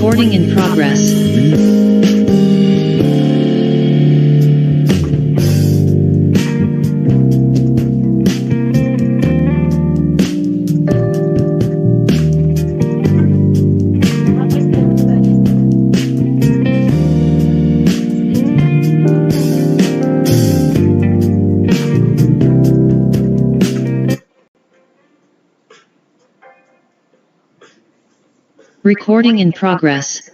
Recording in progress. Recording in progress.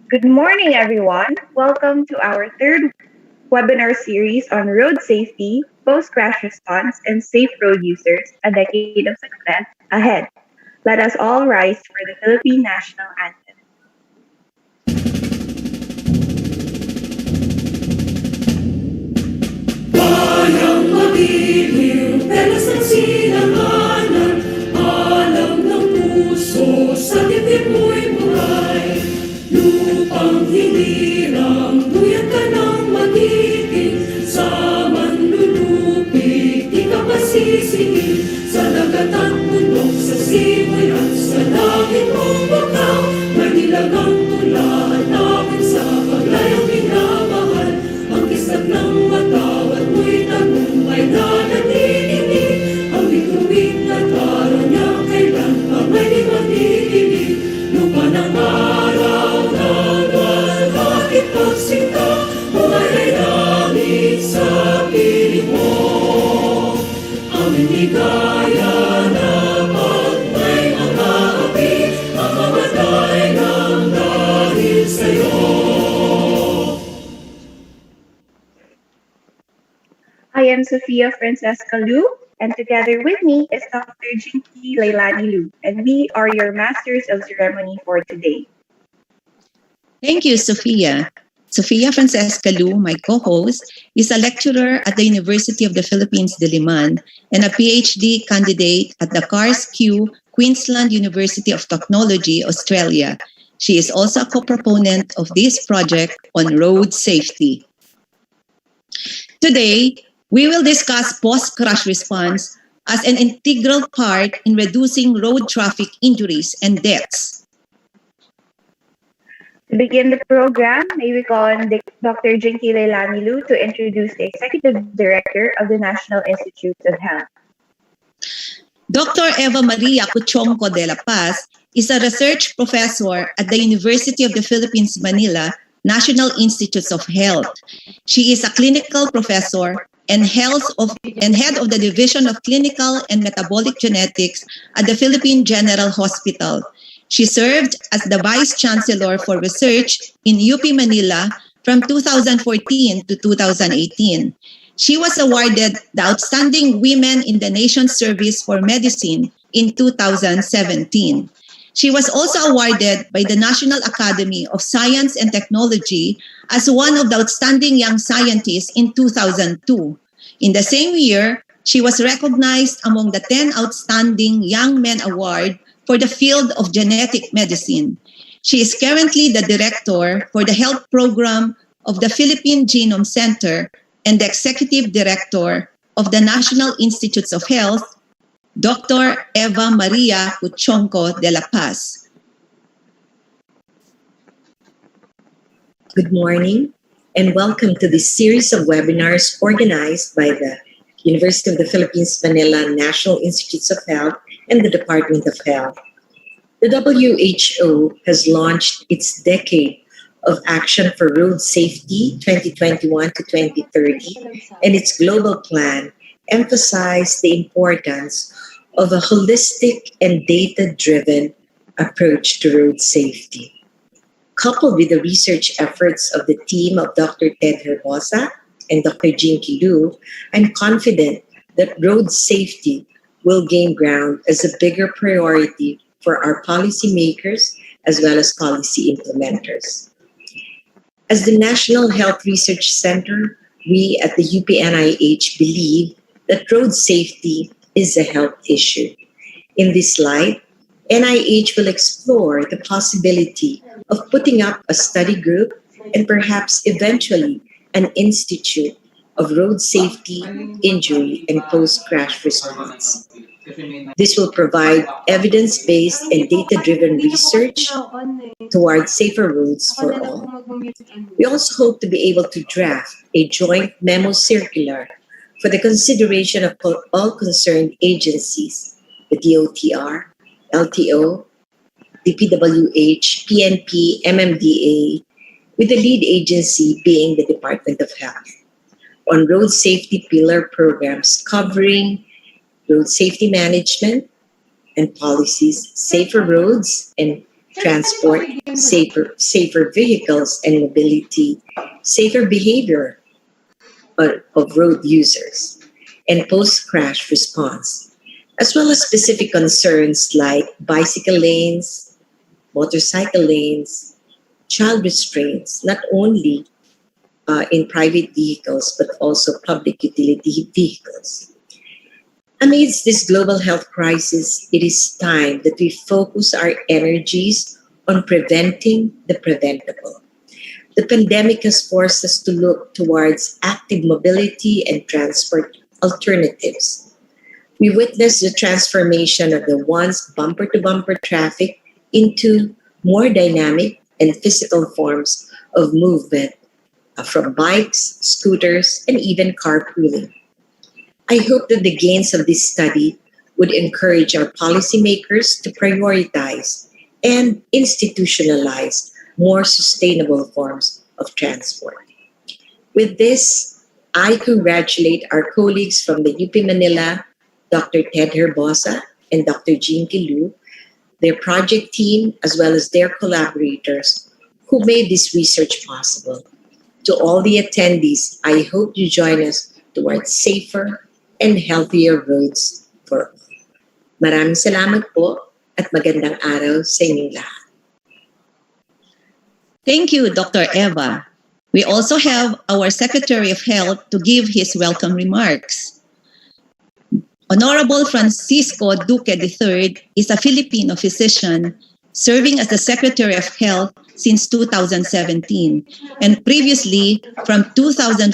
Good morning, everyone. Welcome to our third webinar series on road safety, post crash response, and safe road users, a decade of success ahead. Let us all rise for the Philippine National Anthem. Bayang mabibig, pelas ng silanganan, alam ng puso, sa dibdib mo'y buhay. Lupang hinirang, duyan ka ng magiging, sa manlulupig, di ka masisingin, sa dagat at bundok, sa simoy at sa langit mong bakaw, may nilagang tula, hanapin sa paglayang minamahal, ang kisag ng matawad mo'y tagumpay na natitingin, ang bituin na taro niya kailan pa may di matitigil, lupa ng araw ng bakit pagsinta, buhay ay langit sa piling mo, aming ligaya na pag may mga api, ang mamatay ng dahil sa'yo. I am Sophia Francesca Lu, and together with me is Dr. Jinky Leilani Lu, and we are your masters of ceremony for today. Thank you, Sophia. Sophia Francesca Lu, my co-host, is a lecturer at the University of the Philippines, Diliman, and a PhD candidate at the CARS-Q, Queensland University of Technology, Australia. She is also a co-proponent of this project on road safety. Today, we will discuss post-crash response as an integral part in reducing road traffic injuries and deaths. To begin the program, may we call on Dr. Jinky Leilani Lu to introduce the Executive Director of the National Institutes of Health. Dr. Eva Maria Cuchonco de la Paz is a research professor at the University of the Philippines, Manila, National Institutes of Health. She is a clinical professor and head of the Division of Clinical and Metabolic Genetics at the Philippine General Hospital. She served as the Vice Chancellor for Research in UP Manila from 2014 to 2018. She was awarded the Outstanding Women in the Nation's Service for Medicine in 2017. She was also awarded by the National Academy of Science and Technology as one of the outstanding young scientists in 2002. In the same year, she was recognized among the 10 Outstanding Young Men Award for the field of genetic medicine. She is currently the director for the health program of the Philippine Genome Center and the executive director of the National Institutes of Health, Dr. Eva Maria Cuchonco de la Paz. Good morning and welcome to this series of webinars organized by the University of the Philippines, Manila National Institutes of Health and the Department of Health. The WHO has launched its Decade of Action for Road Safety 2021 to 2030, and its global plan emphasized the importance of a holistic and data-driven approach to road safety. Coupled with the research efforts of the team of Dr. Ted HERBOSA and Dr. Jinky Lu, I'm confident that road safety will gain ground as a bigger priority for our policymakers as well as policy implementers. As the National Health Research Center, we at the UPNIH believe that road safety is a health issue. In this light, NIH will explore the possibility of putting up a study group and perhaps eventually an institute of road safety, injury, and post-crash response. This will provide evidence-based and data-driven research towards safer roads for all. We also hope to be able to draft a joint memo circular for the consideration of all concerned agencies, the DOTR, LTO, DPWH, PNP, MMDA, with the lead agency being the Department of Health, on road safety pillar programs covering road safety management and policies, safer roads, and transport, safer vehicles and mobility, safer behavior of road users, and post-crash response, as well as specific concerns like bicycle lanes, motorcycle lanes, child restraints, not only in private vehicles but also public utility vehicles. Amidst this global health crisis, it is time that we focus our energies on preventing the preventable. The pandemic has forced us to look towards active mobility and transport alternatives. We witnessed the transformation of the once bumper to bumper traffic into more dynamic and physical forms of movement from bikes, scooters, and even carpooling. I hope that the gains of this study would encourage our policymakers to prioritize and institutionalize more sustainable forms of transport. With this, I congratulate our colleagues from the UP Manila, Dr. Ted Herbosa and Dr. Jean Kilu, their project team, as well as their collaborators who made this research possible. To all the attendees, I hope you join us towards safer and healthier roads for all. Maraming salamat po at magandang araw sa inyong lahat. Thank you, Dr. Eva. We also have our Secretary of Health to give his welcome remarks. Honorable Francisco Duque III is a Filipino physician serving as the Secretary of Health since 2017 and previously from 2005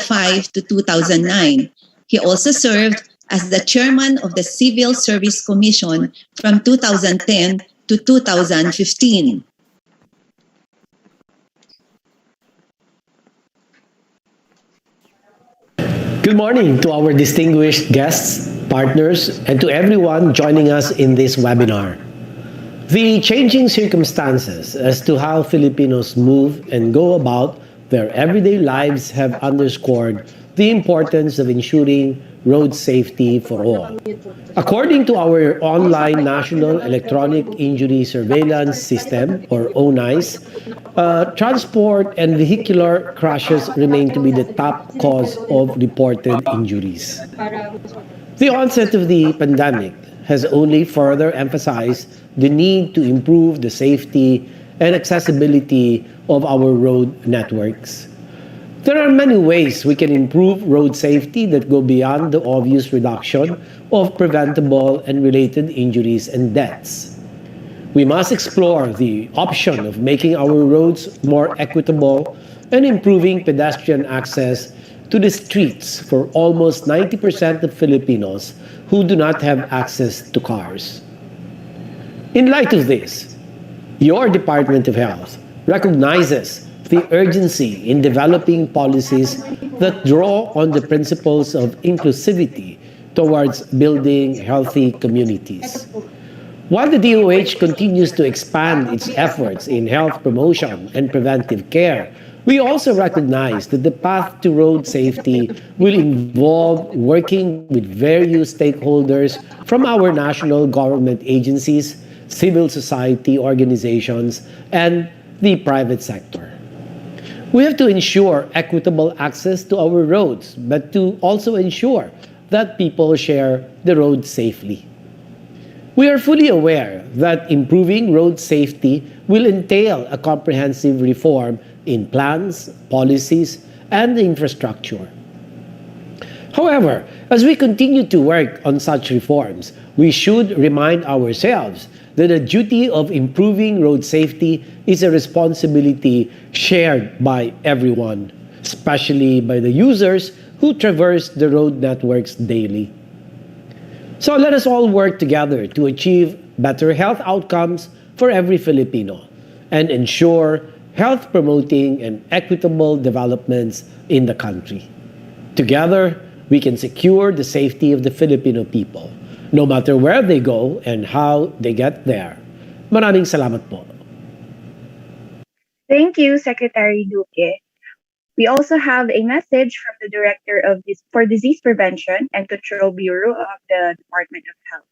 to 2009. He also served as the chairman of the Civil Service Commission from 2010 to 2015. Good morning to our distinguished guests, partners, and to everyone joining us in this webinar. The changing circumstances as to how Filipinos move and go about their everyday lives have underscored the importance of ensuring road safety for all. According to our online National Electronic Injury Surveillance System, or ONICE, transport and vehicular crashes remain to be the top cause of reported injuries. The onset of the pandemic has only further emphasized the need to improve the safety and accessibility of our road networks. There are many ways we can improve road safety that go beyond the obvious reduction of preventable and related injuries and deaths. We must explore the option of making our roads more equitable and improving pedestrian access to the streets for almost 90% of Filipinos who do not have access to cars. In light of this, your Department of Health recognizes the urgency in developing policies that draw on the principles of inclusivity towards building healthy communities. While the DOH continues to expand its efforts in health promotion and preventive care, we also recognize that the path to road safety will involve working with various stakeholders from our national government agencies, civil society organizations, and the private sector. We have to ensure equitable access to our roads, but to also ensure that people share the road safely. We are fully aware that improving road safety will entail a comprehensive reform in plans, policies, and infrastructure. However, as we continue to work on such reforms, we should remind ourselves that the duty of improving road safety is a responsibility shared by everyone, especially by the users who traverse the road networks daily. So let us all work together to achieve better health outcomes for every Filipino and ensure health-promoting and equitable developments in the country. Together, we can secure the safety of the Filipino people, no matter where they go and how they get there. Maraming salamat po. Thank you, Secretary Duque. We also have a message from the Director of for Disease Prevention and Control Bureau of the Department of Health.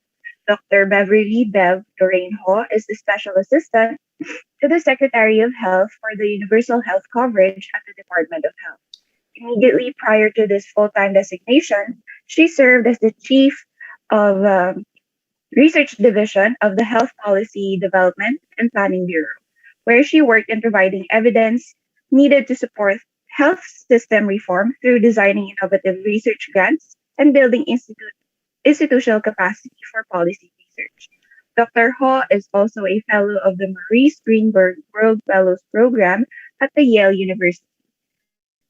Dr. Beverly Bev Doranjo is the Special Assistant to the Secretary of Health for the Universal Health Coverage at the Department of Health. Immediately prior to this full-time designation, she served as the Chief of Research Division of the Health Policy Development and Planning Bureau, where she worked in providing evidence needed to support health system reform through designing innovative research grants and building institutional capacity for policy research. Dr. Ho is also a fellow of the Maurice Greenberg World Fellows Program at the Yale University,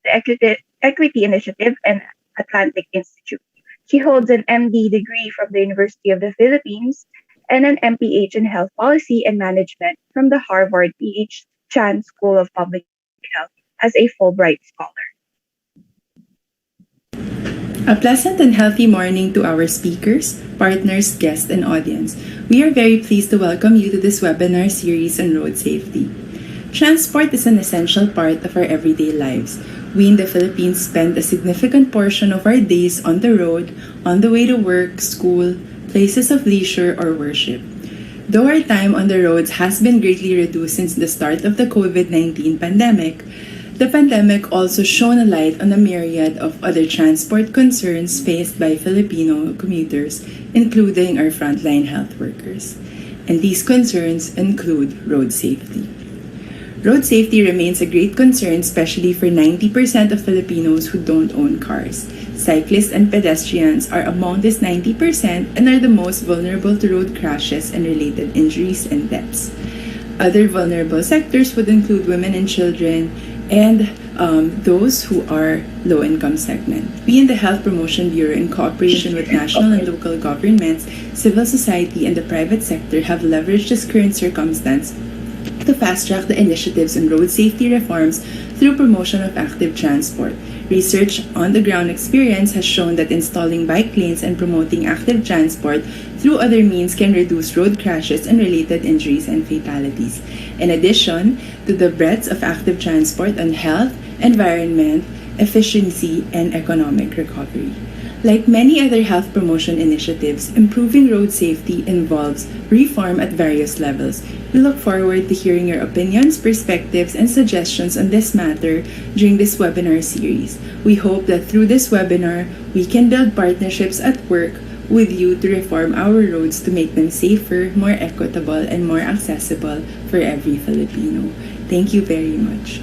the Equity Initiative, and Atlantic Institute. She holds an MD degree from the University of the Philippines and an MPH in Health Policy and Management from the Harvard P.H. Chan School of Public Health as a Fulbright Scholar. A pleasant and healthy morning to our speakers, partners, guests, and audience. We are very pleased to welcome you to this webinar series on road safety. Transport is an essential part of our everyday lives. We in the Philippines spend a significant portion of our days on the road, on the way to work, school, places of leisure, or worship. Though our time on the roads has been greatly reduced since the start of the COVID-19 pandemic, the pandemic also shone a light on a myriad of other transport concerns faced by Filipino commuters, including our frontline health workers. And these concerns include road safety. Road safety remains a great concern, especially for 90% of Filipinos who don't own cars. Cyclists and pedestrians are among this 90% and are the most vulnerable to road crashes and related injuries and deaths. Other vulnerable sectors would include women and children, and those who are low-income segment. We in the Health Promotion Bureau, in cooperation with national and local governments, civil society, and the private sector, have leveraged this current circumstance to fast-track the initiatives on road safety reforms through promotion of active transport. Research on-the-ground experience has shown that installing bike lanes and promoting active transport through other means can reduce road crashes and related injuries and fatalities. In addition to the breadth of active transport on health, environment, efficiency, and economic recovery. Like many other health promotion initiatives, improving road safety involves reform at various levels. We look forward to hearing your opinions, perspectives, and suggestions on this matter during this webinar series. We hope that through this webinar, we can build partnerships at work with you to reform our roads to make them safer, more equitable, and more accessible for every Filipino. Thank you very much.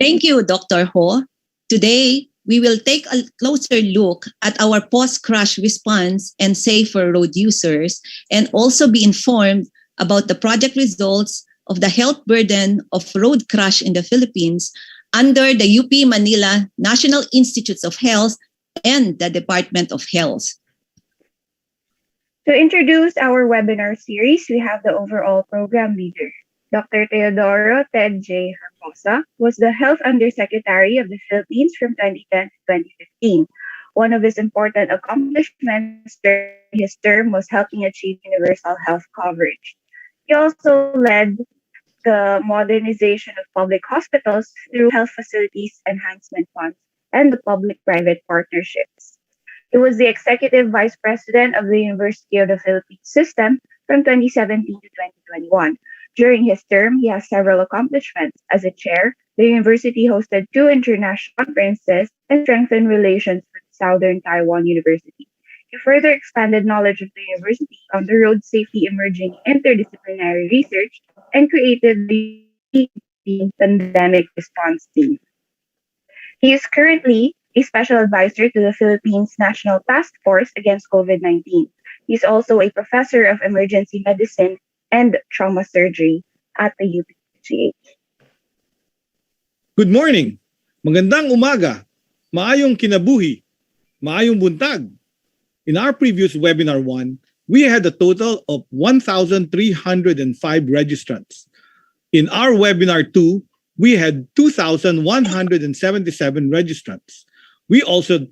Thank you, Dr. Ho. Today, we will take a closer look at our post-crash response and safer road users, and also be informed about the project results of the health burden of road crash in the Philippines under the UP Manila National Institutes of Health and the Department of Health. To introduce our webinar series, we have the overall program leader. Dr. TEODORO Ted J. HERBOSA was the Health Undersecretary of the Philippines from 2010 to 2015. One of his important accomplishments during his term was helping achieve universal health coverage. He also led the modernization of public hospitals through health facilities enhancement funds and the public-private partnerships. He was the Executive Vice President of the University of the Philippines System from 2017 to 2021. During his term, he has several accomplishments. As a chair, the university hosted 2 international conferences and strengthened relations with Southern Taiwan University. He further expanded knowledge of the university on the road safety emerging interdisciplinary research and created the pandemic response team. He is currently a special advisor to the Philippines National Task Force against COVID-19. He is also a professor of emergency medicine and trauma surgery at the UPCH. Good morning. Magandang umaga. Maayong kinabuhi. Maayong buntag. In our previous webinar 1, we had a total of 1,305 registrants. In our webinar 2, we had 2,177 registrants. We also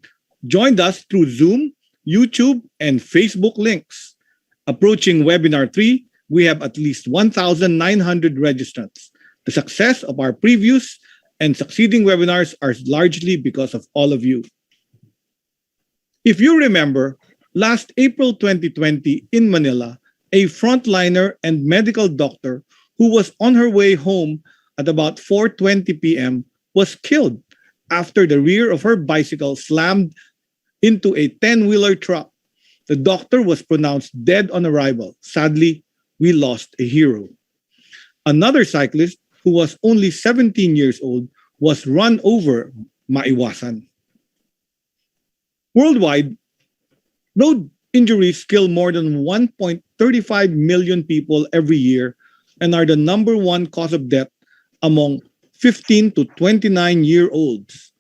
joined us through Zoom, YouTube, and Facebook links. Approaching webinar 3, we have at least 1,900 registrants. The success of our previous and succeeding webinars are largely because of all of you. If you remember, last April 2020 in Manila, a frontliner and medical doctor who was on her way home at about 4:20 p.m. was killed after the rear of her bicycle slammed into a 10-wheeler truck. The doctor was pronounced dead on arrival. Sadly, we lost a hero. Another cyclist who was only 17 years old was run over maiwasan. Worldwide, road injuries kill more than 1.35 million people every year and are the number one cause of death among 15 to 29-year-olds.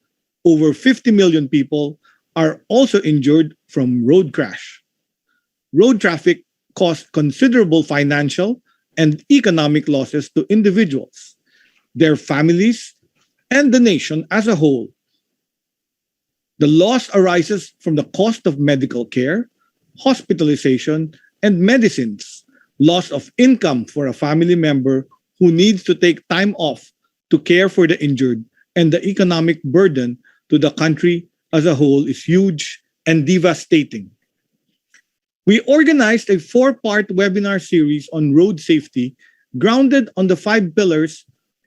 Over 50 million people are also injured from road crash. Road traffic caused considerable financial and economic losses to individuals, their families, and the nation as a whole. The loss arises from the cost of medical care, hospitalization, and medicines, loss of income for a family member who needs to take time off to care for the injured, and the economic burden to the country as a whole is huge and devastating. We organized a 4-part webinar series on road safety grounded on the 5 pillars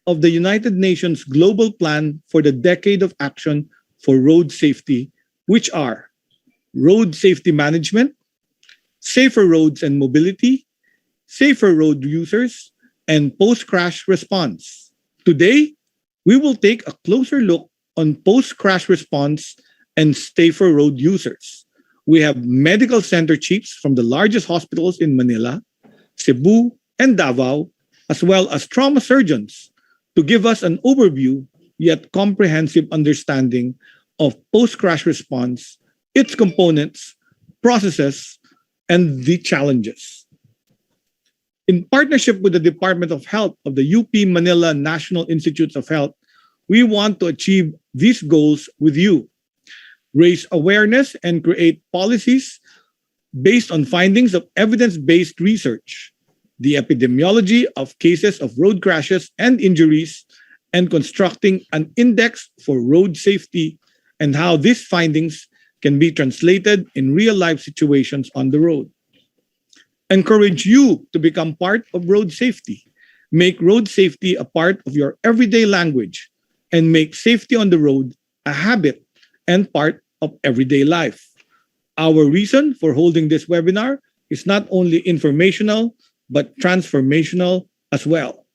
of the United Nations Global Plan for the Decade of Action for Road Safety, which are road safety management, safer roads and mobility, safer road users, and post-crash response. Today, we will take a closer look on post-crash response and safer road users. We have medical center chiefs from the largest hospitals in Manila, Cebu, and Davao, as well as trauma surgeons to give us an overview yet comprehensive understanding of post-crash response, its components, processes, and the challenges. In partnership with the Department of Health of the UP Manila National Institutes of Health, we want to achieve these goals with you. Raise awareness and create policies based on findings of evidence-based research, the epidemiology of cases of road crashes and injuries, and constructing an index for road safety and how these findings can be translated in real-life situations on the road. Encourage you to become part of road safety. Make road safety a part of your everyday language and make safety on the road a habit and part of everyday life. Our reason for holding this webinar is not only informational, but transformational as well.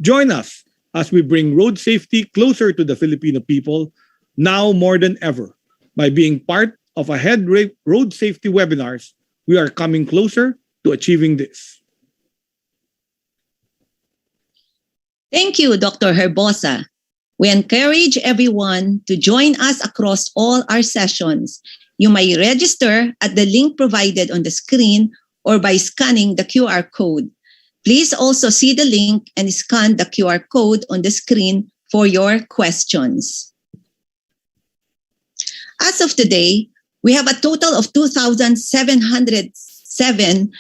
Join us as we bring road safety closer to the Filipino people now more than ever. By being part of AHEAD road safety webinars, we are coming closer to achieving this. Thank you, Dr. HERBOSA. We encourage everyone to join us across all our sessions. You may register at the link provided on the screen or by scanning the QR code. Please also see the link and scan the QR code on the screen for your questions. As of today, we have a total of 2,707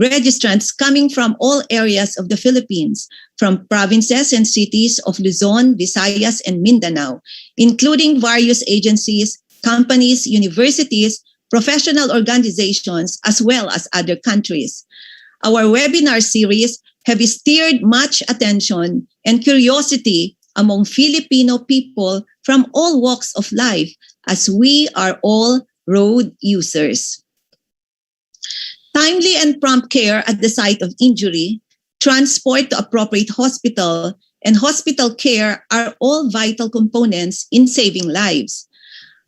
registrants coming from all areas of the Philippines, from provinces and cities of Luzon, Visayas, and Mindanao, including various agencies, companies, universities, professional organizations, as well as other countries. Our webinar series have steered much attention and curiosity among Filipino people from all walks of life, as we are all road users. Timely and prompt care at the site of injury, transport to appropriate hospital, and hospital care are all vital components in saving lives.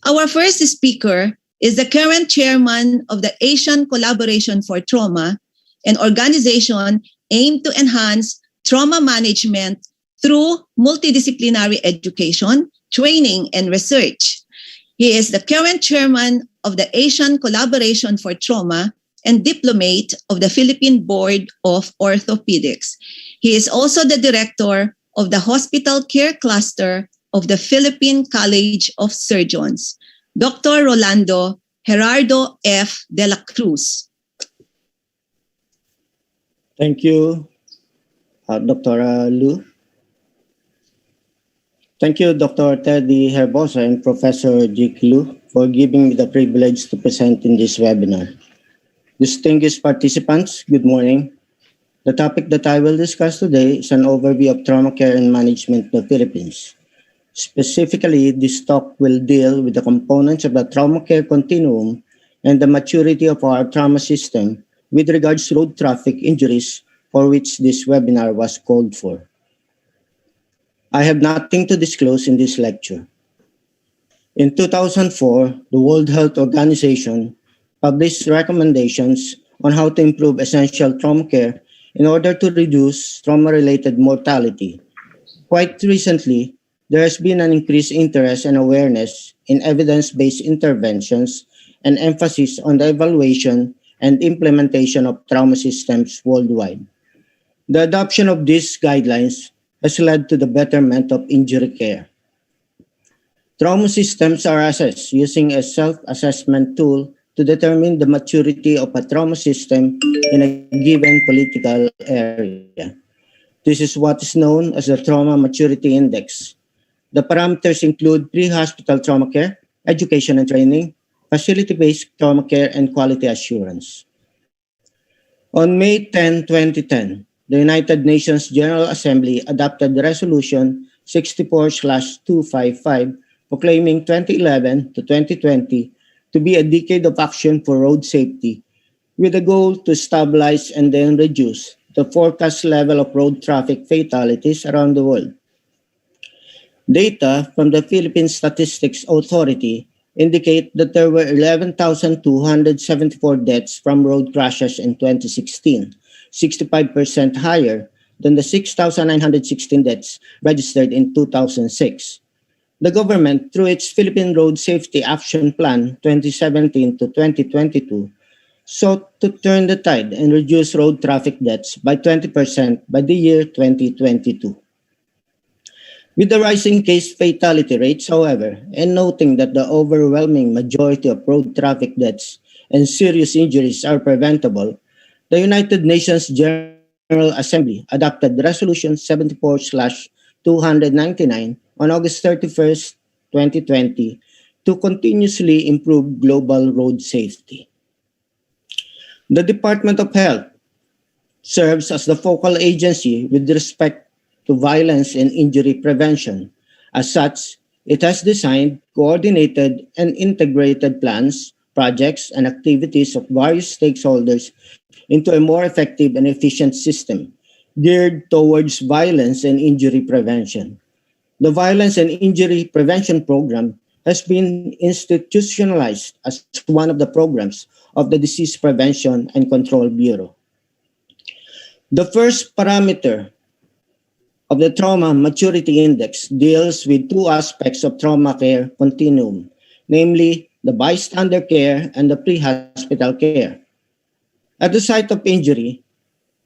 Our first speaker is the current chairman of the Asian Collaboration for Trauma, an organization aimed to enhance trauma management through multidisciplinary education, training, and research. He is the current chairman of the Asian Collaboration for Trauma and diplomate of the Philippine Board of Orthopedics. He is also the director of the Hospital Care Cluster of the Philippine College of Surgeons, Dr. Rolando Gerardo F. de la Cruz. Thank you, Dr. Lu. Thank you, Dr. Teddy Herbosa and Professor Jik Lu, for giving me the privilege to present in this webinar. Distinguished participants, good morning. The topic that I will discuss today is an overview of trauma care and management in the Philippines. Specifically, this talk will deal with the components of the trauma care continuum and the maturity of our trauma system with regards to road traffic injuries for which this webinar was called for. I have nothing to disclose in this lecture. In 2004, the World Health Organization published recommendations on how to improve essential trauma care in order to reduce trauma-related mortality. Quite recently, there has been an increased interest and awareness in evidence-based interventions and emphasis on the evaluation and implementation of trauma systems worldwide. The adoption of these guidelines has led to the betterment of injury care. Trauma systems are assessed using a self-assessment tool to determine the maturity of a trauma system in a given political area. This is what is known as the Trauma Maturity Index. The parameters include pre-hospital trauma care, education and training, facility-based trauma care, and quality assurance. On May 10, 2010, the United Nations General Assembly adopted Resolution 64/255, proclaiming 2011 to 2020 to be a decade of action for road safety, with a goal to stabilize and then reduce the forecast level of road traffic fatalities around the world. Data from the Philippine Statistics Authority indicate that there were 11,274 deaths from road crashes in 2016, 65% higher than the 6,916 deaths registered in 2006. The government, through its Philippine Road Safety Action Plan 2017 to 2022, sought to turn the tide and reduce road traffic deaths by 20% by the year 2022. With the rising case fatality rates, however, and noting that the overwhelming majority of road traffic deaths and serious injuries are preventable, the United Nations General Assembly adopted Resolution 74/299 on August 31st, 2020, to continuously improve global road safety. The Department of Health serves as the focal agency with respect to violence and injury prevention. As such, it has designed, coordinated, and integrated plans, projects, and activities of various stakeholders into a more effective and efficient system geared towards violence and injury prevention. The Violence and Injury Prevention Program has been institutionalized as one of the programs of the Disease Prevention and Control Bureau. The first parameter of the Trauma Maturity Index deals with two aspects of trauma care continuum, namely the bystander care and the pre-hospital care. At the site of injury,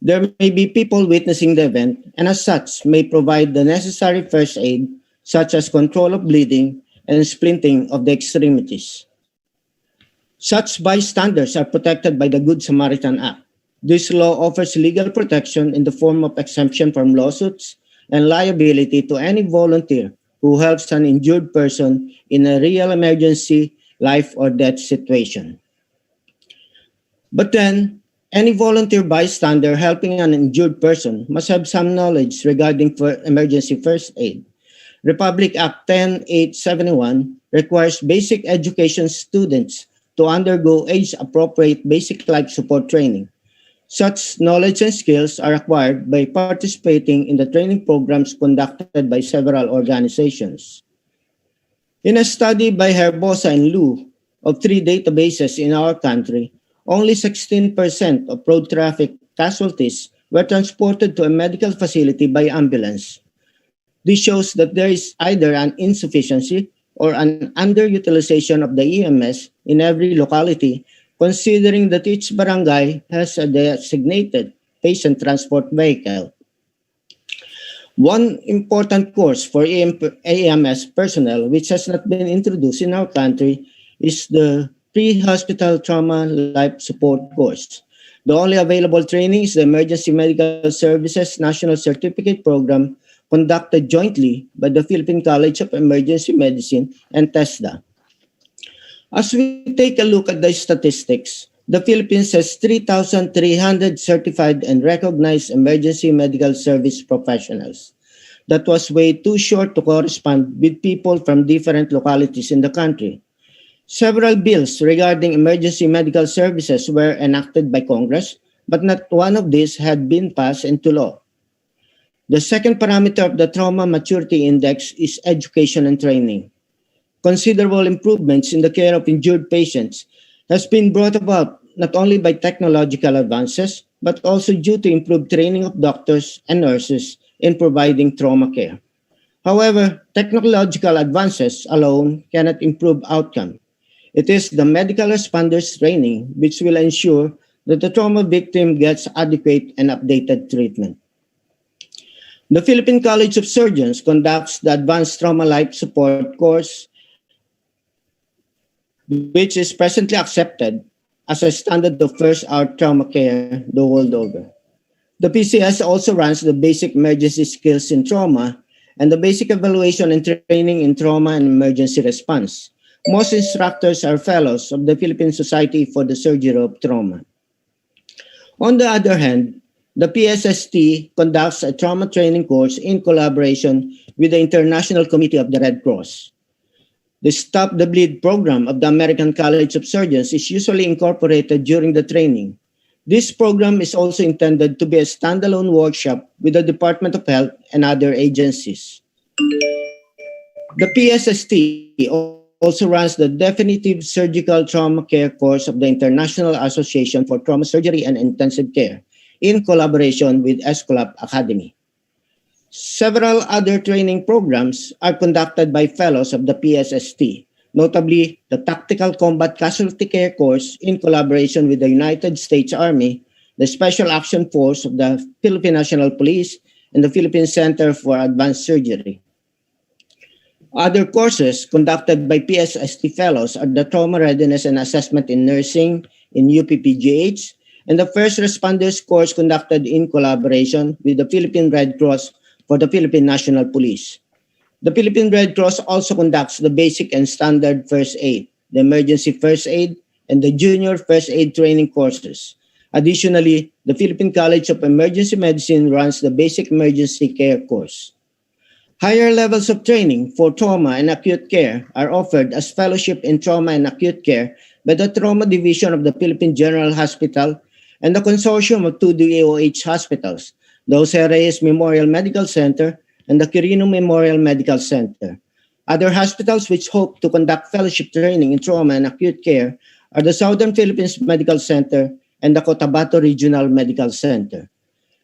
there may be people witnessing the event and as such may provide the necessary first aid such as control of bleeding and splinting of the extremities. Such bystanders are protected by the Good Samaritan Act. This law offers legal protection in the form of exemption from lawsuits and liability to any volunteer who helps an injured person in a real emergency, life or death situation. But then, any volunteer bystander helping an injured person must have some knowledge regarding emergency first aid. Republic Act 10871 requires basic education students to undergo age-appropriate basic life support training. Such knowledge and skills are acquired by participating in the training programs conducted by several organizations. In a study by HERBOSA and Lu of 3 databases in our country, only 16% of road traffic casualties were transported to a medical facility by ambulance. This shows that there is either an insufficiency or an underutilization of the EMS in every locality, considering that each barangay has a designated patient transport vehicle. One important course for AMS personnel which has not been introduced in our country is the pre-hospital trauma life support course. The only available training is the Emergency Medical Services National Certificate Program conducted jointly by the Philippine College of Emergency Medicine and TESDA. As we take a look at the statistics, the Philippines has 3,300 certified and recognized emergency medical service professionals. That was way too short to correspond with people from different localities in the country. Several bills regarding emergency medical services were enacted by Congress, but not one of these had been passed into law. The second parameter of the Trauma Maturity Index is education and training. Considerable improvements in the care of injured patients has been brought about not only by technological advances, but also due to improved training of doctors and nurses in providing trauma care. However, technological advances alone cannot improve outcome. It is the medical responders training which will ensure that the trauma victim gets adequate and updated treatment. The Philippine College of Surgeons conducts the Advanced Trauma Life Support course, which is presently accepted as a standard of first-hour trauma care the world over. The PCS also runs the Basic Emergency Skills in Trauma and the Basic Evaluation and Training in Trauma and Emergency Response. Most instructors are fellows of the Philippine Society for the Surgery of Trauma. On the other hand, the PSST conducts a trauma training course in collaboration with the International Committee of the Red Cross. The Stop the Bleed program of the American College of Surgeons is usually incorporated during the training. This program is also intended to be a standalone workshop with the Department of Health and other agencies. The PSST also runs the Definitive Surgical Trauma Care course of the International Association for Trauma Surgery and Intensive Care in collaboration with ESCOLAP Academy. Several other training programs are conducted by fellows of the PSST, notably the Tactical Combat Casualty Care course in collaboration with the United States Army, the Special Action Force of the Philippine National Police, and the Philippine Center for Advanced Surgery. Other courses conducted by PSST fellows are the Trauma Readiness and Assessment in Nursing in UPPGH, and the First Responders course conducted in collaboration with the Philippine Red Cross for the Philippine National Police. The Philippine Red Cross also conducts the Basic and Standard First Aid, the Emergency First Aid, and the Junior First Aid training courses. Additionally, the Philippine College of Emergency Medicine runs the Basic Emergency Care course. Higher levels of training for trauma and acute care are offered as fellowship in trauma and acute care by the Trauma Division of the Philippine General Hospital and the consortium of two DOH hospitals, the Jose Reyes Memorial Medical Center and the Quirino Memorial Medical Center. Other hospitals which hope to conduct fellowship training in trauma and acute care are the Southern Philippines Medical Center and the Cotabato Regional Medical Center.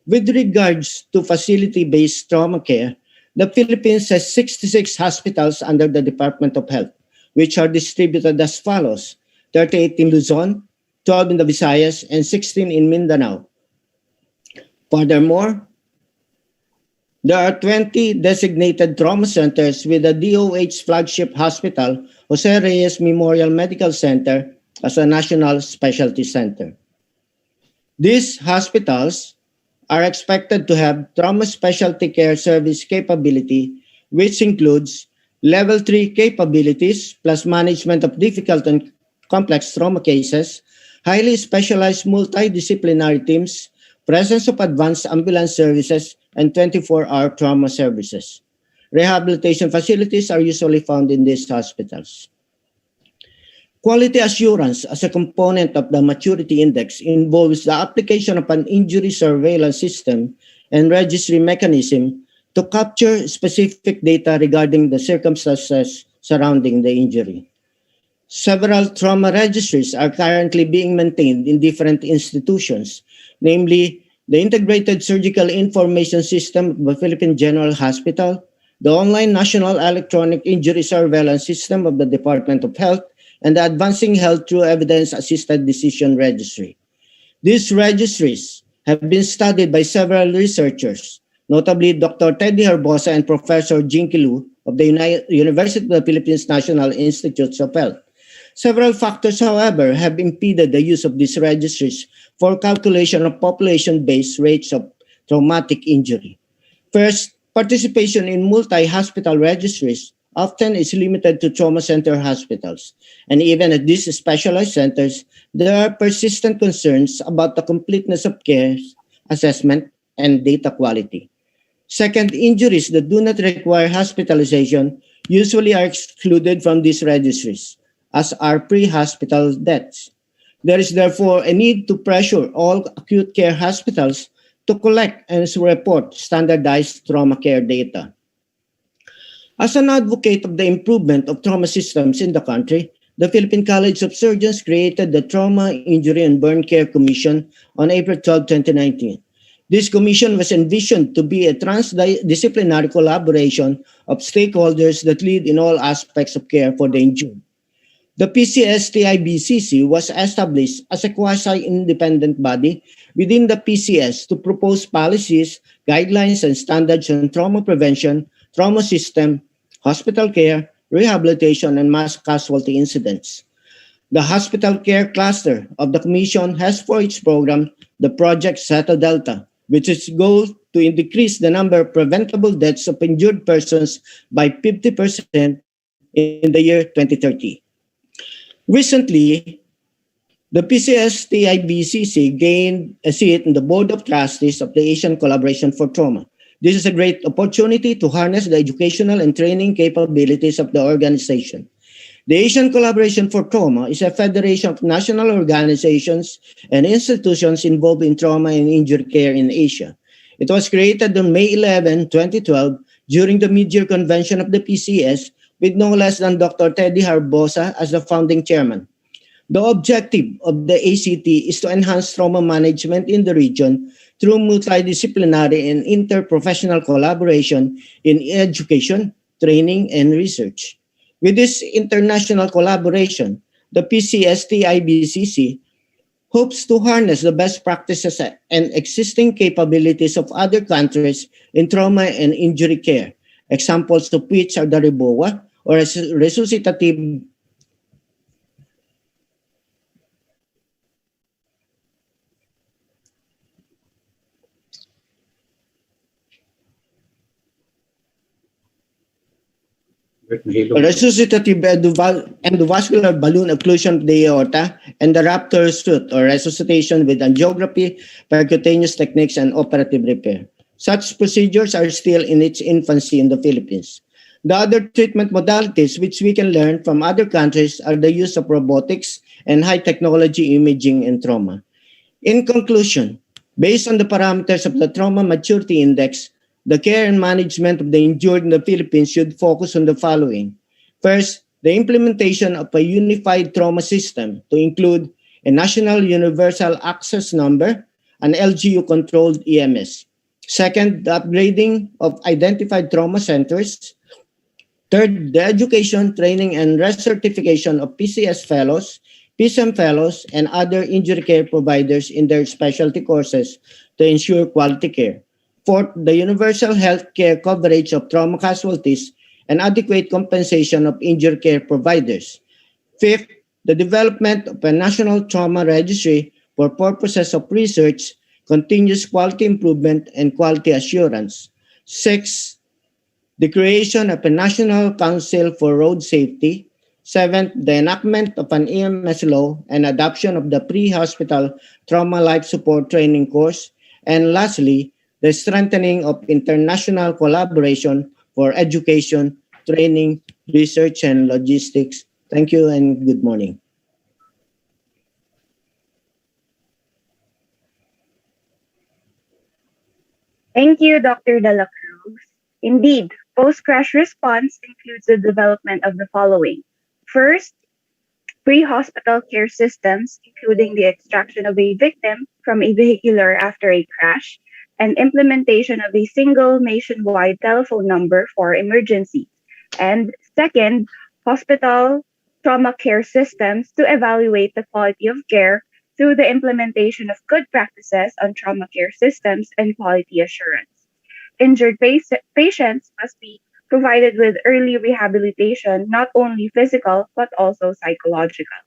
With regards to facility-based trauma care, the Philippines has 66 hospitals under the Department of Health, which are distributed as follows: 38 in Luzon, 12 in the Visayas, and 16 in Mindanao. Furthermore, there are 20 designated trauma centers with the DOH flagship hospital, Jose Reyes Memorial Medical Center, as a national specialty center. These hospitals are expected to have trauma specialty care service capability, which includes Level 3 capabilities plus management of difficult and complex trauma cases, highly specialized multidisciplinary teams, presence of advanced ambulance services, and 24-hour trauma services. Rehabilitation facilities are usually found in these hospitals. Quality assurance as a component of the maturity index involves the application of an injury surveillance system and registry mechanism to capture specific data regarding the circumstances surrounding the injury. Several trauma registries are currently being maintained in different institutions, namely the Integrated Surgical Information System of the Philippine General Hospital, the Online National Electronic Injury Surveillance System of the Department of Health, and the Advancing Health Through Evidence-Assisted Decision Registry. These registries have been studied by several researchers, notably Dr. Teddy Herbosa and Professor Jinky Lu of the University of the Philippines National Institutes of Health. Several factors, however, have impeded the use of these registries for calculation of population-based rates of traumatic injury. First, participation in multi-hospital registries often is limited to trauma center hospitals. And even at these specialized centers, there are persistent concerns about the completeness of care assessment and data quality. Second, injuries that do not require hospitalization usually are excluded from these registries, as are pre-hospital deaths. There is therefore a need to pressure all acute care hospitals to collect and report standardized trauma care data. As an advocate of the improvement of trauma systems in the country, the Philippine College of Surgeons created the Trauma, Injury, and Burn Care Commission on April 12, 2019. This commission was envisioned to be a transdisciplinary collaboration of stakeholders that lead in all aspects of care for the injured. The PCHRD-DOST was established as a quasi-independent body within the PCS to propose policies, guidelines, and standards on trauma prevention, trauma system, hospital care, rehabilitation, and mass casualty incidents. The hospital care cluster of the Commission has for its program the Project Zeta Delta, which is goal to decrease the number of preventable deaths of injured persons by 50% in the year 2030. Recently, the PCHRD-DOST gained a seat in the Board of Trustees of the Asian Collaboration for Trauma. This is a great opportunity to harness the educational and training capabilities of the organization. The Asian Collaboration for Trauma is a federation of national organizations and institutions involved in trauma and injury care in Asia. It was created on May 11, 2012, during the mid-year convention of the PCS, with no less than Dr. Teddy Herbosa as the founding chairman. The objective of the ACT is to enhance trauma management in the region through multidisciplinary and interprofessional collaboration in education, training, and research. With this international collaboration, the PCHRD-DOST hopes to harness the best practices and existing capabilities of other countries in trauma and injury care, examples of which are the REBOA, or resuscitative endovascular balloon occlusion of the aorta, and the Raptor suit, or resuscitation with angiography, percutaneous techniques, and operative repair. Such procedures are still in its infancy in the Philippines. The other treatment modalities which we can learn from other countries are the use of robotics and high-technology imaging in trauma. In conclusion, based on the parameters of the Trauma Maturity Index, the care and management of the injured in the Philippines should focus on the following. First, the implementation of a unified trauma system to include a national universal access number, an LGU-controlled EMS. Second, the upgrading of identified trauma centers. Third, the education, training, and recertification of PCS fellows, PCM fellows, and other injury care providers in their specialty courses to ensure quality care. Fourth, the universal health care coverage of trauma casualties and adequate compensation of injury care providers. Fifth, the development of a national trauma registry for purposes of research, continuous quality improvement, and quality assurance. Sixth, the creation of a National Council for Road Safety. Seventh, the enactment of an EMS law and adoption of the pre-hospital trauma life support training course. And lastly, the strengthening of international collaboration for education, training, research, and logistics. Thank you and good morning. Thank you, Dr. De La Cruz. Indeed, post-crash response includes the development of the following. First, pre-hospital care systems, including the extraction of a victim from a vehicular after a crash, and implementation of a single nationwide telephone number for emergencies. And second, hospital trauma care systems to evaluate the quality of care through the implementation of good practices on trauma care systems and quality assurance. Injured patients must be provided with early rehabilitation, not only physical, but also psychological.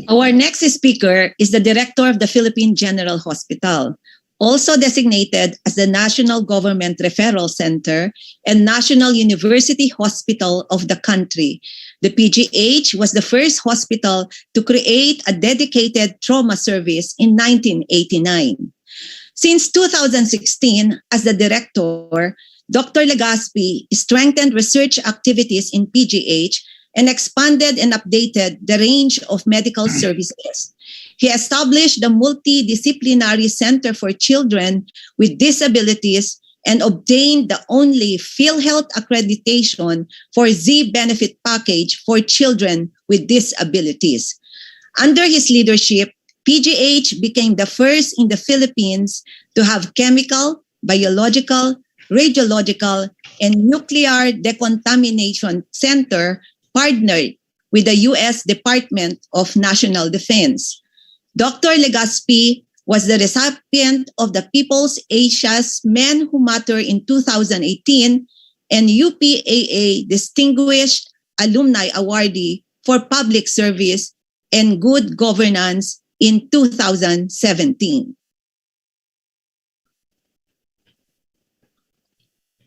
Our next speaker is the director of the Philippine General Hospital. also designated as the National Government Referral Center and National University Hospital of the country. The PGH was the first hospital to create a dedicated trauma service in 1989. Since 2016, as the director, Dr. Legaspi strengthened research activities in PGH and expanded and updated the range of medical services. He established the Multidisciplinary Center for Children with Disabilities and obtained the only PhilHealth accreditation for Z benefit package for children with disabilities. Under his leadership, PGH became the first in the Philippines to have chemical, biological, radiological, and nuclear decontamination center partnered with the U.S. Department of National Defense. Dr. Legaspi was the recipient of the People's Asia's Men Who Matter in 2018 and UPAA Distinguished Alumni Awardee for Public Service and Good Governance in 2017.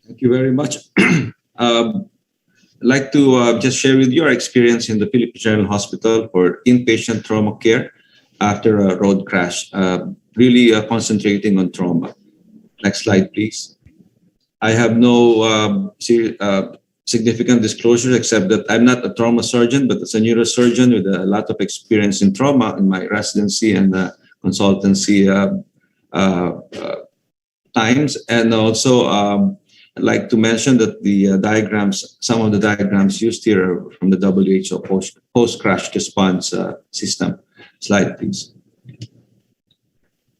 Thank you very much. I'd like to just share with you our experience in the Philippine General Hospital for inpatient trauma care after a road crash, really concentrating on trauma. Next slide, please. I have no significant disclosure except that I'm not a trauma surgeon, but as a neurosurgeon with a lot of experience in trauma in my residency and consultancy times. And also, I'd like to mention that the diagrams, some of the diagrams used here are from the WHO post-crash response system. Slide, please.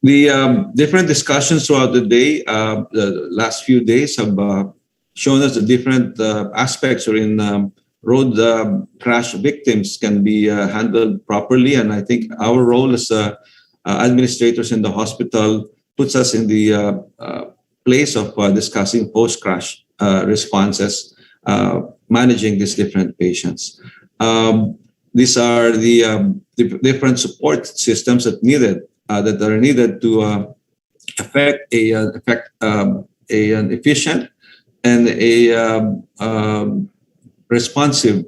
The different discussions throughout the day, the last few days have shown us the different aspects wherein road crash victims can be handled properly. And I think our role as administrators in the hospital puts us in the place of discussing post-crash responses, managing these different patients. These are the different support systems that are needed to affect an efficient and a responsive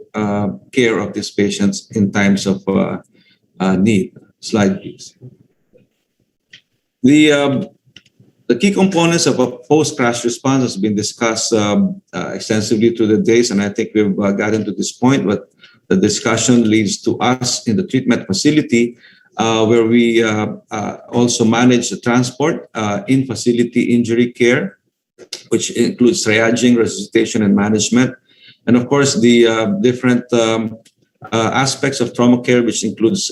care of these patients in times of need. Slide, please. The key components of a post-crash response has been discussed extensively through the days, and I think we've gotten to this point, but the discussion leads to us in the treatment facility where we also manage the transport, in-facility injury care, which includes triaging, resuscitation, and management. And of course, the different aspects of trauma care, which includes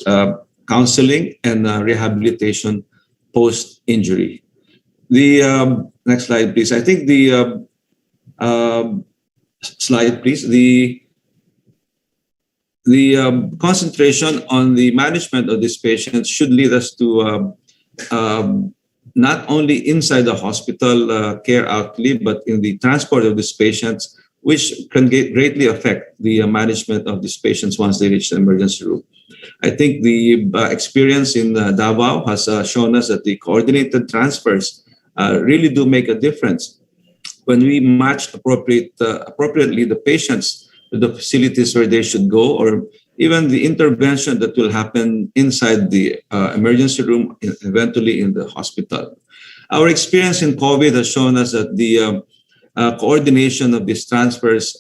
counseling and rehabilitation post-injury. The next slide, please. I think the slide, please. The concentration on the management of these patients should lead us to not only inside the hospital care outlay, but in the transport of these patients, which can greatly affect the management of these patients once they reach the emergency room. I think the experience in Davao has shown us that the coordinated transfers really do make a difference when we match appropriately the patients to the facilities where they should go, or even the intervention that will happen inside the emergency room, eventually in the hospital. Our experience in COVID has shown us that the coordination of these transfers,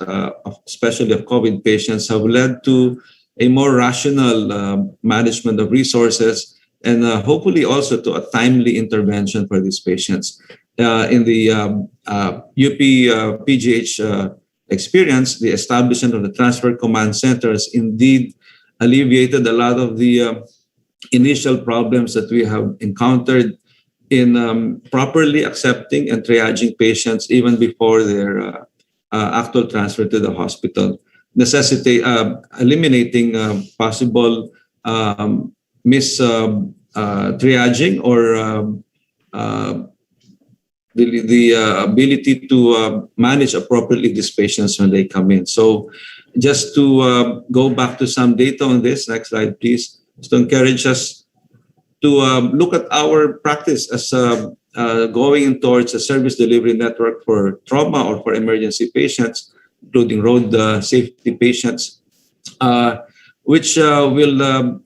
especially of COVID patients, have led to a more rational management of resources and hopefully also to a timely intervention for these patients. In the UP PGH experience, the establishment of the transfer command centers indeed alleviated a lot of the initial problems that we have encountered in properly accepting and triaging patients even before their actual transfer to the hospital, eliminating possible triaging or the ability to manage appropriately these patients when they come in. So just to go back to some data on this, next slide, please, to encourage us to look at our practice as going towards a service delivery network for trauma or for emergency patients, including road safety patients, which will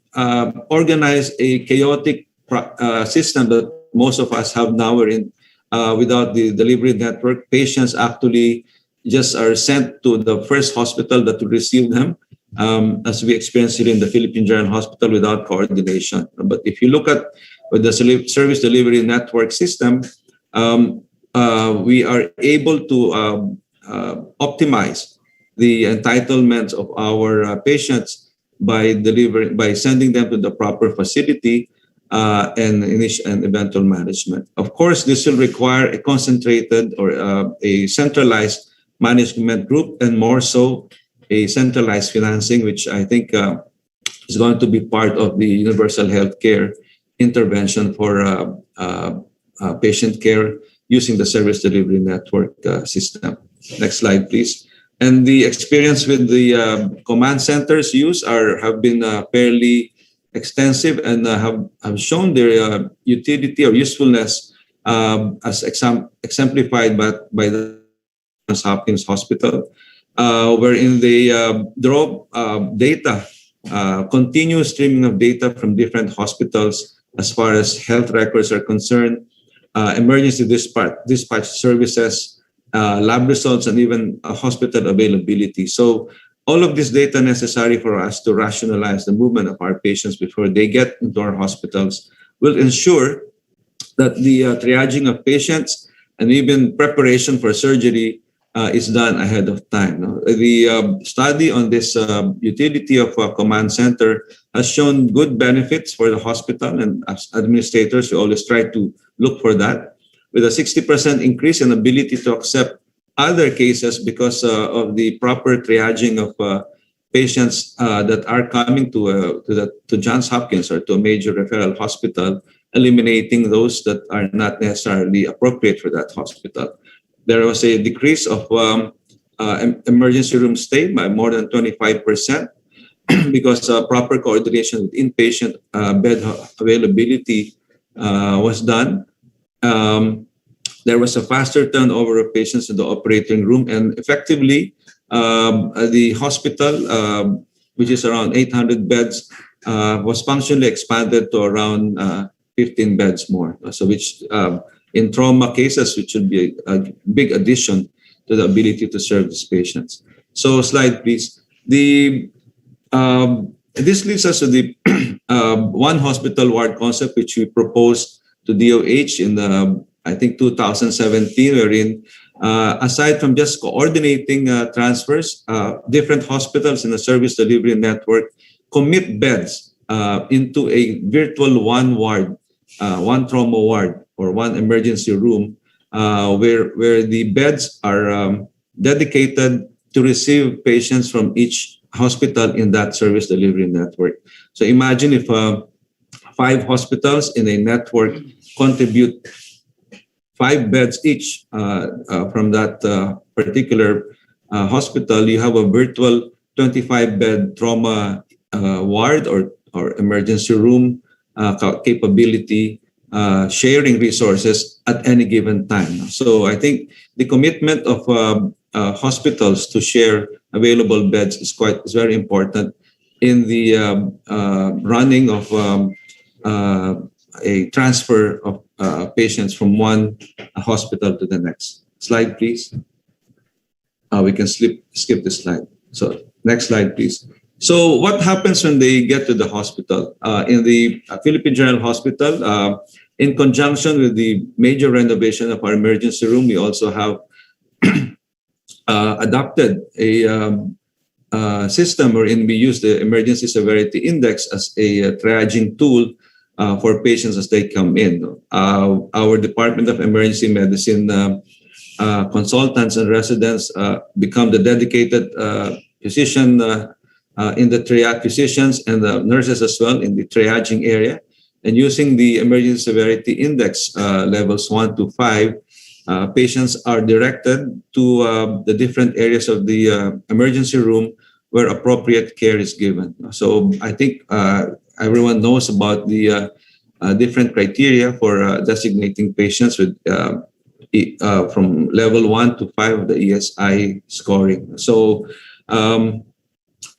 organize a chaotic system that most of us have now, wherein without the delivery network, patients actually just are sent to the first hospital that will receive them, as we experienced here in the Philippine General Hospital, without coordination. But if you look at with the service delivery network system, we are able to optimize the entitlements of our patients by sending them to the proper facility and eventual management. Of course, this will require a concentrated or a centralized management group, and more so a centralized financing, which I think is going to be part of the universal healthcare intervention for patient care using the service delivery network system. Next slide, please. And the experience with the command centers use have been fairly extensive and have shown their utility or usefulness as exemplified by the Johns Hopkins Hospital, wherein they draw data, continuous streaming of data from different hospitals as far as health records are concerned, emergency dispatch services, lab results, and even hospital availability. So all of this data necessary for us to rationalize the movement of our patients before they get into our hospitals will ensure that the triaging of patients and even preparation for surgery is done ahead of time. The study on this utility of a command center has shown good benefits for the hospital, and as administrators, we always try to look for that, with a 60% increase in ability to accept other cases because of the proper triaging of patients that are coming to Johns Hopkins or to a major referral hospital, eliminating those that are not necessarily appropriate for that hospital. There was a decrease of emergency room stay by more than 25% because proper coordination with inpatient bed availability was done. There was a faster turnover of patients in the operating room, and effectively, the hospital, which is around 800 beds, was functionally expanded to around 15 beds more. So, which in trauma cases, which should be a big addition to the ability to serve these patients. So, slide please. This leads us to the one hospital ward concept, which we proposed to DOH in I think 2017, wherein aside from just coordinating transfers, different hospitals in the service delivery network commit beds into a virtual one ward, one trauma ward or one emergency room, where the beds are dedicated to receive patients from each hospital in that service delivery network. So imagine if 5 hospitals in a network contribute 5 beds each from that particular hospital, you have a virtual 25-bed trauma ward or emergency room capability, sharing resources at any given time. So I think the commitment of hospitals to share available beds is very important in the running of a transfer of patients from one hospital to the next. Slide, please. We can skip this slide. So next slide, please. So what happens when they get to the hospital? In the Philippine General Hospital, in conjunction with the major renovation of our emergency room, we also have adopted a system wherein we use the Emergency Severity Index as a triaging tool for patients as they come in. Our Department of Emergency Medicine consultants and residents become the dedicated physician in the triage, physicians and the nurses as well in the triaging area. And using the Emergency Severity Index levels 1 to 5, patients are directed to the different areas of the emergency room where appropriate care is given. So I think everyone knows about the different criteria for designating patients with from level 1 to 5 of the ESI scoring. So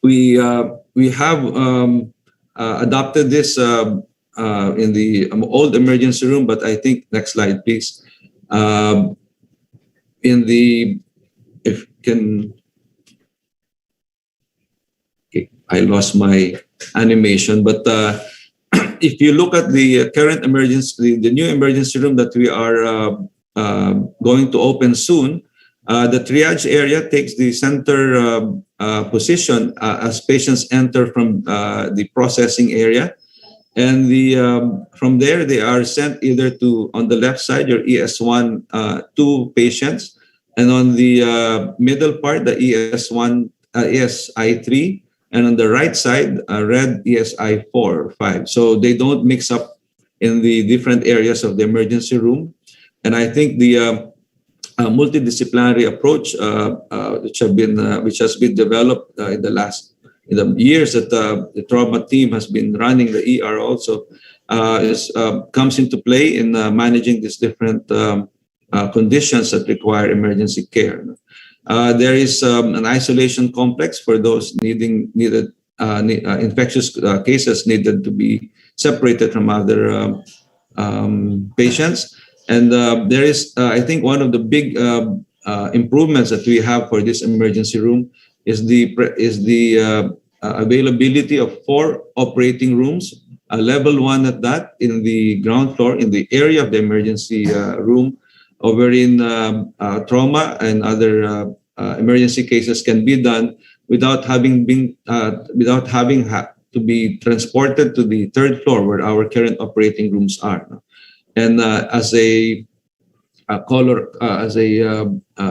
we have adopted this in the old emergency room, but I think, next slide, please. In the, if can, okay, I lost my animation, but if you look at the current emergency, the new emergency room that we are going to open soon, the triage area takes the center position as patients enter from the processing area. And from there, they are sent either to, on the left side, your ES1 2 patients, and on the middle part, the ES1, ESI 3, and on the right side, red ESI 4 or 5. So they don't mix up in the different areas of the emergency room. And I think the multidisciplinary approach, which has been developed in the years that the trauma team has been running the ER also, comes into play in managing these different conditions that require emergency care. There is an isolation complex for those needed infectious cases needed to be separated from other patients. And there is, I think, one of the big improvements that we have for this emergency room is the availability of 4 operating rooms, level 1 at that, in the ground floor, in the area of the emergency room, over in trauma and other emergency cases can be done without having to be transported to the 3rd floor where our current operating rooms are. And as a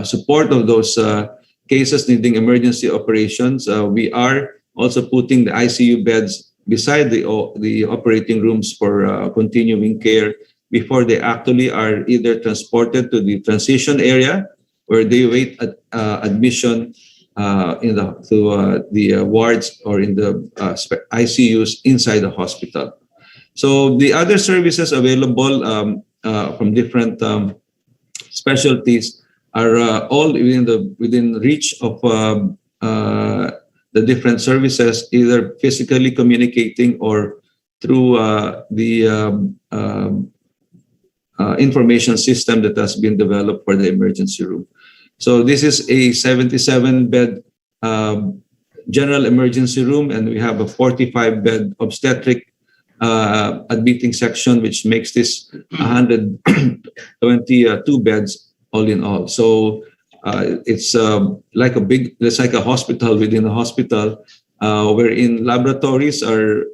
support of those cases needing emergency operations, we are also putting the ICU beds beside the operating rooms for continuing care before they actually are either transported to the transition area where they wait admission to the wards or in the ICUs inside the hospital. So the other services available from different specialties are all within reach of the different services, either physically communicating or through the information system that has been developed for the emergency room. So this is a 77-bed general emergency room, and we have a 45-bed obstetric admitting section, which makes this 122 beds all in all. So it's like a hospital within a hospital, wherein laboratories are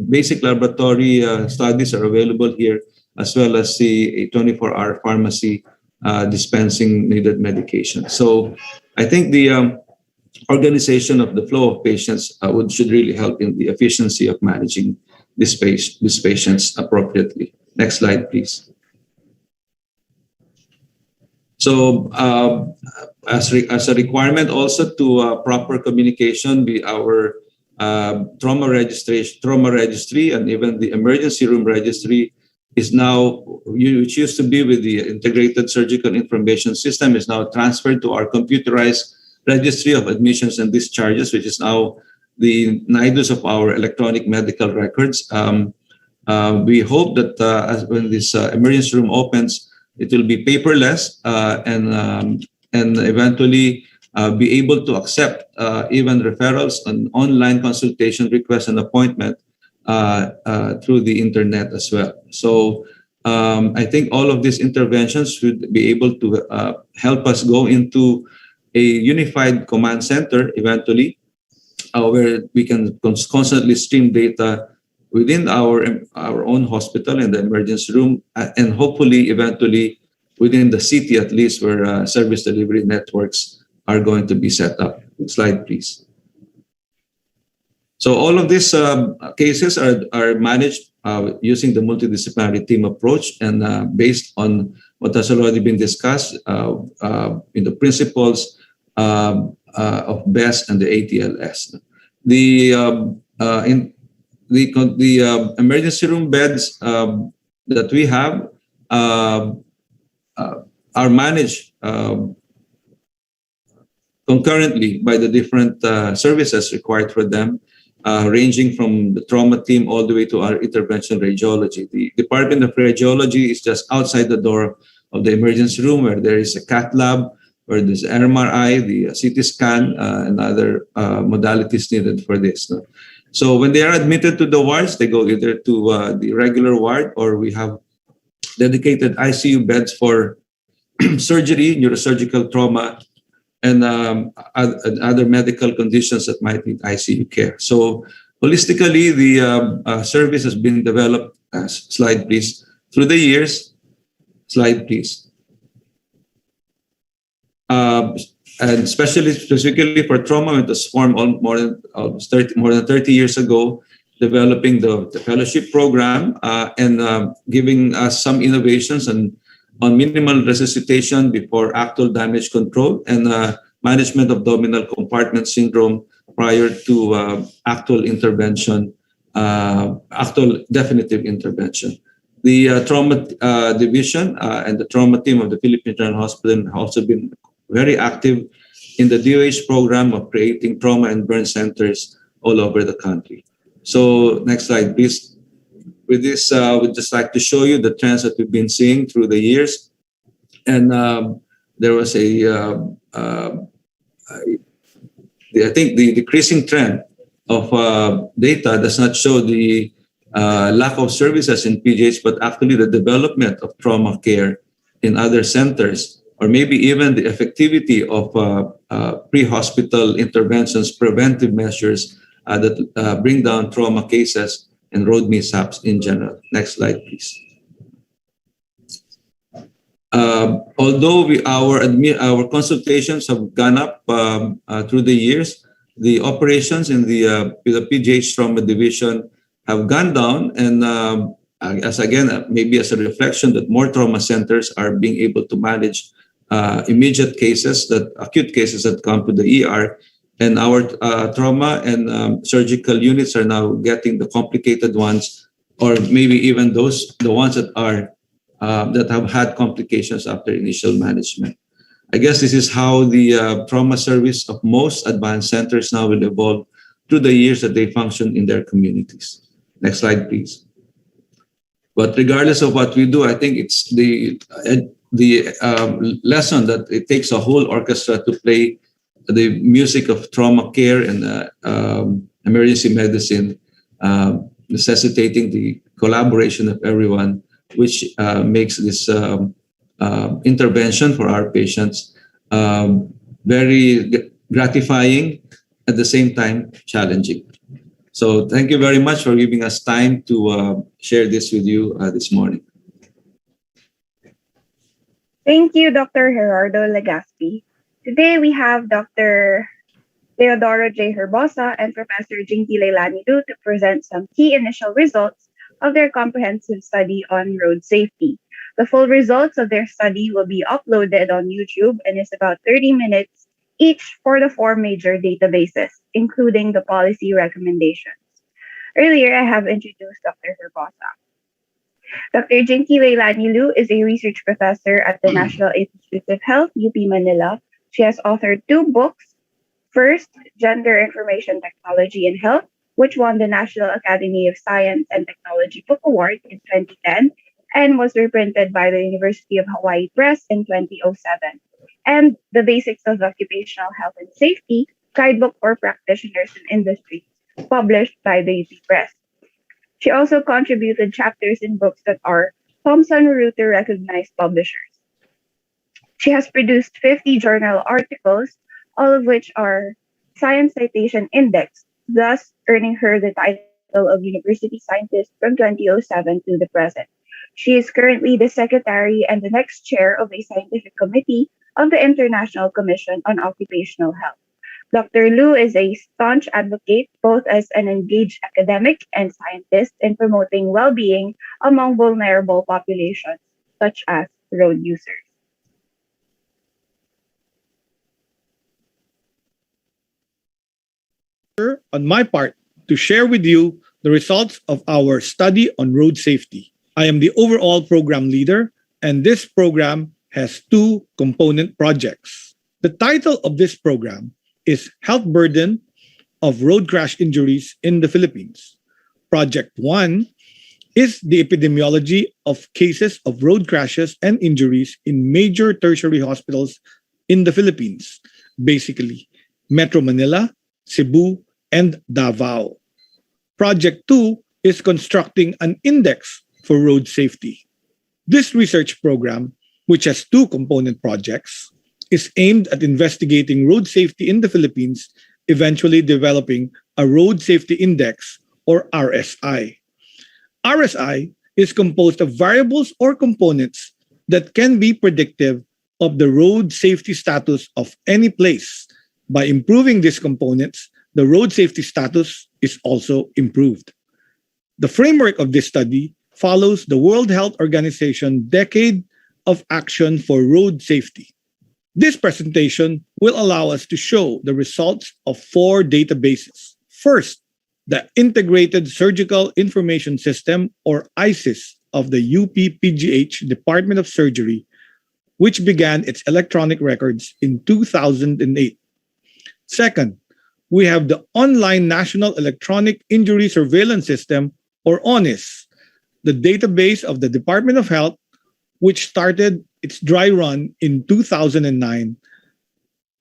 basic laboratory studies are available here, as well as a 24-hour pharmacy dispensing needed medication. So I think the organization of the flow of patients should really help in the efficiency of managing these patients appropriately. Next slide, please. So as a requirement also to proper communication, our trauma registry and even the emergency room registry is now, which used to be with the integrated surgical information system, is now transferred to our computerized registry of admissions and discharges, which is now the nidus of our electronic medical records. We hope that when this emergency room opens, it will be paperless and eventually be able to accept even referrals and online consultation requests and appointment through the internet as well. So I think all of these interventions should be able to help us go into a unified command center eventually, where we can constantly stream data within our own hospital and the emergency room, and hopefully eventually within the city at least, where service delivery networks are going to be set up. Slide, please. So all of these cases are managed using the multidisciplinary team approach and based on what has already been discussed in the principles of BEST and the ATLS. the emergency room beds that we have are managed concurrently by the different services required for them, ranging from the trauma team all the way to our intervention radiology. The Department of Radiology is just outside the door of the emergency room, where there is a cath lab, where there's MRI, the CT scan, and other modalities needed for this. No? So when they are admitted to the wards, they go either to the regular ward, or we have dedicated ICU beds for surgery, neurosurgical trauma, and other medical conditions that might need ICU care. So holistically, the service has been developed, slide please, through the years. Slide please. And especially specifically for trauma, it was formed more than 30 years ago, developing the fellowship program and giving us some innovations on minimal resuscitation before actual damage control and management of abdominal compartment syndrome prior to actual intervention, actual definitive intervention. The trauma division and the trauma team of the Philippine General Hospital have also been very active in the DOH program of creating trauma and burn centers all over the country. So next slide, please. With this, we'd just like to show you the trends that we've been seeing through the years. And there was I think the decreasing trend of data does not show the lack of services in PGH, but actually the development of trauma care in other centers, or maybe even the effectivity of pre-hospital interventions, preventive measures that bring down trauma cases and road mishaps in general. Next slide, please. Although our consultations have gone up through the years, the operations in the PGH trauma division have gone down, and maybe as a reflection that more trauma centers are being able to manage immediate cases, acute cases that come to the ER, and our trauma and surgical units are now getting the complicated ones, or maybe even the ones that have had complications after initial management. I guess this is how the trauma service of most advanced centers now will evolve through the years that they function in their communities. Next slide, please. But regardless of what we do, I think it's the lesson that it takes a whole orchestra to play the music of trauma care and emergency medicine, necessitating the collaboration of everyone, which makes this intervention for our patients very gratifying, at the same time challenging. So thank you very much for giving us time to share this with you this morning. Thank you, Dr. Gerardo Legaspi. Today we have Dr. TEODORO J. HERBOSA and Professor Jinky Leilani Lu to present some key initial results of their comprehensive study on road safety. The full results of their study will be uploaded on YouTube and is about 30 minutes each for the 4 major databases, including the policy recommendations. Earlier, I have introduced Dr. HERBOSA. Dr. Jinky Leilani Lu is a research professor at the National Institute of Health, UP Manila. She has authored 2 books. First, Gender Information Technology in Health, which won the National Academy of Science and Technology Book Award in 2010 and was reprinted by the University of Hawaii Press in 2007. And The Basics of Occupational Health and Safety, Guidebook for Practitioners in Industry, published by the UP Press. She also contributed chapters in books that are Thomson Reuters recognized publishers. She has produced 50 journal articles, all of which are Science Citation Index, thus earning her the title of University Scientist from 2007 to the present. She is currently the secretary and the next chair of a scientific committee of the International Commission on Occupational Health. Dr. Lu is a staunch advocate, both as an engaged academic and scientist, in promoting well-being among vulnerable populations, such as road users. On my part, to share with you the results of our study on road safety. I am the overall program leader, and this program has two component projects. The title of this program is Health Burden of Road Crash Injuries in the Philippines. Project 1 is the epidemiology of cases of road crashes and injuries in major tertiary hospitals in the Philippines, basically Metro Manila, Cebu, and Davao. Project 2 is constructing an index for road safety. This research program, which has two component projects, is aimed at investigating road safety in the Philippines, eventually developing a Road Safety Index, or RSI. RSI is composed of variables or components that can be predictive of the road safety status of any place. By improving these components, the road safety status is also improved. The framework of this study follows the World Health Organization Decade of Action for Road Safety. This presentation will allow us to show the results of four databases. First, the Integrated Surgical Information System, or ISIS, of the UP-PGH Department of Surgery, which began its electronic records in 2008. Second, we have the Online National Electronic Injury Surveillance System, or ONIS, the database of the Department of Health, which started its dry run in 2009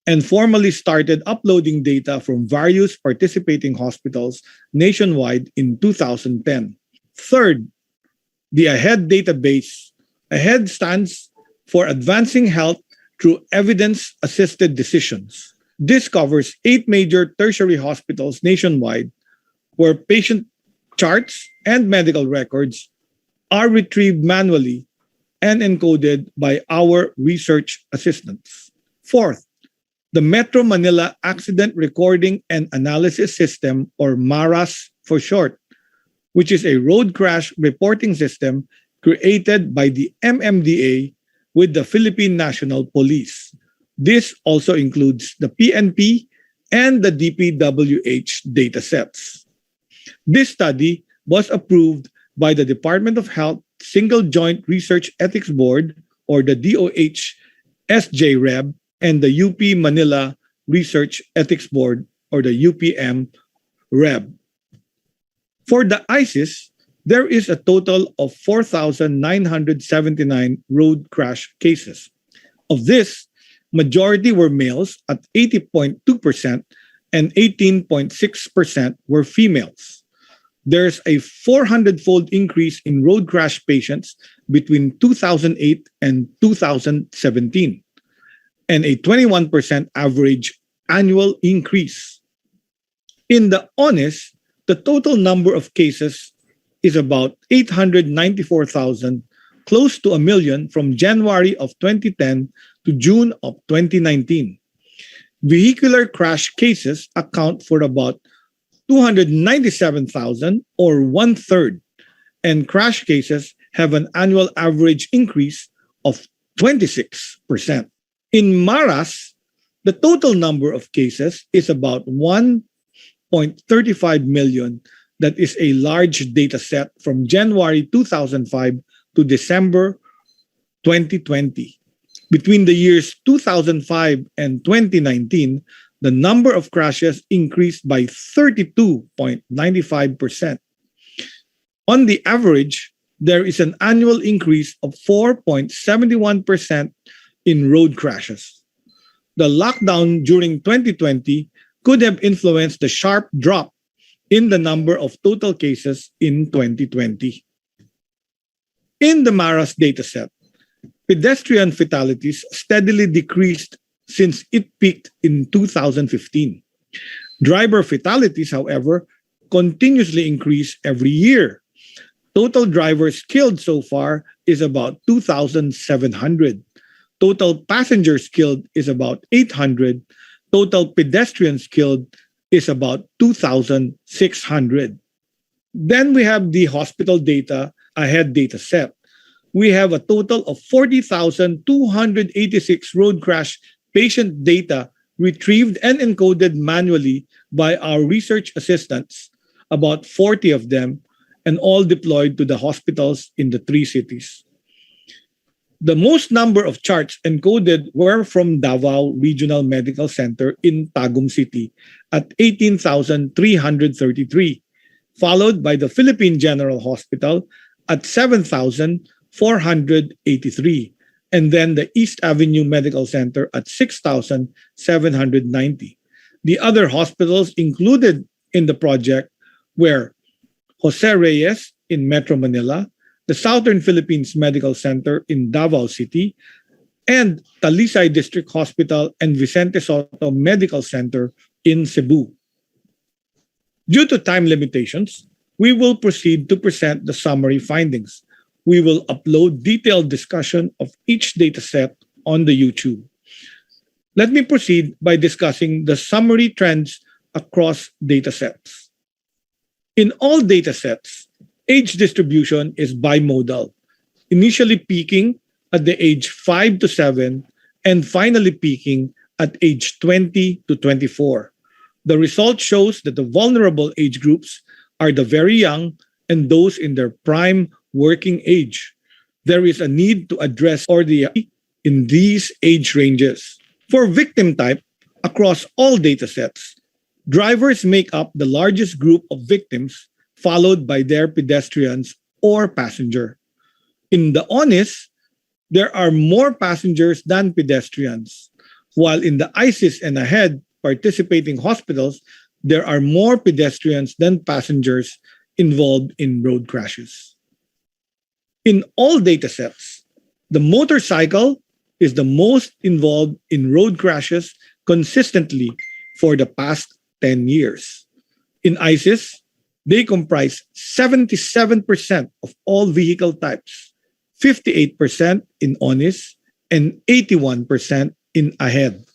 and formally started uploading data from various participating hospitals nationwide in 2010. Third, the AHEAD database. AHEAD stands for Advancing Health Through Evidence-Assisted Decisions. This covers 8 major tertiary hospitals nationwide where patient charts and medical records are retrieved manually and encoded by our research assistants. Fourth, the Metro Manila Accident Recording and Analysis System, or MARAS for short, which is a road crash reporting system created by the MMDA with the Philippine National Police. This also includes the PNP and the DPWH datasets. This study was approved by the Department of Health Single Joint Research Ethics Board, or the DOH SJREB, and the UP Manila Research Ethics Board, or the UPM REB. For the ISIS, there is a total of 4,979 road crash cases. Of this, majority were males at 80.2% and 18.6% were females. There's a 400-fold increase in road crash patients between 2008 and 2017, and a 21% average annual increase. In the ONIS, the total number of cases is about 894,000, close to 1 million from January of 2010 to June of 2019. Vehicular crash cases account for about 297,000, or 1/3, and crash cases have an annual average increase of 26%. In MARAS, the total number of cases is about 1.35 million. That is a large data set from January 2005 to December 2020. Between the years 2005 and 2019, the number of crashes increased by 32.95%. On the average, there is an annual increase of 4.71% in road crashes. The lockdown during 2020 could have influenced the sharp drop in the number of total cases in 2020. In the MARAS dataset, pedestrian fatalities steadily decreased since it peaked in 2015. Driver fatalities, however, continuously increase every year. Total drivers killed so far is about 2,700. Total passengers killed is about 800. Total pedestrians killed is about 2,600. Then we have the hospital data, AHEAD data set. We have a total of 40,286 road crash patient data retrieved and encoded manually by our research assistants about 40 of them, and all deployed to the hospitals in the 3 cities. The most number of charts encoded were from Davao Regional Medical Center in Tagum City at 18,333, followed by the Philippine General Hospital at 7,483, and then the East Avenue Medical Center at 6,790. The other hospitals included in the project were Jose Reyes in Metro Manila, the Southern Philippines Medical Center in Davao City, and Talisay District Hospital and Vicente Soto Medical Center in Cebu. Due to time limitations, we will proceed to present the summary findings. We will upload detailed discussion of each dataset on the YouTube. Let me proceed by discussing the summary trends across datasets. In all datasets, age distribution is bimodal, initially peaking at the age 5 to 7 and finally peaking at age 20 to 24. The result shows that the vulnerable age groups are the very young and those in their prime working age. There is a need to address ORDI in these age ranges. For victim type, across all datasets, drivers make up the largest group of victims, followed by their pedestrians or passenger. In the ONIS, there are more passengers than pedestrians, while in the ISIS and AHEAD participating hospitals, there are more pedestrians than passengers involved in road crashes. In all datasets, the motorcycle is the most involved in road crashes consistently for the past 10 years. In ISIS, they comprise 77% of all vehicle types, 58% in ONIS, and 81% in AHEAD.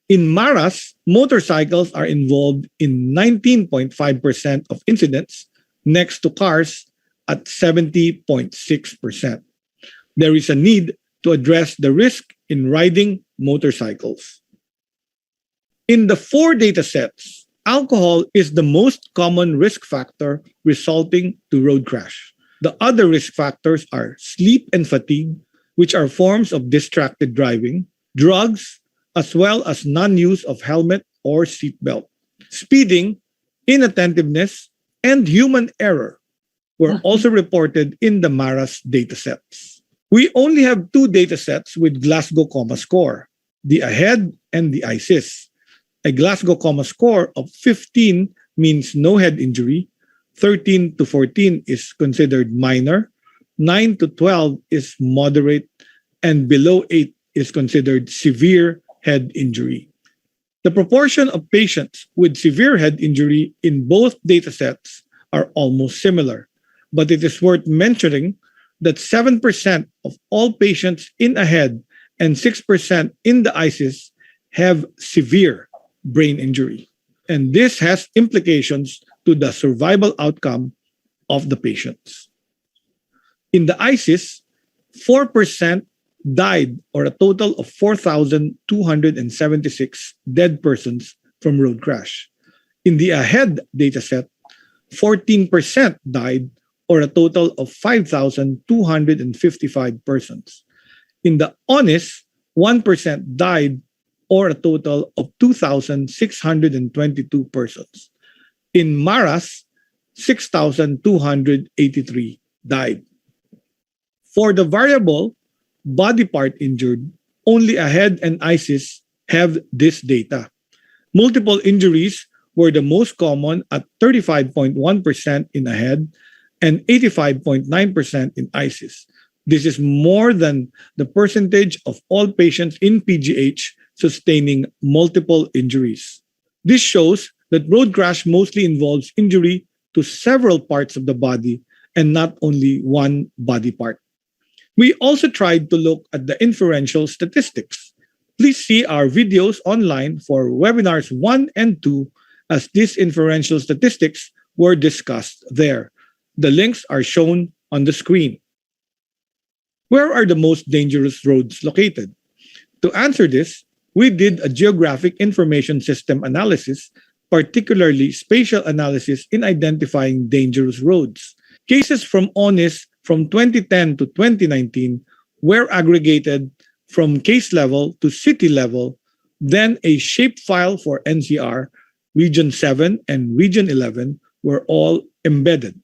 In MARAS, motorcycles are involved in 19.5% of incidents, next to cars at 70.6%. There is a need to address the risk in riding motorcycles. In the 4 datasets, alcohol is the most common risk factor resulting to road crash. The other risk factors are sleep and fatigue, which are forms of distracted driving, drugs, as well as non-use of helmet or seatbelt. Speeding, inattentiveness, and human error were also reported in the MARAS datasets. We only have 2 datasets with Glasgow Coma Score, the AHEAD and the ISIS. A Glasgow Coma Score of 15 means no head injury, 13 to 14 is considered minor, 9 to 12 is moderate, and below 8 is considered severe head injury. The proportion of patients with severe head injury in both datasets are almost similar, but it is worth mentioning that 7% of all patients in AHEAD and 6% in the ISIS have severe brain injury. And this has implications to the survival outcome of the patients. In the ISIS, 4% died, or a total of 4,276 dead persons from road crash. In the AHEAD dataset, 14% died, or a total of 5,255 persons. In the ONIS, 1% died, or a total of 2,622 persons. In MARAS, 6,283 died. For the variable body part injured, only AHEAD and ISIS have this data. Multiple injuries were the most common at 35.1% in AHEAD and 85.9% in ISIS. This is more than the percentage of all patients in PGH sustaining multiple injuries. This shows that road crash mostly involves injury to several parts of the body and not only one body part. We also tried to look at the inferential statistics. Please see our videos online for webinars 1 and 2, as these inferential statistics were discussed there. The links are shown on the screen. Where are the most dangerous roads located? To answer this, we did a geographic information system analysis particularly spatial analysis in identifying dangerous roads. Cases from ONIS from 2010 to 2019 were aggregated from case level to city level, then a shapefile for NCR, Region 7 and Region 11 were all embedded.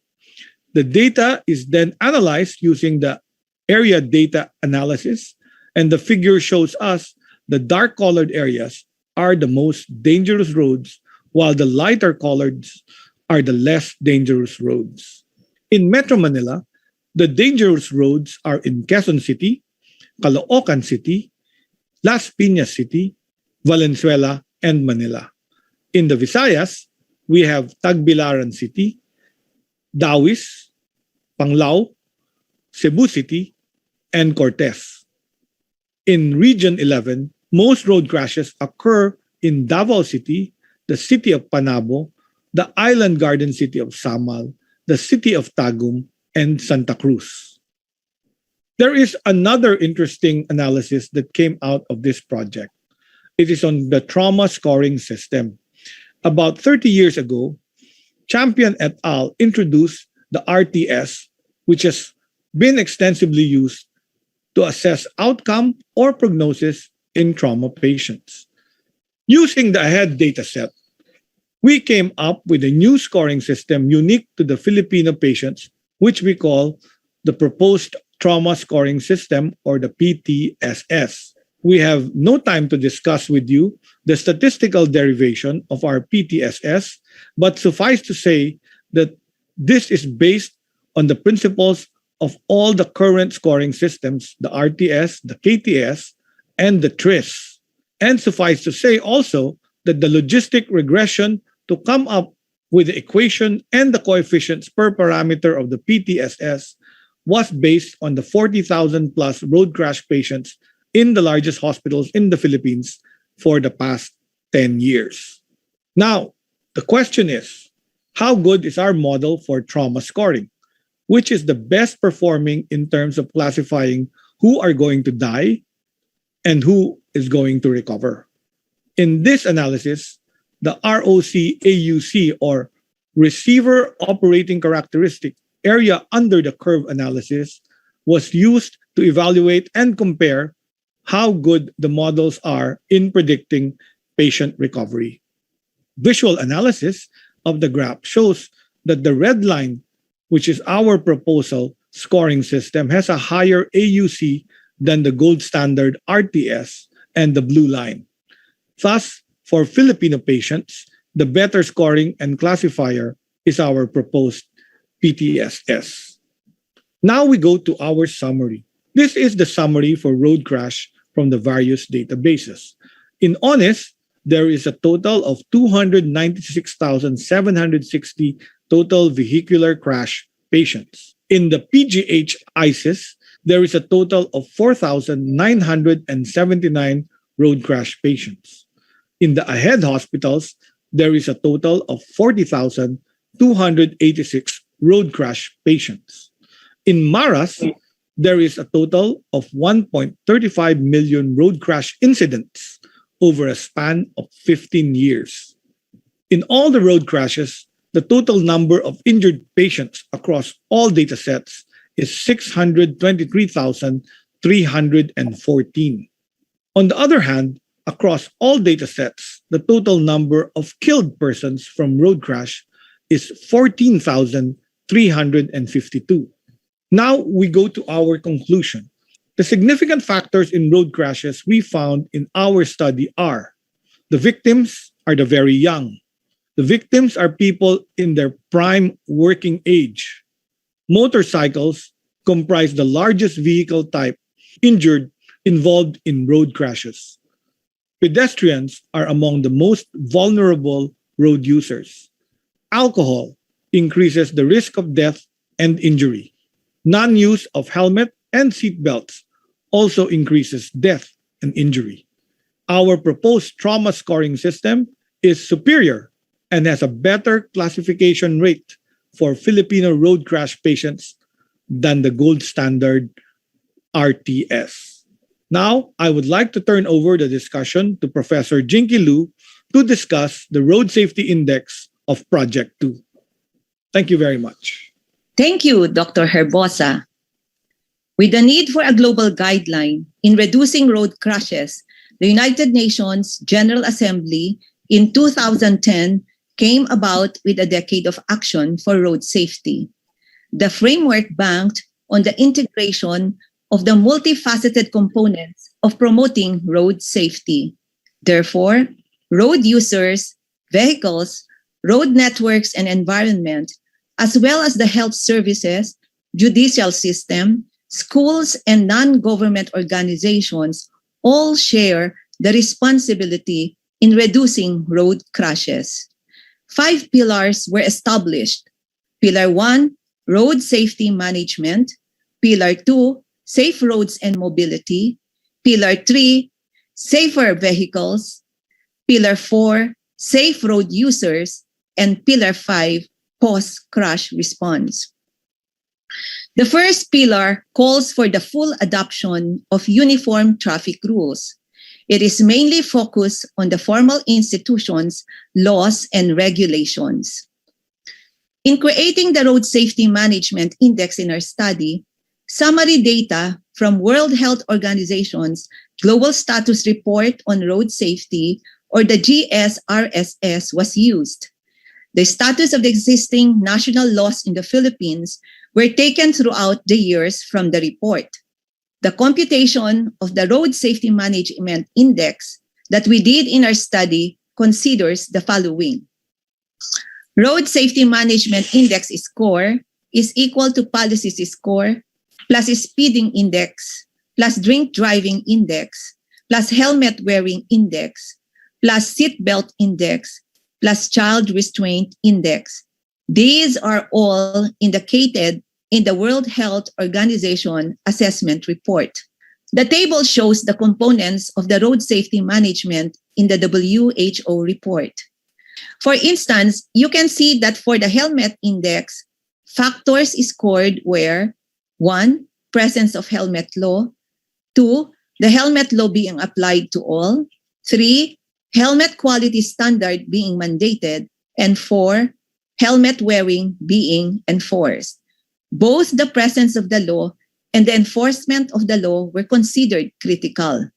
The data is then analyzed using the area data analysis, and the figure shows us the dark-colored areas are the most dangerous roads, while the lighter coloreds are the less dangerous roads. In Metro Manila, the dangerous roads are in Quezon City, Caloocan City, Las Piñas City, Valenzuela, and Manila. In the Visayas, we have Tagbilaran City, Dawis, Panglao, Cebu City, and Cortez. In Region 11, most road crashes occur in Davao City, the city of Panabo, the island garden city of Samal, the city of Tagum, and Santa Cruz. There is another interesting analysis that came out of this project. It is on the trauma scoring system. About 30 years ago, Champion et al. Introduced the RTS, which has been extensively used to assess outcome or prognosis in trauma patients. Using the AHEAD dataset, we came up with a new scoring system unique to the Filipino patients, which we call the Proposed Trauma Scoring System, or the PTSS. We have no time to discuss with you the statistical derivation of our PTSS, but suffice to say that this is based on the principles of all the current scoring systems, the RTS, the KTS, and the TRIS. And suffice to say also that the logistic regression to come up with the equation and the coefficients per parameter of the PTSS was based on the 40,000 plus road crash patients in the largest hospitals in the Philippines for the past 10 years. Now, the question is, how good is our model for trauma scoring? Which is the best performing in terms of classifying who are going to die and who is going to recover? In this analysis, the ROC-AUC, or Receiver Operating Characteristic Area Under the Curve analysis, was used to evaluate and compare how good the models are in predicting patient recovery. Visual analysis of the graph shows that the red line, which is our proposal scoring system, has a higher AUC than the gold standard RTS and the blue line. Thus, for Filipino patients, the better scoring and classifier is our proposed PTSS. Now we go to our summary. This is the summary for road crash from the various databases. In ONIS, there is a total of 296,760 total vehicular crash patients. In the PGH-ISIS, there is a total of 4,979 road crash patients. In the AHEAD hospitals, there is a total of 40,286 road crash patients. In MARAS, there is a total of 1.35 million road crash incidents over a span of 15 years. In all the road crashes, the total number of injured patients across all datasets is 623,314. On the other hand, across all datasets, the total number of killed persons from road crash is 14,352. Now we go to our conclusion. The significant factors in road crashes we found in our study are: the victims are the very young. The victims are people in their prime working age. Motorcycles comprise the largest vehicle type injured involved in road crashes. Pedestrians are among the most vulnerable road users. Alcohol increases the risk of death and injury. Non-use of helmet and seat belts also increases death and injury. Our proposed trauma scoring system is superior and has a better classification rate for Filipino road crash patients than the gold standard RTS. Now, I would like to turn over the discussion to Professor Jinky Lu, to discuss the Road Safety Index of Project 2. Thank you very much. Thank you, Dr. Herbosa. With the need for a global guideline in reducing road crashes, the United Nations General Assembly in 2010 came about with a decade of action for road safety. The framework banked on the integration of the multifaceted components of promoting road safety. Therefore, road users, vehicles, road networks and environment, as well as the health services, judicial system, schools, and non-government organizations all share the responsibility in reducing road crashes. 5 pillars were established. Pillar 1, road safety management. Pillar 2, safe roads and mobility. Pillar 3, safer vehicles. Pillar 4, safe road users. And Pillar 5, post-crash response. The first pillar calls for the full adoption of uniform traffic rules. It is mainly focused on the formal institutions, laws, and regulations. In creating the Road Safety Management Index in our study, summary data from World Health Organization's Global Status Report on Road Safety, or the GSRSS, was used. The status of the existing national laws in the Philippines were taken throughout the years from the report. The computation of the Road Safety Management Index that we did in our study considers the following. Road Safety Management Index score is equal to policies score plus speeding index plus drink driving index plus helmet wearing index plus seatbelt index plus child restraint index. These are all indicated in the World Health Organization Assessment Report. The table shows the components of the road safety management in the WHO report. For instance, you can see that for the helmet index, factors scored were 1, presence of helmet law, 2, the helmet law being applied to all, 3, helmet quality standard being mandated, and 4, helmet wearing being enforced. Both the presence of the law and the enforcement of the law were considered critical.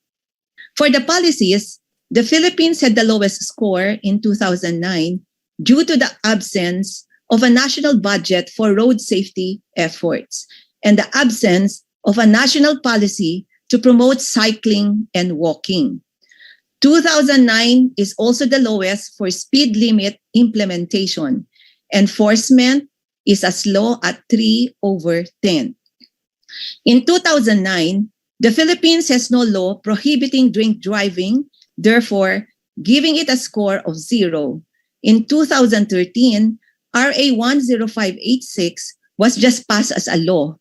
For the policies, the Philippines had the lowest score in 2009 due to the absence of a national budget for road safety efforts and the absence of a national policy to promote cycling and walking. 2009 is also the lowest for speed limit implementation. Enforcement is as low at 3/10. In 2009, the Philippines has no law prohibiting drink driving, therefore giving it a score of 0. In 2013, RA 10586 was just passed as a law.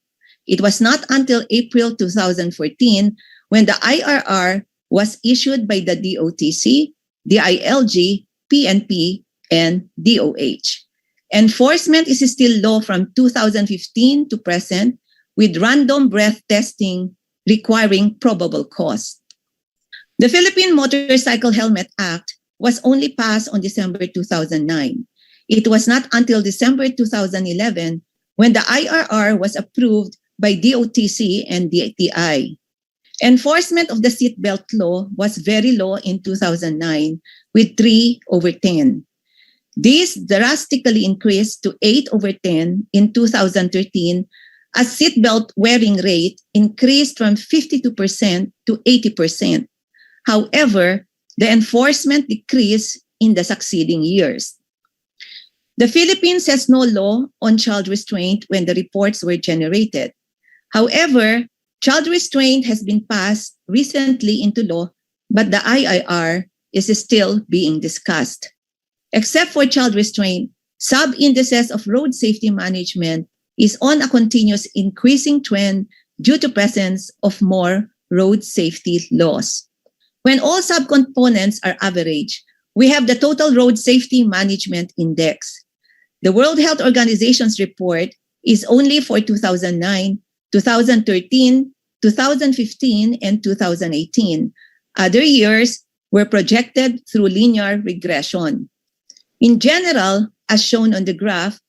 It was not until April 2014 when the IRR was issued by the DOTC, DILG, PNP, and DOH. Enforcement is still low from 2015 to present, with random breath testing requiring probable cause. The Philippine Motorcycle Helmet Act was only passed on December 2009. It was not until December 2011 when the IRR was approved by DOTC and DTI. Enforcement of the seatbelt law was very low in 2009 with 3/10. This drastically increased to 8/10 in 2013 as seatbelt wearing rate increased from 52% to 80%. However, the enforcement decreased in the succeeding years. The Philippines has no law on child restraint when the reports were generated. However, child restraint has been passed recently into law, but the IIR is still being discussed. Except for child restraint, sub-indices of road safety management is on a continuous increasing trend due to presence of more road safety laws. When all subcomponents are average, we have the total road safety management index. The World Health Organization's report is only for 2009, 2013, 2015, and 2018. Other years, were projected through linear regression. In general, as shown on the graph,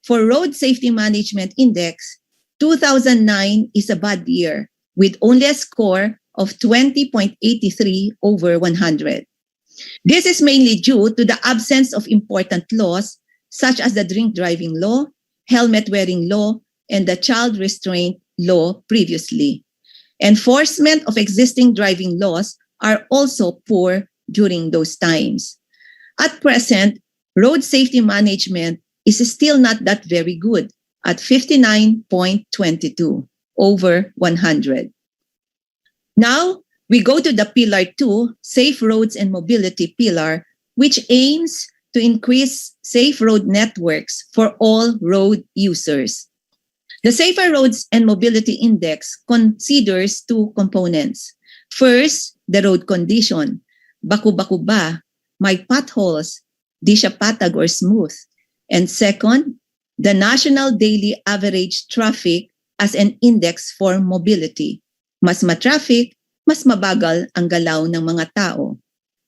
for Road Safety Management Index, 2009 is a bad year with only a score of 20.83 over 100. This is mainly due to the absence of important laws such as the drink driving law, helmet wearing law, and the child restraint law previously. Enforcement of existing driving laws are also poor during those times. At present, road safety management is still not that very good at 59.22 over 100. Now, we go to the Pillar 2, Safe Roads and Mobility Pillar, which aims to increase safe road networks for all road users. The Safer Roads and Mobility Index considers two components. First, the road condition. Baku-baku ba? May potholes? Di siya patag or smooth? And second, the national daily average traffic as an index for mobility. Mas matraffic, mas mabagal ang galaw ng mga tao.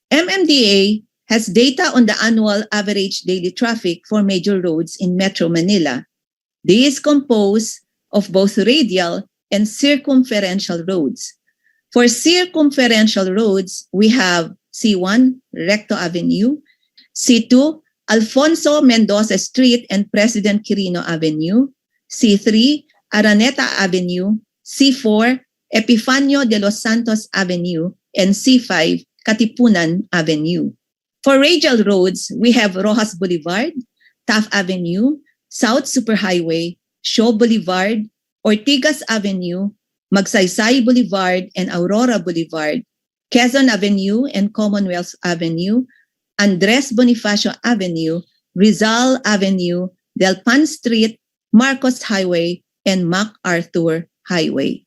MMDA has data on the annual average daily traffic for major roads in Metro Manila. This is composed of both radial and circumferential roads. For circumferential roads, we have C1, Recto Avenue, C2, Alfonso Mendoza Street and President Quirino Avenue, C3, Araneta Avenue, C4, Epifanio de los Santos Avenue, and C5, Katipunan Avenue. For radial roads, we have Rojas Boulevard, Taft Avenue, South Superhighway, Shaw Boulevard, Ortigas Avenue, Magsaysay Boulevard and Aurora Boulevard, Quezon Avenue and Commonwealth Avenue, Andres Bonifacio Avenue, Rizal Avenue, Delpan Street, Marcos Highway, and MacArthur Highway.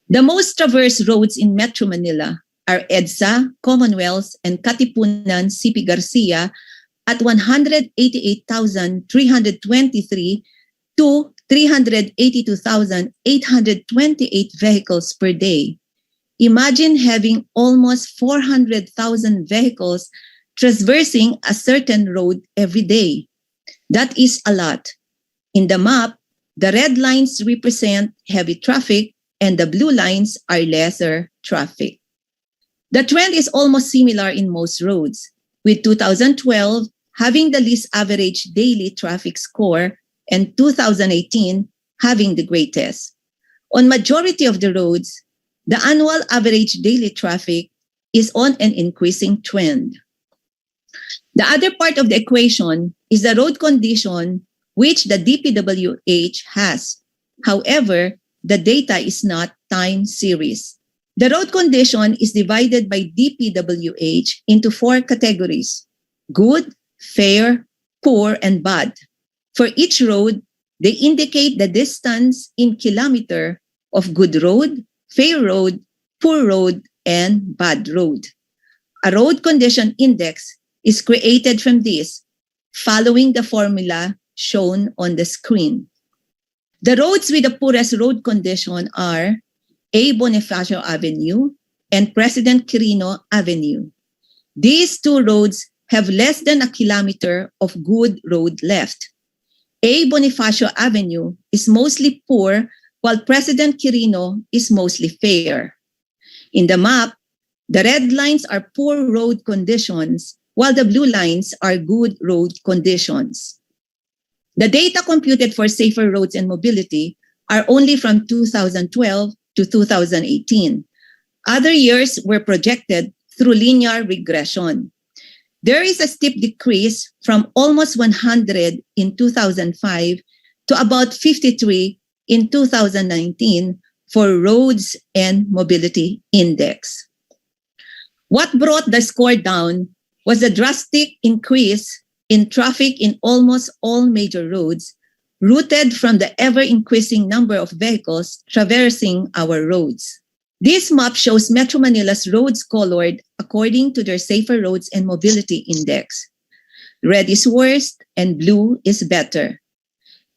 The most traversed roads in Metro Manila are EDSA, Commonwealth, and Katipunan CP Garcia at 188,323 to 382,828 vehicles per day. Imagine having almost 400,000 vehicles traversing a certain road every day. That is a lot. In the map, the red lines represent heavy traffic and the blue lines are lesser traffic. The trend is almost similar in most roads, with 2012 having the least average daily traffic score and 2018 having the greatest. On majority of the roads, the annual average daily traffic is on an increasing trend. The other part of the equation is the road condition which the DPWH has. However, the data is not time series. The road condition is divided by DPWH into 4 categories: good, fair, poor, and bad. For each road, they indicate the distance in kilometer of good road, fair road, poor road, and bad road. A road condition index is created from this, following the formula shown on the screen. The roads with the poorest road condition are A. Bonifacio Avenue and President Quirino Avenue. These two roads have less than a kilometer of good road left. A. Bonifacio Avenue is mostly poor, while President Quirino is mostly fair. In the map, the red lines are poor road conditions, while the blue lines are good road conditions. The data computed for Safer Roads and Mobility are only from 2012 to 2018. Other years were projected through linear regression. There is a steep decrease from almost 100 in 2005 to about 53 in 2019 for Roads and Mobility Index. What brought the score down was the drastic increase in traffic in almost all major roads, rooted from the ever-increasing number of vehicles traversing our roads. This map shows Metro Manila's roads colored according to their Safer Roads and Mobility Index. Red is worst and blue is better.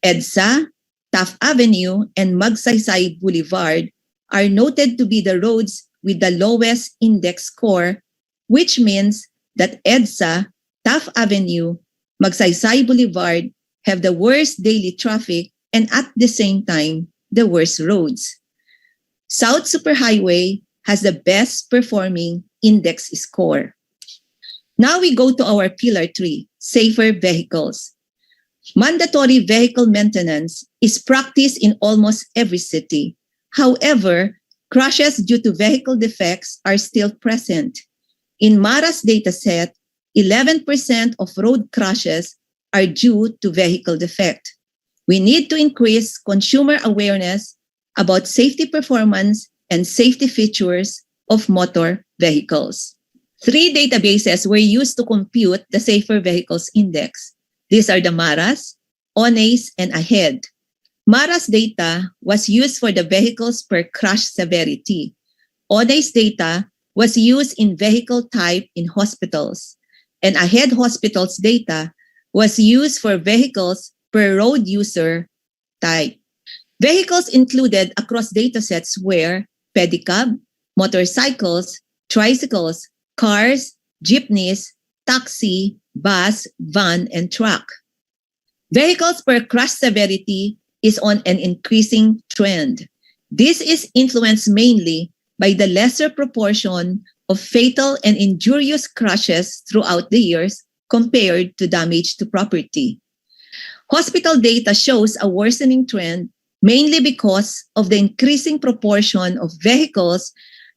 EDSA, Taft Avenue, and Magsaysay Boulevard are noted to be the roads with the lowest index score which means that EDSA, Taft Avenue, Magsaysay Boulevard have the worst daily traffic and at the same time, the worst roads. South Superhighway has the best performing index score. Now we go to our Pillar 3, safer vehicles. Mandatory vehicle maintenance is practiced in almost every city. However, crashes due to vehicle defects are still present. In MARA's dataset, 11% of road crashes are due to vehicle defect. We need to increase consumer awareness about safety performance and safety features of motor vehicles. 3 databases were used to compute the Safer Vehicles Index. These are the MARAS, ONACE, and AHEAD. MARA's data was used for the vehicles per crash severity. ONACE data was used in vehicle type in hospitals. And AHEAD Hospitals data was used for vehicles per road user type. Vehicles included across datasets were pedicab, motorcycles, tricycles, cars, jeepneys, taxi, bus, van, and truck. Vehicles per crash severity is on an increasing trend. This is influenced mainly by the lesser proportion of fatal and injurious crashes throughout the years compared to damage to property. Hospital data shows a worsening trend mainly because of the increasing proportion of vehicles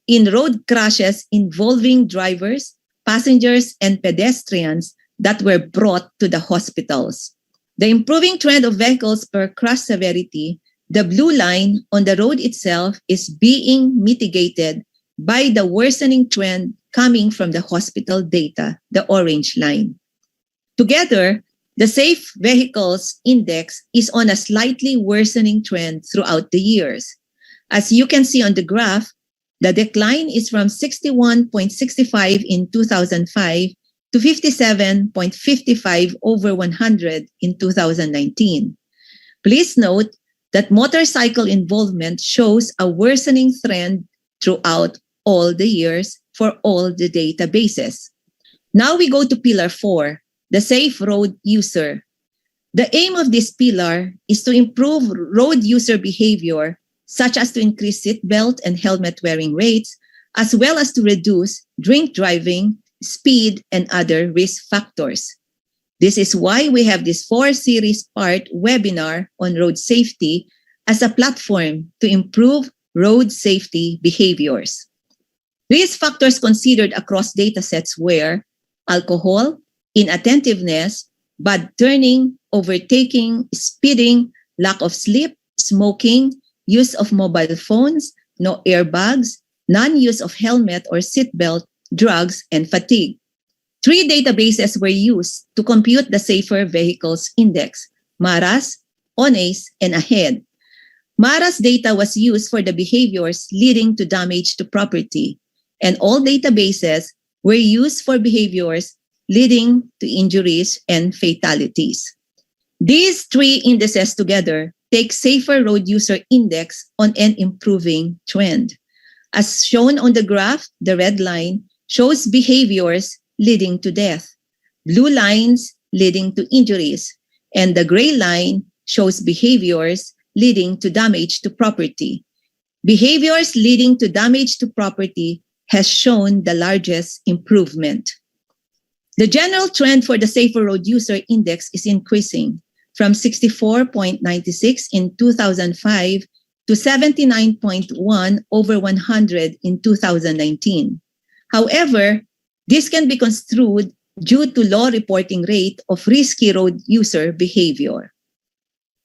in road crashes involving drivers, passengers, and pedestrians that were brought to the hospitals. The improving trend of vehicles per crash severity, the blue line on the road itself, is being mitigated by the worsening trend coming from the hospital data, the orange line. Together, the Safe Vehicles Index is on a slightly worsening trend throughout the years. As you can see on the graph, the decline is from 61.65 in 2005 to 57.55 over 100 in 2019. Please note that motorcycle involvement shows a worsening trend throughout all the years for all the databases. Now we go to Pillar 4, the safe road user. The aim of this pillar is to improve road user behavior, such as to increase seatbelt and helmet wearing rates, as well as to reduce drink driving, speed, and other risk factors. This is why we have this 4-series part webinar on road safety as a platform to improve road safety behaviors. Risk factors considered across datasets were alcohol, inattentiveness, bad turning, overtaking, speeding, lack of sleep, smoking, use of mobile phones, no airbags, non-use of helmet or seatbelt, drugs, and fatigue. 3 databases were used to compute the Safer Vehicles Index, MARAS, ONACE, and AHEAD. MARAS data was used for the behaviors leading to damage to property, and all databases were used for behaviors leading to injuries and fatalities. These 3 indices together take Safer Road User Index on an improving trend. As shown on the graph, the red line shows behaviors leading to death, blue lines leading to injuries, and the gray line shows behaviors leading to damage to property. Behaviors leading to damage to property has shown the largest improvement. The general trend for the Safer Road User Index is increasing from 64.96 in 2005 to 79.1 over 100 in 2019. However, this can be construed due to low reporting rate of risky road user behavior.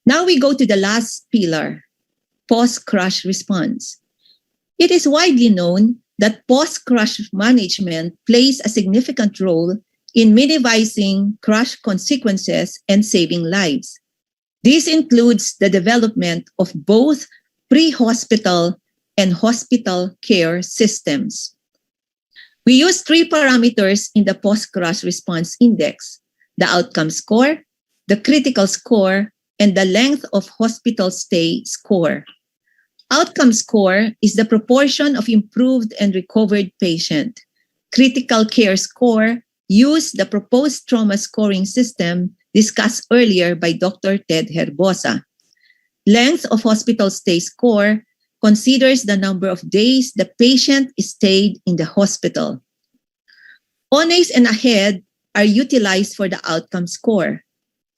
Now we go to the last pillar, post-crash response. It is widely known that post-crash management plays a significant role in minimizing crash consequences and saving lives. This includes the development of both pre-hospital and hospital care systems. We use 3 parameters in the post-crash response index: the outcome score, the critical score, and the length of hospital stay score. Outcome score is the proportion of improved and recovered patient. critical care score use the proposed trauma scoring system discussed earlier by Dr. Ted HERBOSA. Length of hospital stay score considers the number of days the patient stayed in the hospital. ONAs and AHEAD are utilized for the outcome score.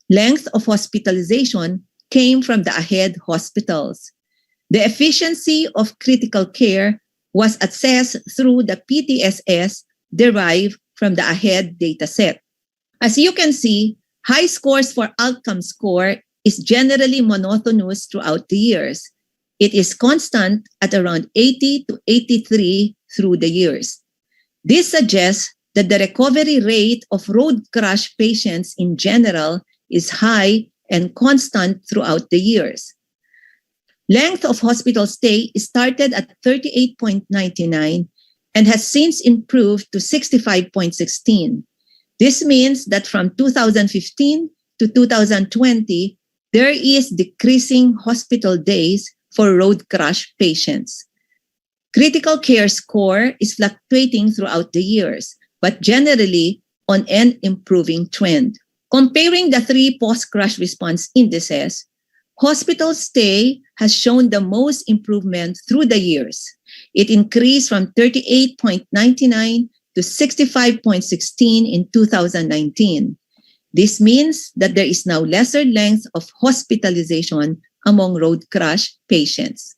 Length of hospitalization came from the AHEAD hospitals. The efficiency of critical care was assessed through the PTSS derived from the AHEAD dataset. As you can see, high scores for outcome score is generally monotonous throughout the years. It is constant at around 80 to 83 through the years. This suggests that the recovery rate of road crash patients in general is high and constant throughout the years. Length of hospital stay started at 38.99 and has since improved to 65.16. This means that from 2015 to 2020, there is decreasing hospital days for road crash patients. Critical care score is fluctuating throughout the years, but generally on an improving trend. Comparing the three post-crash response indices, hospital stay has shown the most improvement through the years. It increased from 38.99 to 65.16 in 2019. This means that there is now lesser length of hospitalization among road crash patients.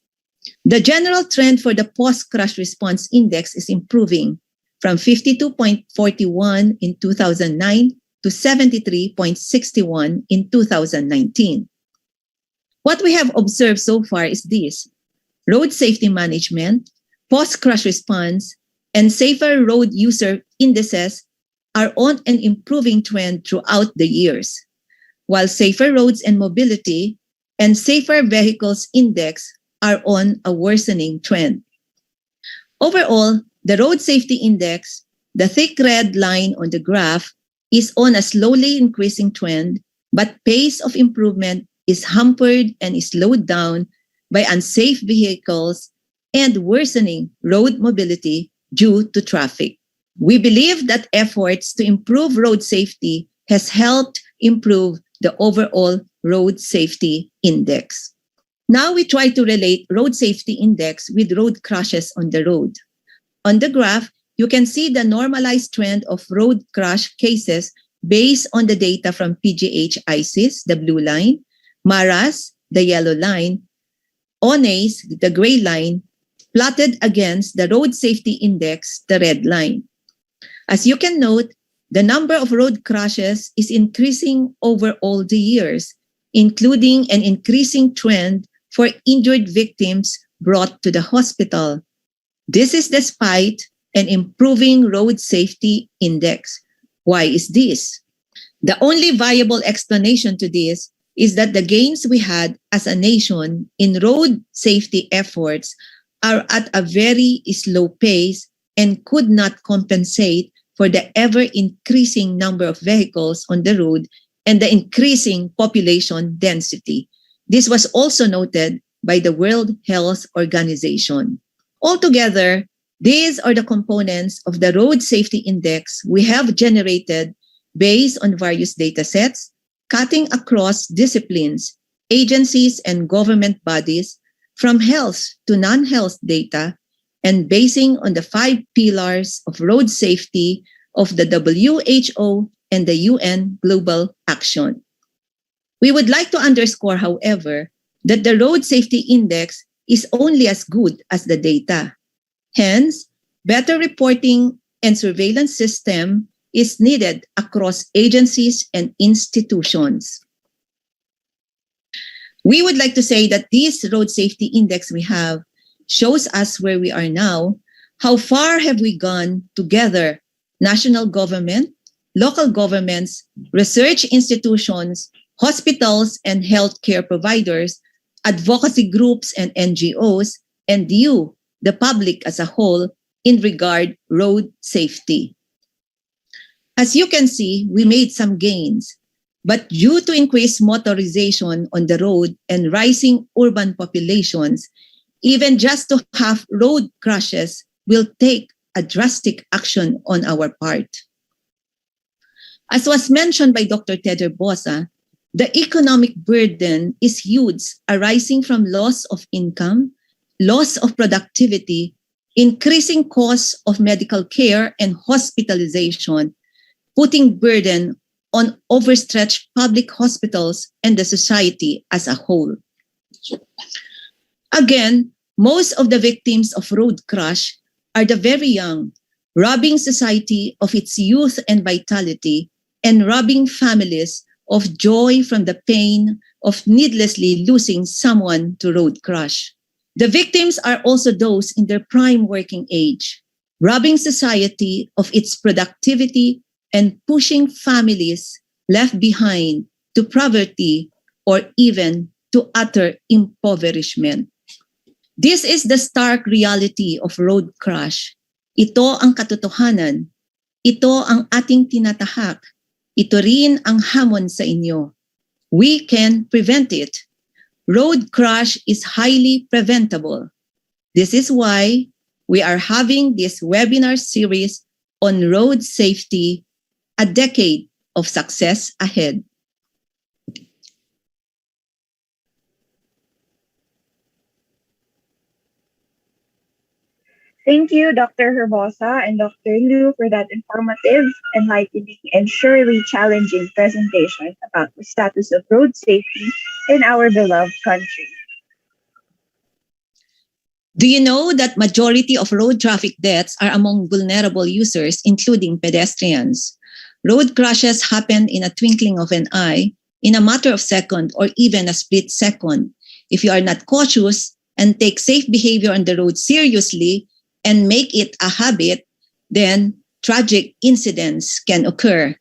The general trend for the post-crash response index is improving from 52.41 in 2009 to 73.61 in 2019. What we have observed so far is this: road safety management, post-crash response, and safer road user indices are on an improving trend throughout the years, while safer roads and mobility and safer vehicles index are on a worsening trend. Overall, the road safety index, the thick red line on the graph, is on a slowly increasing trend, but pace of improvement is hampered and is slowed down by unsafe vehicles and worsening road mobility due to traffic. We believe that efforts to improve road safety has helped improve the overall road safety index. Now we try to relate road safety index with road crashes on the road. On the graph, you can see the normalized trend of road crash cases based on the data from PGH-ICIS, the blue line, MARAS, the yellow line, ONAs, the gray line, plotted against the road safety index, the red line. As you can note, the number of road crashes is increasing over all the years, including an increasing trend for injured victims brought to the hospital. This is despite an improving road safety index. Why is this? The only viable explanation to this is that the gains we had as a nation in road safety efforts are at a very slow pace and could not compensate for the ever-increasing number of vehicles on the road and the increasing population density. This was also noted by the World Health Organization. Altogether, these are the components of the road safety index we have generated based on various data sets, cutting across disciplines, agencies, and government bodies, from health to non-health data, and basing on the 5 pillars of road safety of the WHO and the UN Global Action. We would like to underscore, however, that the road safety index is only as good as the data. Hence, better reporting and surveillance system is needed across agencies and institutions. We would like to say that this road safety index we have shows us where we are now, how far have we gone together, national government, local governments, research institutions, hospitals and healthcare providers, advocacy groups and NGOs, and you, the public as a whole, in regard road safety. As you can see, we made some gains, but due to increased motorization on the road and rising urban populations, even just to have road crashes will take a drastic action on our part. As was mentioned by Dr. HERBOSA, the economic burden is huge, arising from loss of income, loss of productivity, increasing costs of medical care and hospitalization, putting burden on overstretched public hospitals and the society as a whole. Again, most of the victims of road crash are the very young, robbing society of its youth and vitality, and robbing families of joy from the pain of needlessly losing someone to road crash. The victims are also those in their prime working age, robbing society of its productivity and pushing families left behind to poverty or even to utter impoverishment. This is the stark reality of road crash. Ito ang katotohanan. Ito ang ating tinatahak. Ito rin ang hamon sa inyo. We can prevent it. Road crash is highly preventable. This is why we are having this webinar series on road safety, a decade of success ahead. Thank you, Dr. HERBOSA and Dr. Liu, for that informative, enlightening, and surely challenging presentation about the status of road safety in our beloved country. Do you know that majority of road traffic deaths are among vulnerable users, including pedestrians? Road crashes happen in a twinkling of an eye, in a matter of second, or even a split second. If you are not cautious and take safe behavior on the road seriously and make it a habit, then tragic incidents can occur.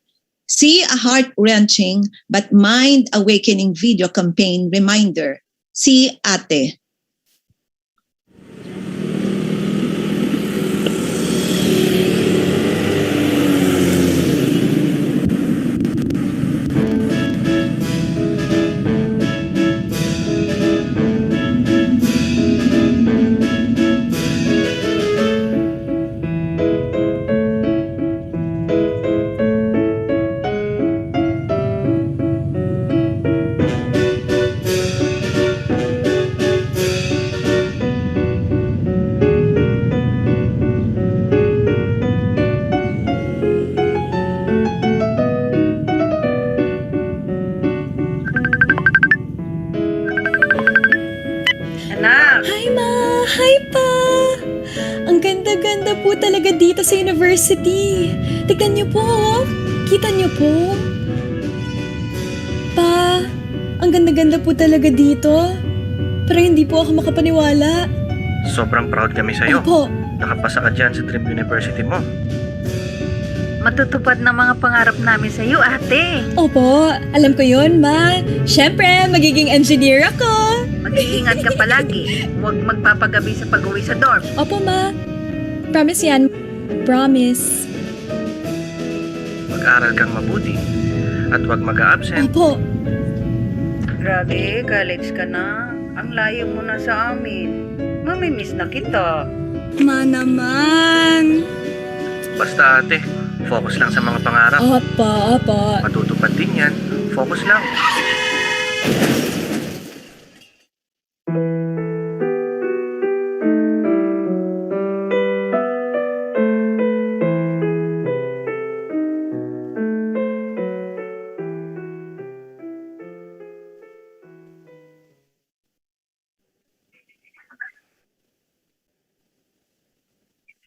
See a heart-wrenching but mind-awakening video campaign reminder. See Ate. Hi, Ma! Hi, Pa! Ang ganda-ganda po talaga dito sa university. Tignan niyo po, oh. Kita niyo po? Pa, ang ganda-ganda po talaga dito. Pero hindi po ako makapaniwala. Sobrang proud kami sa'yo. Opo. Nakapasa ka dyan sa Dream University mo. Matutupad na mga pangarap namin sa iyo, ate. Opo, alam ko yun, Ma. Siyempre, magiging engineer ako. Mag-iingat ka palagi. Huwag magpapagabi sa pag-uwi sa dorm. Opo, Ma. Promise yan. Promise. Mag-aral kang mabuti at huwag mag-a-absent. Opo. Grabe, college ka na. Ang layo mo na sa amin. Mamimiss na kita. Ma naman. Basta ate, focus lang sa mga pangarap. Opo. Matutupad din yan. Focus lang.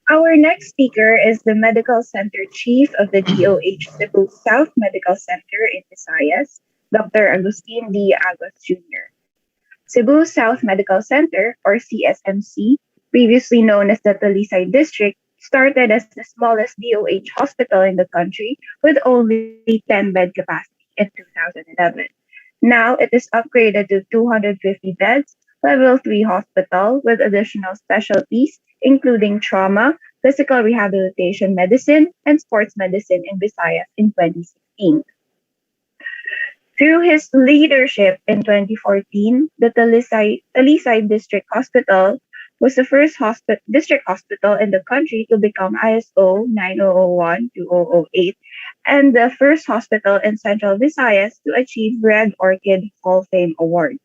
Our next speaker is the Medical Center Chief of the DOH Cebu South Medical Center in Visayas, Dr. Agustin D. Agos Jr. Cebu South Medical Center, or CSMC, previously known as the Talisay District, started as the smallest DOH hospital in the country with only 10-bed capacity in 2011. Now it is upgraded to 250 beds, level 3 hospital with additional specialties including trauma, physical rehabilitation medicine, and sports medicine in Visayas in 2016. Through his leadership in 2014, the Talisay District Hospital was the first district hospital in the country to become ISO 9001-2008 and the first hospital in Central Visayas to achieve Red Orchid Hall Fame Award.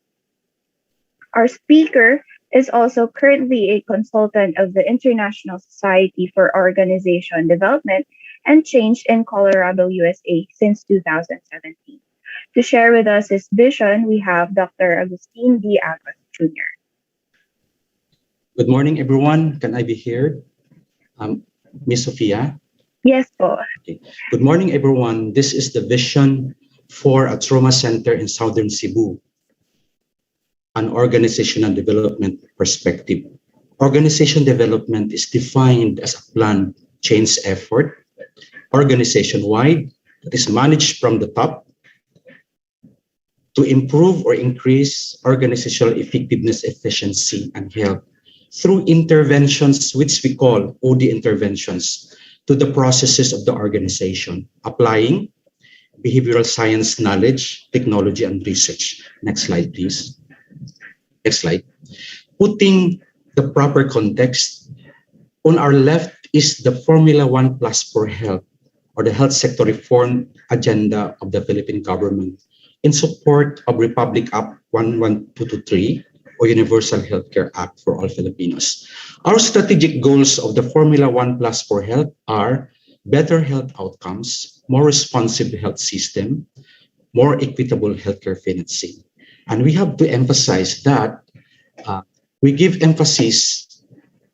Our speaker is also currently a consultant of the International Society for Organization Development and Change in Colorado, USA since 2017. To share with us his vision, we have Dr. Agustin D. Abbas Jr. Good morning, everyone. Can I be heard? Miss Sophia? Yes, po. Okay. Good morning, everyone. This is the vision for a trauma center in Southern Cebu, an organizational development perspective. Organization development is defined as a planned change effort, organization-wide, that is managed from the top to improve or increase organizational effectiveness, efficiency, and health through interventions which we call OD interventions to the processes of the organization, applying behavioral science knowledge, technology, and research. Next slide, please. Next slide. Putting the proper context, on our left is the Formula 1 Plus for Health, or the health sector reform agenda of the Philippine government in support of Republic Act 11223, or Universal Healthcare Act for all Filipinos. Our strategic goals of the Formula 1 Plus for Health are better health outcomes, more responsive health system, more equitable healthcare financing. And we have to emphasize that we give emphasis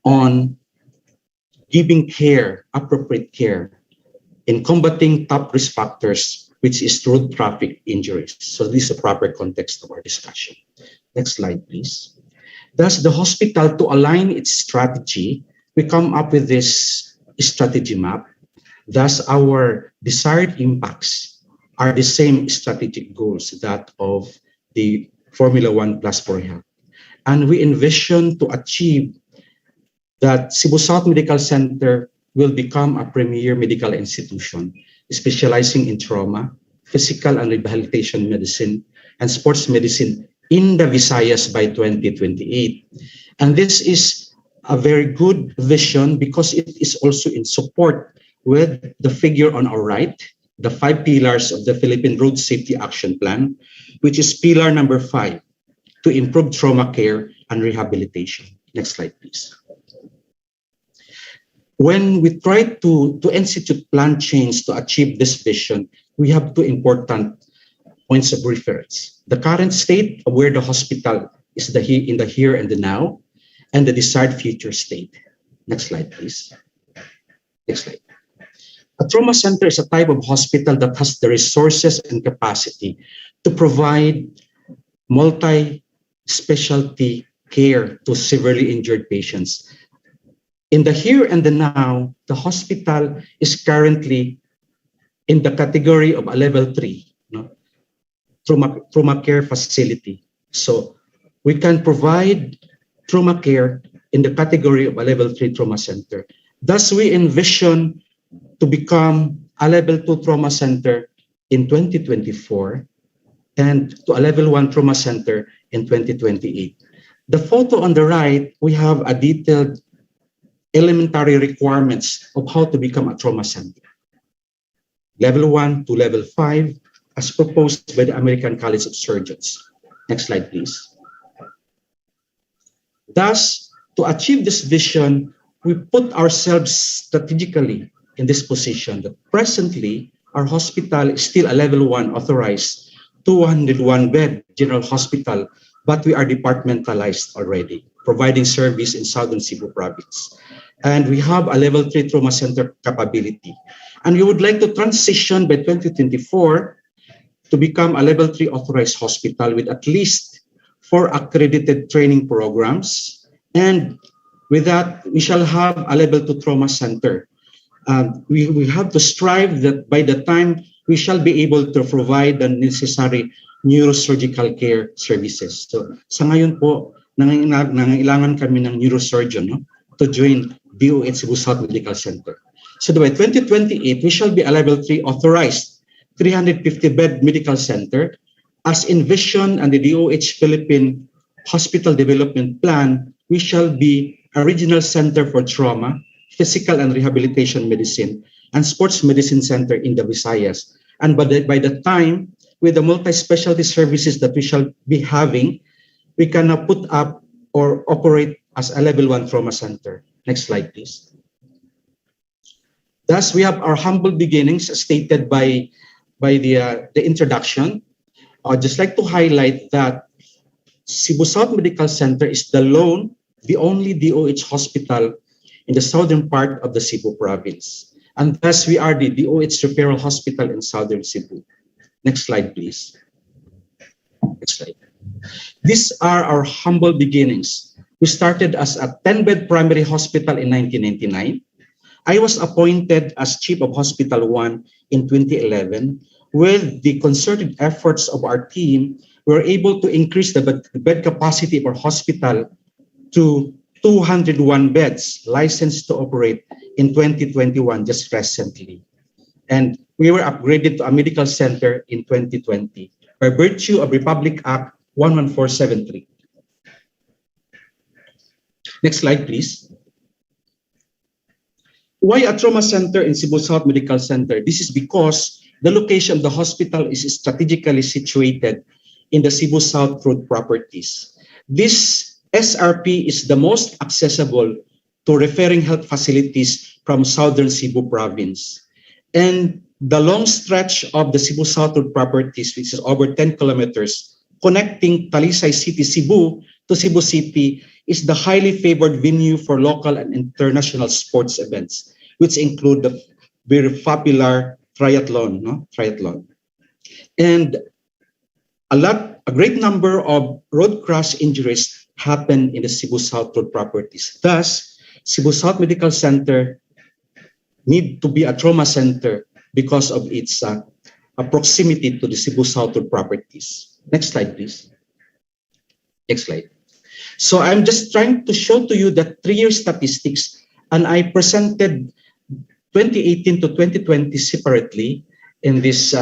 on giving care, appropriate care, in combating top risk factors, which is road traffic injuries. So this is a proper context of our discussion. Next slide, please. Thus, the hospital, to align its strategy, we come up with this strategy map. Thus, our desired impacts are the same strategic goals that of the Formula 1 Plus for Health. And we envision to achieve that Cebu South Medical Center will become a premier medical institution, specializing in trauma, physical and rehabilitation medicine, and sports medicine in the Visayas by 2028. And this is a very good vision because it is also in support with the figure on our right, the 5 pillars of the Philippine Road Safety Action Plan, which is pillar number 5, to improve trauma care and rehabilitation. Next slide, please. When we try to institute plan change to achieve this vision, we have 2 important points of reference. The current state of where the hospital is in the here and the now, and the desired future state. Next slide, please. Next slide. A trauma center is a type of hospital that has the resources and capacity to provide multi-specialty care to severely injured patients. In the here and the now, the hospital is currently in the category of a level 3, trauma care facility. So we can provide trauma care in the category of a level 3 trauma center. Thus, we envision to become a level 2 trauma center in 2024 and to a level 1 trauma center in 2028. The photo on the right, we have a detailed elementary requirements of how to become a trauma center. Level 1 to level 5, as proposed by the American College of Surgeons. Next slide, please. Thus, to achieve this vision, we put ourselves strategically in this position that presently our hospital is still a level 1 authorized 201-bed general hospital, but we are departmentalized already, providing service in Southern Cebu province. And we have a level 3 trauma center capability. And we would like to transition by 2024 to become a level 3 authorized hospital with at least 4 accredited training programs. And with that, we shall have a level 2 trauma center. We have to strive that by the time we shall be able to provide the necessary neurosurgical care services. So sa ngayon po, nangailangan kami ng neurosurgeon to join DOH Cebu South Medical Center. So by 2028, we shall be a level 3 authorized 350-bed medical center as envisioned and the DOH Philippine Hospital Development Plan, we shall be a regional center for trauma, physical and rehabilitation medicine, and sports medicine center in the Visayas. And by the time, with the multi-specialty services that we shall be having, we can now put up or operate as a level 1 trauma center. Next slide, please. Thus, we have our humble beginnings as stated by the introduction. I'd just like to highlight that Cebu South Medical Center is the only DOH hospital in the southern part of the Cebu province. And thus, we are the DOH referral hospital in southern Cebu. Next slide, please. Next slide. These are our humble beginnings. We started as a 10-bed primary hospital in 1999. I was appointed as Chief of Hospital 1 in 2011. With the concerted efforts of our team, we were able to increase the bed capacity of our hospital to 201 beds licensed to operate in 2021, just recently. And we were upgraded to a medical center in 2020 by virtue of Republic Act 11473. Next slide, please. Why a trauma center in Cebu South Medical Center? This is because the location of the hospital is strategically situated in the Cebu South Road properties. This SRP is the most accessible to referring health facilities from southern Cebu province. And the long stretch of the Cebu South Road properties, which is over 10 kilometers, connecting Talisay City, Cebu to Cebu City, is the highly favored venue for local and international sports events, which include the very popular triathlon. And a great number of road crash injuries happen in the Cebu South Road properties. Thus, Cebu South Medical Center need to be a trauma center because of its proximity to the Cebu South Road properties. Next slide, please. Next slide. So I'm just trying to show to you the 3-year statistics, and I presented 2018 to 2020 separately in this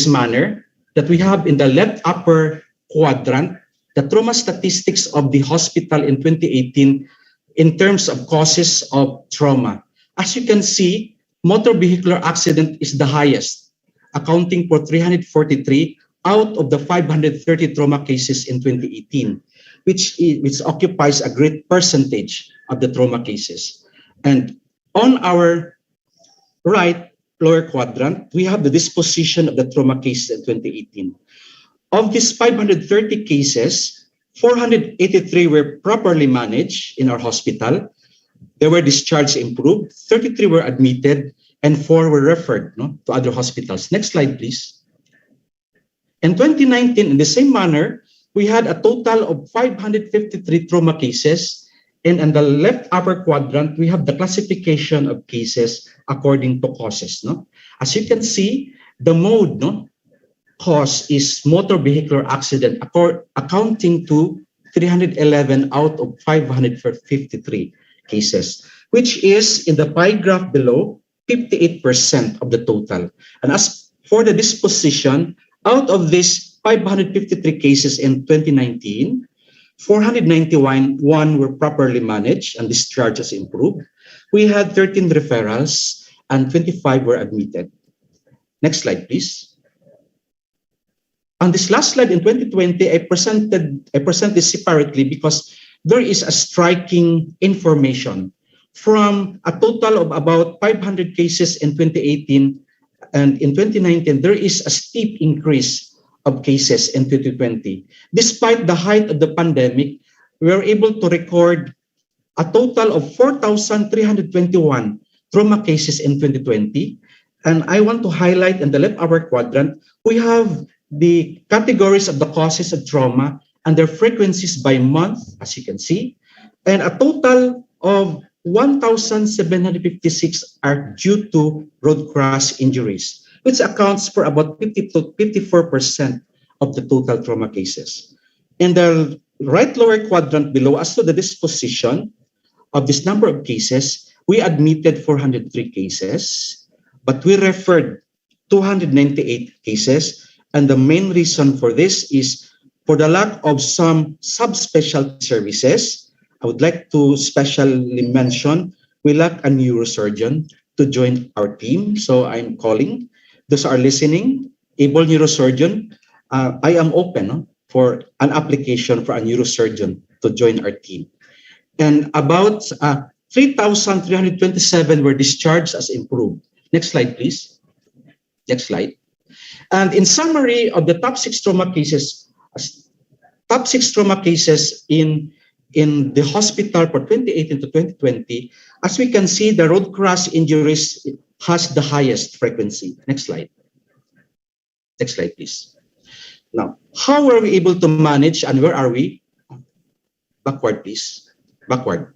manner, that we have in the left upper quadrant the trauma statistics of the hospital in 2018 in terms of causes of trauma. As you can see, motor vehicular accident is the highest, accounting for 343 out of the 530 trauma cases in 2018, which occupies a great percentage of the trauma cases. And on our right lower quadrant, we have the disposition of the trauma cases in 2018. Of these 530 cases, 483 were properly managed in our hospital. They were discharged improved, 33 were admitted, and 4 were referred to other hospitals. Next slide, please. In 2019, in the same manner, we had a total of 553 trauma cases. And in the left upper quadrant, we have the classification of cases according to causes. As you can see, the mode cause is motor vehicular accident, accounting to 311 out of 553 cases, which is in the pie graph below, 58% of the total. And as for the disposition, out of these 553 cases in 2019, 491 were properly managed and discharges improved. We had 13 referrals and 25 were admitted. Next slide, please. On this last slide in 2020, I present this separately because there is a striking information. From a total of about 500 cases in 2018 and in 2019, there is a steep increase of cases in 2020. Despite the height of the pandemic, we were able to record a total of 4,321 trauma cases in 2020. And I want to highlight in the left upper quadrant, we have the categories of the causes of trauma and their frequencies by month, as you can see. And a total of 1,756 are due to road crash injuries, which accounts for about 50 to 54% of the total trauma cases. In the right lower quadrant below, as to the disposition of this number of cases, we admitted 403 cases, but we referred 298 cases. And the main reason for this is for the lack of some subspecialty services I would like to specially mention we lack a neurosurgeon to join our team. So I'm calling those are listening, able neurosurgeon. I am open for an application for a neurosurgeon to join our team. And about 3,327 were discharged as improved. Next slide, please. Next slide. And in summary of the top six trauma cases in the hospital for 2018 to 2020, as we can see, the road crash injuries has the highest frequency. Next slide. Next slide, please. Now, how were we able to manage and where are we? Backward, please. Backward.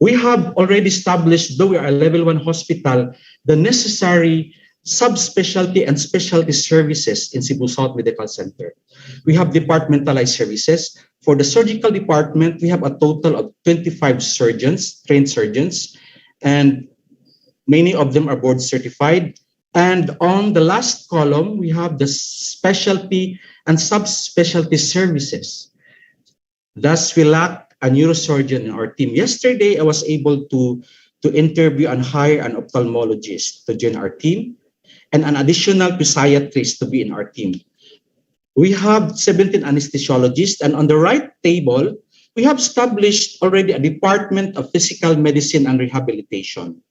We have already established, though we are a level 1 hospital, the necessary subspecialty and specialty services in Cebu South Medical Center. We have departmentalized services. For the surgical department, we have a total of 25 surgeons, trained surgeons, and many of them are board certified. And on the last column, we have the specialty and subspecialty services. Thus, we lack a neurosurgeon in our team. Yesterday, I was able to interview and hire an ophthalmologist to join our team and an additional physiatrist to be in our team. We have 17 anesthesiologists, and on the right table, we have established already a department of physical medicine and rehabilitation.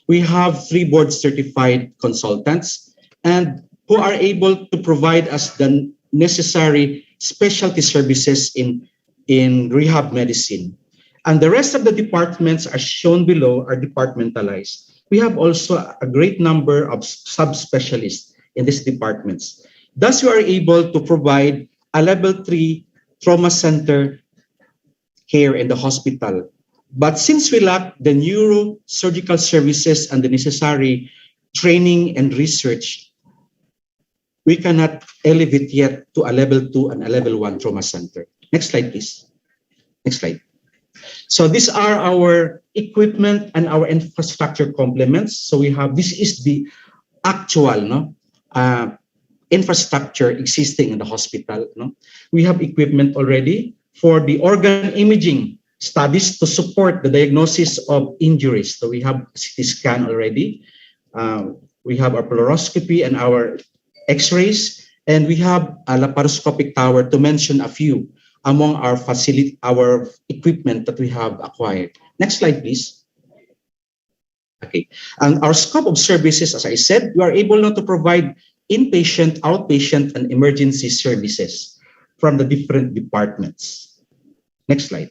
We have 3 board-certified consultants and who are able to provide us the necessary specialty services in rehab medicine. And the rest of the departments as shown below are departmentalized. We have also a great number of subspecialists in these departments. Thus, we are able to provide a level 3 trauma center here in the hospital. But since we lack the neurosurgical services and the necessary training and research, we cannot elevate yet to a level 2 and a level 1 trauma center. Next slide, please. Next slide. So these are our equipment and our infrastructure complements. So we have, this is the actual infrastructure existing in the hospital. We have equipment already for the organ imaging studies to support the diagnosis of injuries. So we have CT scan already. We have our fluoroscopy and our x-rays, and we have a laparoscopic tower, to mention a few among our equipment that we have acquired. Next slide, please. Okay, and our scope of services, as I said, we are able now to provide inpatient, outpatient, and emergency services from the different departments. Next slide.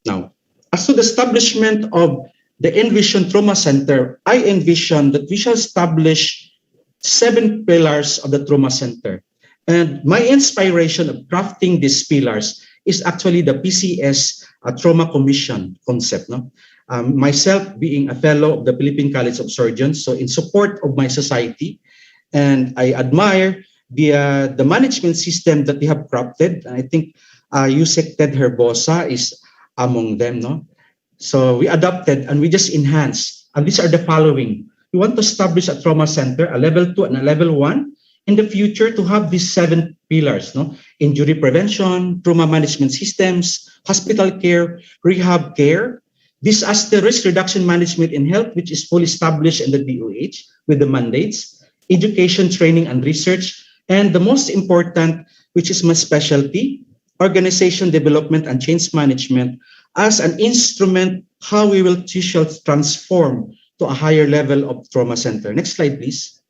Now, as to the establishment of the Envision Trauma Center, I envision that we shall establish 7 pillars of the trauma center. And my inspiration of crafting these pillars is actually the PCS Trauma Commission concept. Myself being a fellow of the Philippine College of Surgeons, so in support of my society, and I admire the management system that they have crafted. And I think HERBOSA is among them. So we adopted and we just enhanced. And these are the following. We want to establish a trauma center, a level 2 and a level 1. In the future, to have these 7 pillars, injury prevention, trauma management systems, hospital care, rehab care. This as the risk reduction management in health, which is fully established in the DOH with the mandates, education, training, and research. And the most important, which is my specialty, organization development and change management as an instrument how we will transform to a higher level of trauma center. Next slide, please.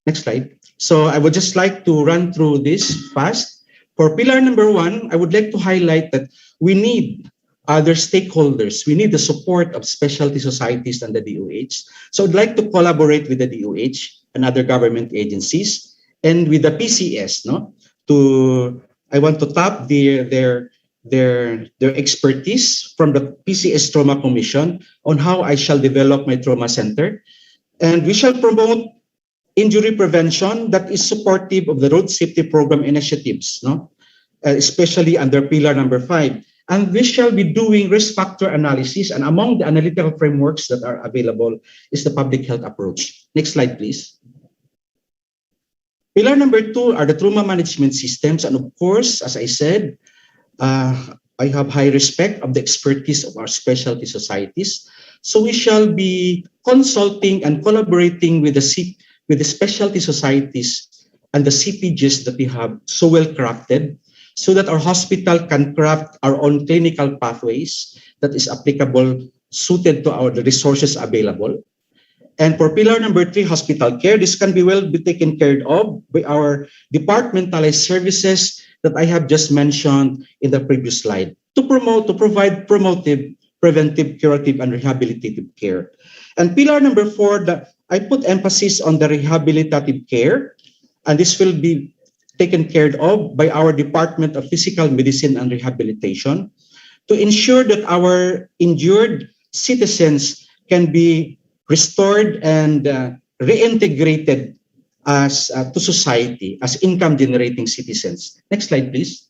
Next slide. So I would just like to run through this fast. For pillar number 1, I would like to highlight that we need other stakeholders. We need the support of specialty societies and the DOH. So I'd like to collaborate with the DOH and other government agencies and with the PCS, I want to tap their expertise from the PCS Trauma Commission on how I shall develop my trauma center. And we shall promote injury prevention that is supportive of the road safety program initiatives, especially under pillar number 5. And we shall be doing risk factor analysis, and among the analytical frameworks that are available is the public health approach. Next slide, please. Pillar number 2 are the trauma management systems, and of course, as I said, I have high respect of the expertise of our specialty societies. So we shall be consulting and collaborating with the specialty societies and the CPGs that we have so well crafted, so that our hospital can craft our own clinical pathways that is applicable, suited to the resources available. And for pillar number 3, hospital care, this can be taken care of by our departmentalized services that I have just mentioned in the previous slide to provide preventive, curative, and rehabilitative care. And pillar number 4, I put emphasis on the rehabilitative care, and this will be taken care of by our Department of Physical Medicine and Rehabilitation to ensure that our injured citizens can be restored and reintegrated to society as income-generating citizens. Next slide, please.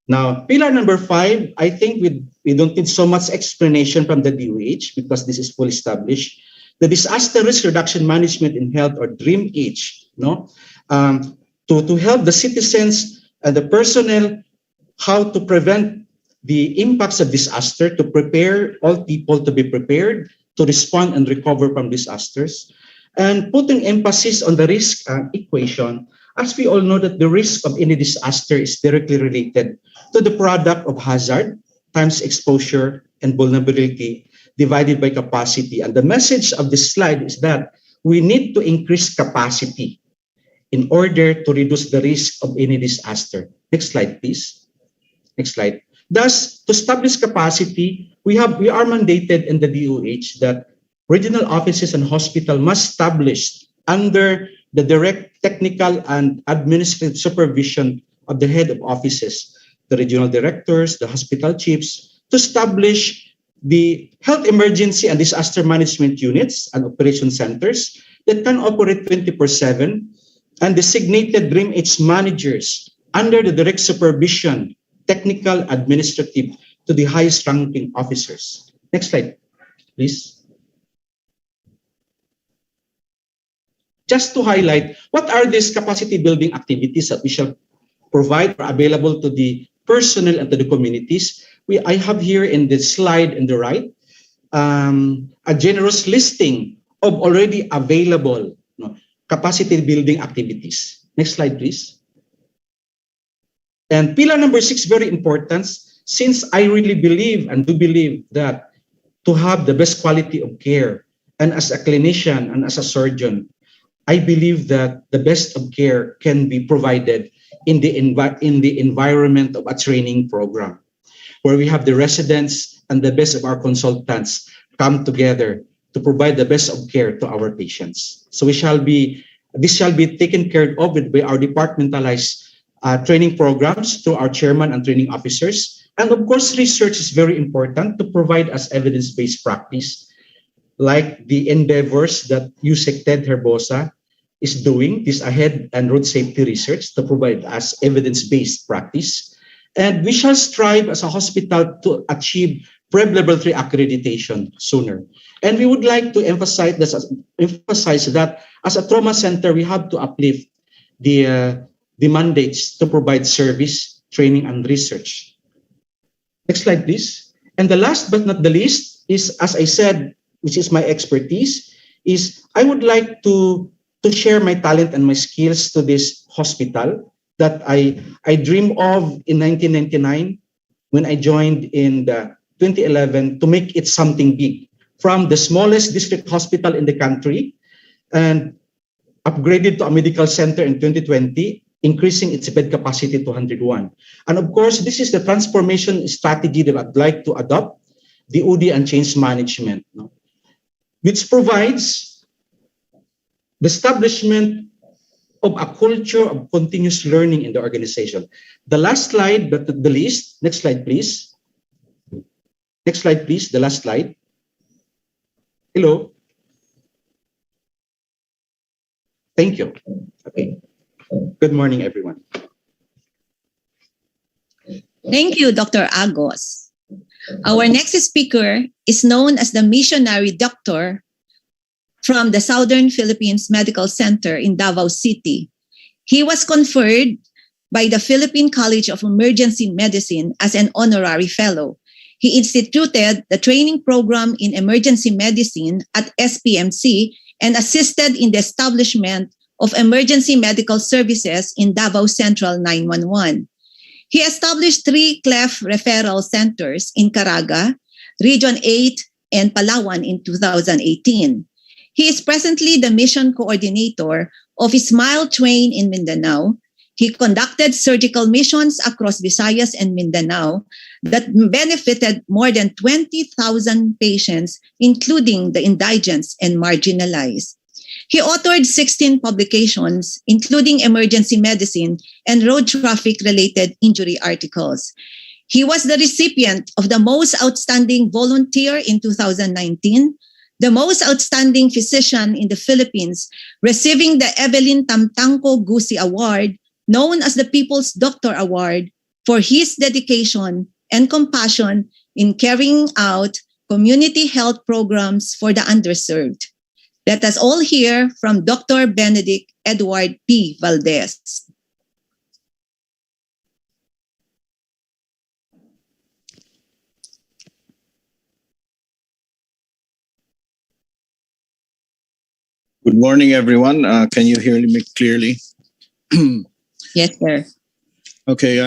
Now, pillar number 5, I think we don't need so much explanation from the DOH because this is fully established. The disaster risk reduction management in health, or DREAM-H, to help the citizens and the personnel how to prevent the impacts of disaster, to prepare all people to be prepared to respond and recover from disasters, and putting emphasis on the risk equation, as we all know that the risk of any disaster is directly related to the product of hazard times exposure and vulnerability divided by capacity. And the message of this slide is that we need to increase capacity in order to reduce the risk of any disaster. Next slide, please. Next slide. Thus, to establish capacity, we are mandated in the DOH that regional offices and hospital must establish under the direct technical and administrative supervision of the head of offices, the regional directors, the hospital chiefs, to establish the health emergency and disaster management units and operation centers that can operate 24/7, and designated DREAM-H managers under the direct supervision, technical, administrative, to the highest ranking officers. Next slide, please. Just to highlight, what are these capacity building activities that we shall provide or available to the personnel and to the communities? I have here in this slide on the right a generous listing of already available capacity building activities. Next slide, please. And pillar number 6, very important, since I really believe and do believe that to have the best quality of care, and as a clinician and as a surgeon, I believe that the best of care can be provided in the environment of a training program, where we have the residents and the best of our consultants come together to provide the best of care to our patients. So this shall be taken care of by our departmentalized training programs through our chairman and training officers. And of course, research is very important to provide us evidence-based practice, like the endeavors that USEC HERBOSA is doing, this ahead and road safety research to provide us evidence-based practice. And we shall strive as a hospital to achieve PREB Level 3 accreditation sooner. And we would like to emphasize that as a trauma center, we have to uplift the mandates to provide service, training, and research. Next slide, please. And the last but not the least is, as I said, which is my expertise, is I would like to share my talent and my skills to this hospital that I dreamed of in 1999 when I joined in the 2011 to make it something big, from the smallest district hospital in the country and upgraded to a medical center in 2020, increasing its bed capacity to 101. And of course, this is the transformation strategy that I'd like to adopt, the OD and change management, which provides the establishment of a culture of continuous learning in the organization. The last slide, but not the least, next slide, please. Next slide, please, the last slide. Hello. Thank you. Okay. Good morning, everyone. Thank you, Dr. Agos. Our next speaker is known as the missionary doctor from the Southern Philippines Medical Center in Davao City. He was conferred by the Philippine College of Emergency Medicine as an honorary fellow. He instituted the training program in emergency medicine at SPMC and assisted in the establishment of emergency medical services in Davao Central 911. He established 3 CLEF referral centers in Caraga, Region 8, and Palawan in 2018. He is presently the mission coordinator of Smile Train in Mindanao. He conducted surgical missions across Visayas and Mindanao that benefited more than 20,000 patients, including the indigents and marginalized. He authored 16 publications, including emergency medicine and road traffic-related injury articles. He was the recipient of the Most Outstanding Volunteer in 2019, the Most Outstanding Physician in the Philippines, receiving the Evelyn Tamtangco Gusi Award, known as the People's Doctor Award, for his dedication and compassion in carrying out community health programs for the underserved. Let us all hear from Dr. Benedict Edward P. Valdez. Good morning, everyone. Can you hear me clearly? Yes, sir. Okay,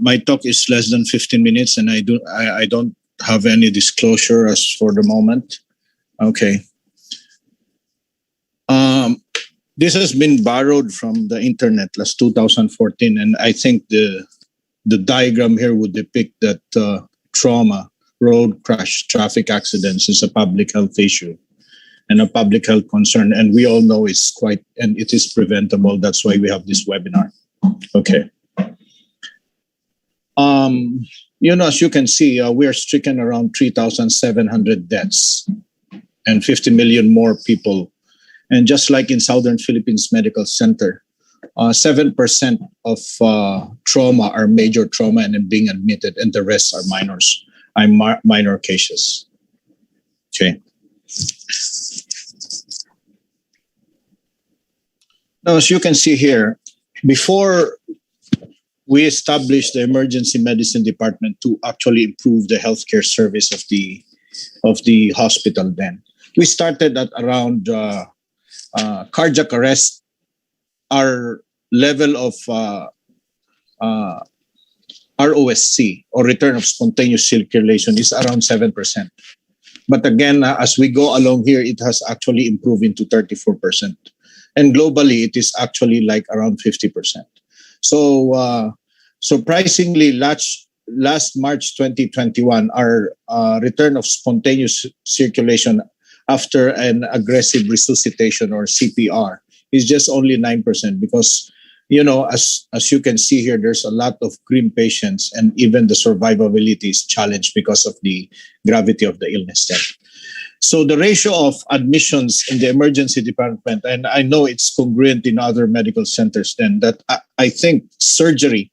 my talk is less than 15 minutes, and I don't have any disclosure as for the moment. Okay. This has been borrowed from the internet last 2014, and I think the diagram here would depict that trauma, road crash, traffic accidents is a public health issue and a public health concern, and we all know it's and it is preventable. That's why we have this webinar. Okay. As you can see, we are stricken around 3,700 deaths and 50 million more people. And just like in Southern Philippines Medical Center, 7% of trauma are major trauma and being admitted, and the rest are minor cases. Okay. Now, as you can see here, before we established the emergency medicine department to actually improve the healthcare service of the hospital, then we started at around cardiac arrest. Our level of ROSC, or return of spontaneous circulation, is around 7%. But again, as we go along here, it has actually improved into 34%. And globally, it is actually like around 50%. So surprisingly, last March 2021, our return of spontaneous circulation after an aggressive resuscitation, or CPR, is just only 9%, because, as you can see here, there's a lot of grim patients, and even the survivability is challenged because of the gravity of the illness then. So the ratio of admissions in the emergency department, and I know it's congruent in other medical centers then, that I think surgery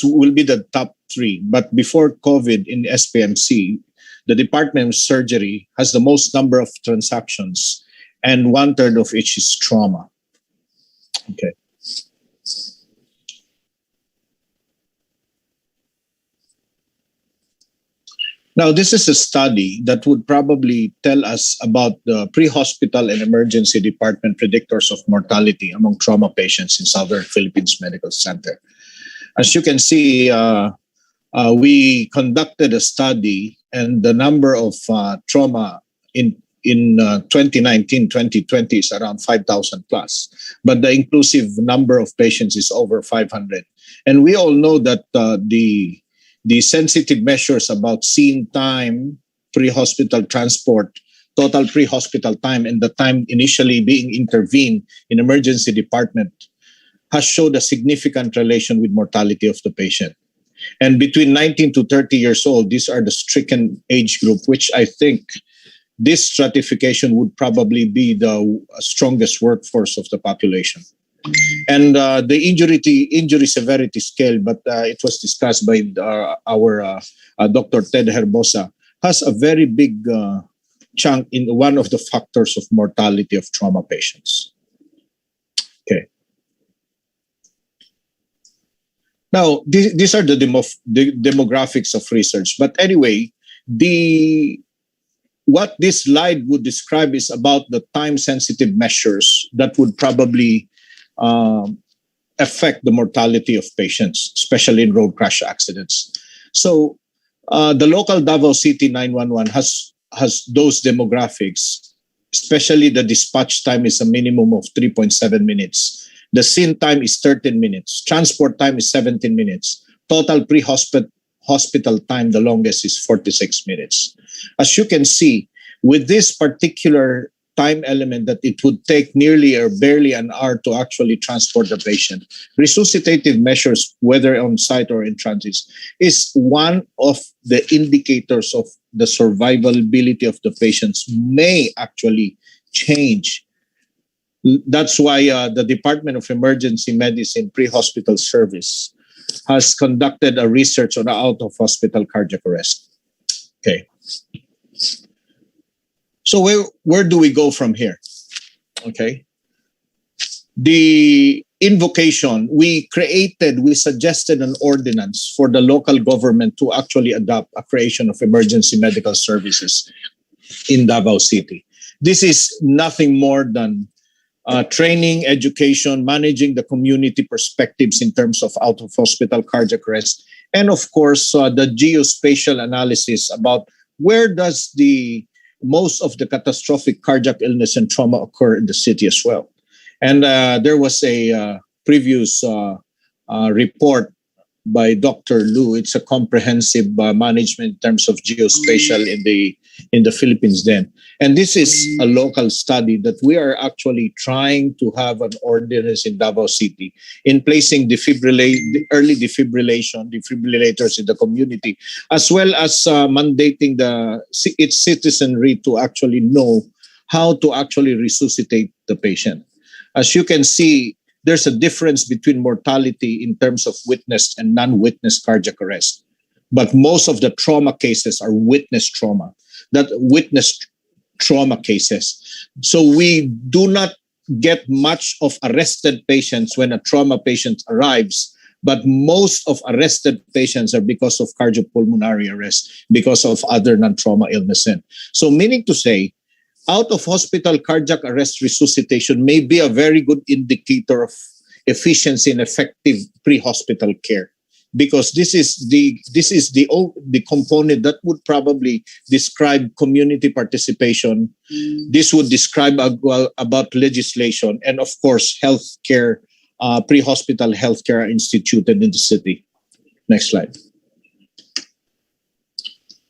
will be the top 3. But before COVID in SPMC, the Department of Surgery has the most number of transactions, and 1/3 of each is trauma. Okay. Now, this is a study that would probably tell us about the pre-hospital and emergency department predictors of mortality among trauma patients in Southern Philippines Medical Center. As you can see, we conducted a study, and the number of trauma in 2019-2020 is around 5,000 plus, but the inclusive number of patients is over 500. And we all know that the sensitive measures about scene time, pre-hospital transport, total pre-hospital time, and the time initially being intervened in emergency department has showed a significant relation with mortality of the patient. And between 19 to 30 years old, these are the stricken age group, which I think this stratification would probably be the strongest workforce of the population. And the injury severity scale, but it was discussed by our Dr. Ted Herbosa, has a very big chunk in one of the factors of mortality of trauma patients. Okay. Now, these are the demographics of research. But anyway, what this slide would describe is about the time-sensitive measures that would probably affect the mortality of patients, especially in road crash accidents. So the local Davao City 911 has those demographics, especially the dispatch time is a minimum of 3.7 minutes. The scene time is 13 minutes. Transport time is 17 minutes. Total pre-hospital time, the longest is 46 minutes. As you can see, with this particular time element that it would take nearly or barely an hour to actually transport the patient, resuscitative measures, whether on site or in transit, is one of the indicators of the survivability of the patients may actually change. That's why the Department of Emergency Medicine Pre-Hospital Service has conducted a research on out-of-hospital cardiac arrest. Okay. So where do we go from here? Okay. The invocation, we suggested an ordinance for the local government to actually adopt a creation of emergency medical services in Davao City. This is nothing more than training, education, managing the community perspectives in terms of out-of-hospital cardiac arrest, and of course, the geospatial analysis about where does most of the catastrophic cardiac illness and trauma occur in the city as well. And there was a previous report by Dr. Lu. It's a comprehensive management in terms of geospatial in the Philippines then. And this is a local study that we are actually trying to have an ordinance in Davao City in placing early defibrillators in the community, as well as mandating its citizenry to actually know how to actually resuscitate the patient. As you can see, there's a difference between mortality in terms of witnessed and non-witnessed cardiac arrest. But most of the trauma cases are witnessed trauma cases. So we do not get much of arrested patients when a trauma patient arrives, but most of arrested patients are because of cardiopulmonary arrest, because of other non-trauma illnesses. So meaning to say, out-of-hospital cardiac arrest resuscitation may be a very good indicator of efficiency and effective pre-hospital care, because this is the component that would probably describe community participation. This would describe about legislation, and of course, healthcare, pre-hospital healthcare instituted in the city. Next slide.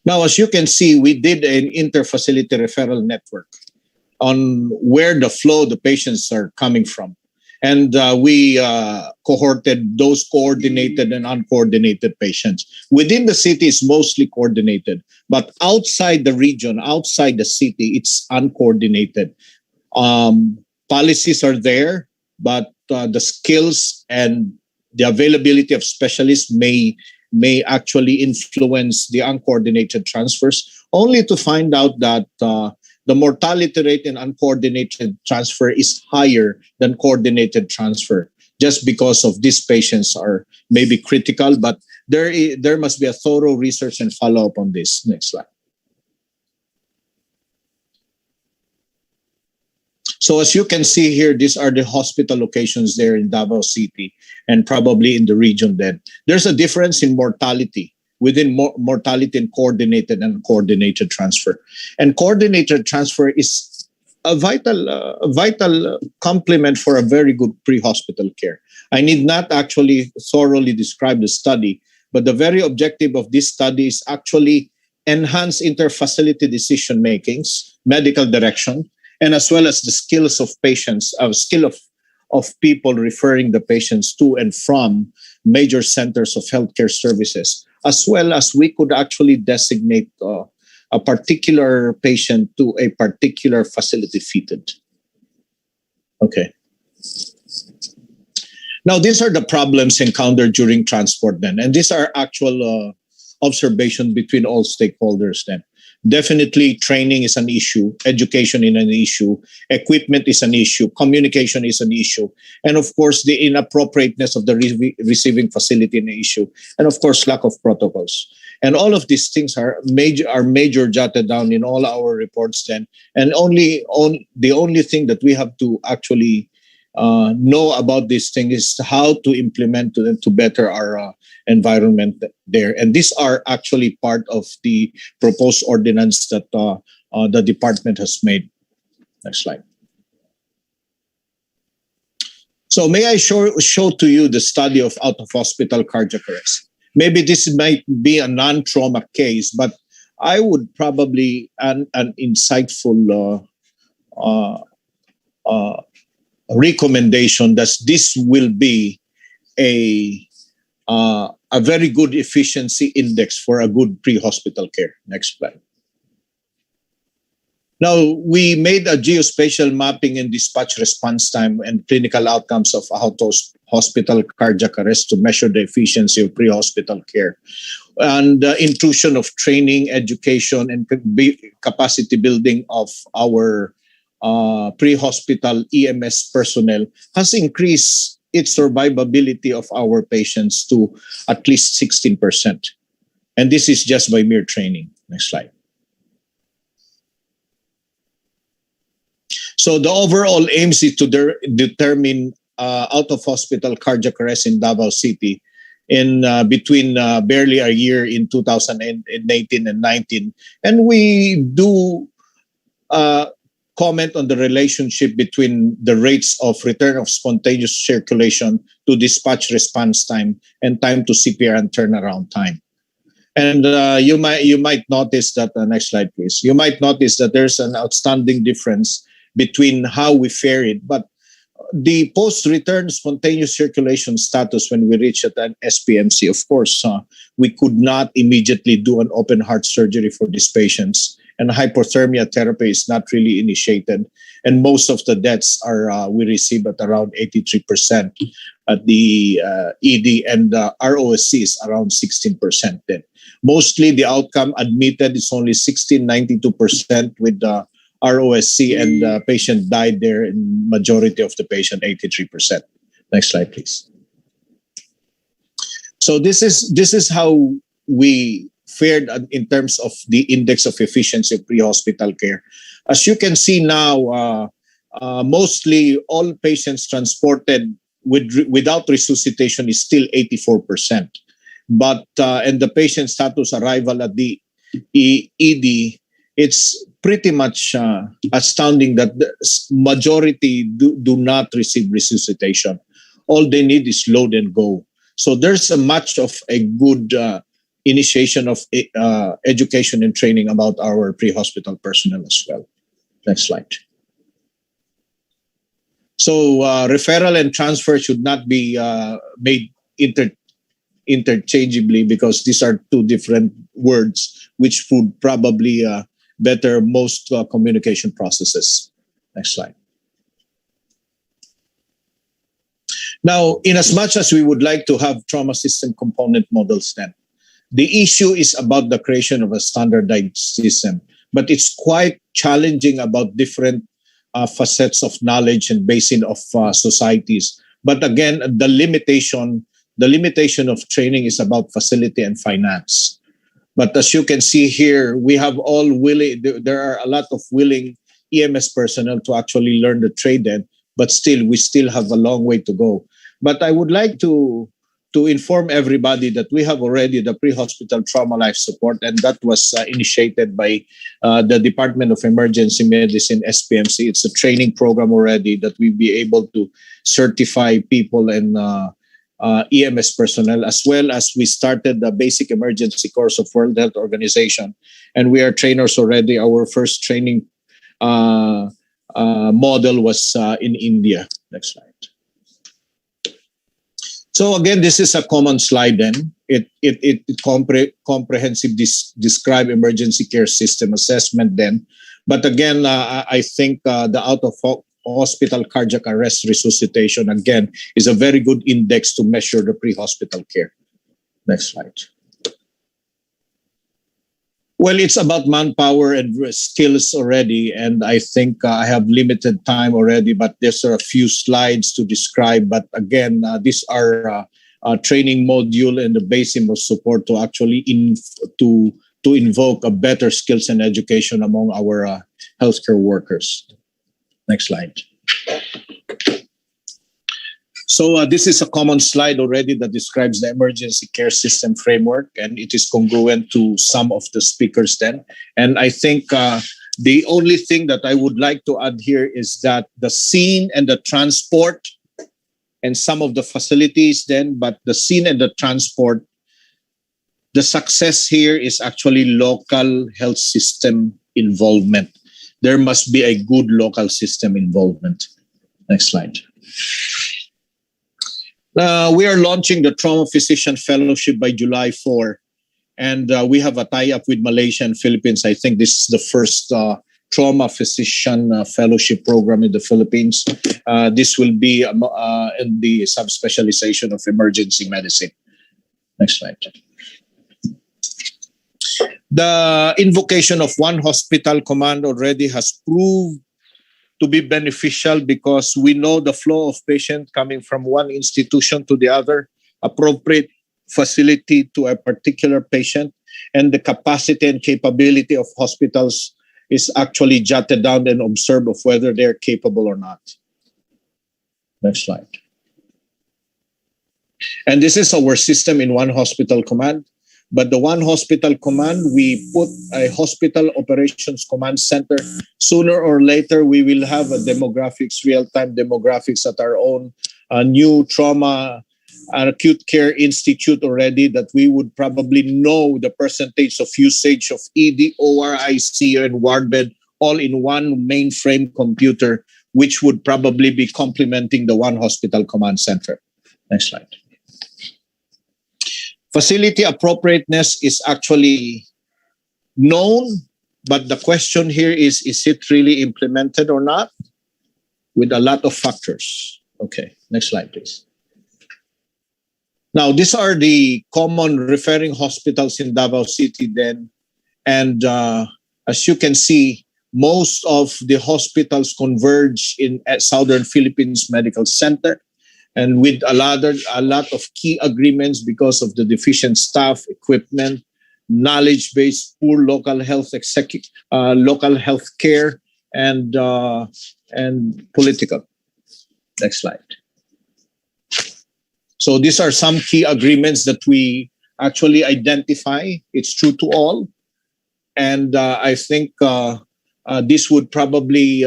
Now, as you can see, we did an inter-facility referral network on where the patients are coming from. And we cohorted those coordinated and uncoordinated patients. Within the city, it's mostly coordinated. But outside the region, outside the city, it's uncoordinated. Policies are there, but the skills and the availability of specialists may actually influence the uncoordinated transfers, only to find out that the mortality rate in uncoordinated transfer is higher than coordinated transfer, just because of these patients are maybe critical, but there must be a thorough research and follow-up on this. Next slide. So as you can see here, these are the hospital locations there in Davao City and probably in the region then. There's a difference in mortality within mortality and coordinated and coordinated transfer. And coordinated transfer is a vital complement for a very good pre-hospital care. I need not actually thoroughly describe the study, but the very objective of this study is actually enhance inter-facility decision makings, medical direction, and as well as the skills of patients, of people referring the patients to and from major centers of healthcare services, as well as we could actually designate a particular patient to a particular facility fitted. Okay. Now, these are the problems encountered during transport then, and these are actual observations between all stakeholders then. Definitely training is an issue, education is an issue, equipment is an issue, communication is an issue, and of course the inappropriateness of the receiving facility an issue, and of course lack of protocols. And all of these things are major jotted down in all our reports then. And the only thing that we have to actually know about this thing is how to implement to better our environment there. And these are actually part of the proposed ordinance that the department has made. Next slide. So may I show to you the study of out-of-hospital cardiac arrest? Maybe this might be a non-trauma case, but I would probably an insightful recommendation that this will be a very good efficiency index for a good pre-hospital care. Next slide. Now, we made a geospatial mapping and dispatch response time and clinical outcomes of out-of-hospital cardiac arrest to measure the efficiency of pre-hospital care. And intrusion of training, education, and capacity building of our pre-hospital EMS personnel has increased its survivability of our patients to at least 16%. And this is just by mere training. Next slide. So the overall aims is to determine out-of-hospital cardiac arrest in Davao City in between barely a year in 2018 and 19. And we do comment on the relationship between the rates of return of spontaneous circulation to dispatch response time and time to CPR and turnaround time. And you might notice that, next slide please, you might notice that there's an outstanding difference between how we fared, but the post-return spontaneous circulation status when we reach at an SPMC, of course, we could not immediately do an open heart surgery for these patients, and hypothermia therapy is not really initiated, and most of the deaths are we receive at around 83% at the ED, and ROSC is around 16% then. Mostly the outcome admitted is only 92% with the ROSC, and the patient died there in majority of the patient, 83%. Next slide, please. So this is how we fared in terms of the index of efficiency of pre-hospital care. As you can see now, mostly all patients transported without resuscitation is still 84%. But and the patient status arrival at the ED, it's pretty much astounding that the majority do not receive resuscitation. All they need is load and go. So there's a much of a good initiation of education and training about our pre-hospital personnel as well. Next slide. So referral and transfer should not be made interchangeably, because these are two different words which would probably better most communication processes. Next slide. Now, in as much as we would like to have trauma system component models then, the issue is about the creation of a standardized system, but it's quite challenging about different facets of knowledge and basin of societies. But again, the limitation of training is about facility and finance. But as you can see here, we have all willing, there are a lot of willing EMS personnel to actually learn the trade then, but still, we still have a long way to go. But I would like to inform everybody that we have already the pre-hospital trauma life support, and that was initiated by the Department of Emergency Medicine, SPMC. It's a training program already that we'll be able to certify people and EMS personnel, as well as we started the basic emergency course of World Health Organization, and we are trainers already. Our first training model was in India. Next slide. So again, this is a common slide then. It comprehensive describe emergency care system assessment then. But again, I think the out-of-hospital cardiac arrest resuscitation, again, is a very good index to measure the pre-hospital care. Next slide. Well, it's about manpower and skills already, and I think I have limited time already, but there's a few slides to describe. But again, these are training module and the basis of support to actually to invoke a better skills and education among our healthcare workers. Next slide. So this is a common slide already that describes the emergency care system framework, and it is congruent to some of the speakers then. And I think the only thing that I would like to add here is that the scene and the transport and some of the facilities then, but the scene and the transport, the success here is actually local health system involvement. There must be a good local system involvement. Next slide. We are launching the Trauma Physician Fellowship by July 4, and we have a tie-up with Malaysia and Philippines. I think this is the first Trauma Physician Fellowship program in the Philippines. This will be in the subspecialization of emergency medicine. Next slide. The invocation of one hospital command already has proved to be beneficial because we know the flow of patients coming from one institution to the other, appropriate facility to a particular patient, and the capacity and capability of hospitals is actually jotted down and observed of whether they're capable or not. Next slide. And this is our system in one hospital command. But the one hospital command, we put a hospital operations command center. Sooner or later, we will have a demographics, real-time demographics at our own new trauma and acute care institute already, that we would probably know the percentage of usage of ED, OR, ICU, and ward bed all in one mainframe computer, which would probably be complementing the one hospital command center. Next slide. Facility appropriateness is actually known, but the question here is it really implemented or not? With a lot of factors. Okay, next slide, please. Now, these are the common referring hospitals in Davao City then. And as you can see, most of the hospitals converge at Southern Philippines Medical Center, and with a lot of key agreements because of the deficient staff, equipment, knowledge-based, poor local health local health care, and political. Next slide. So these are some key agreements that we actually identify. It's true to all, and I think this would probably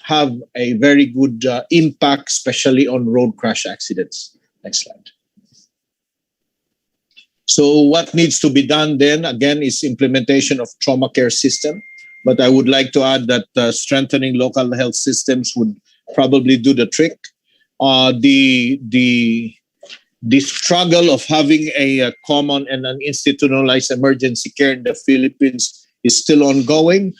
have a very good impact, especially on road crash accidents. Next slide. So what needs to be done then, again, is implementation of trauma care system. But I would like to add that strengthening local health systems would probably do the trick. The struggle of having a common and an institutionalized emergency care in the Philippines is still ongoing.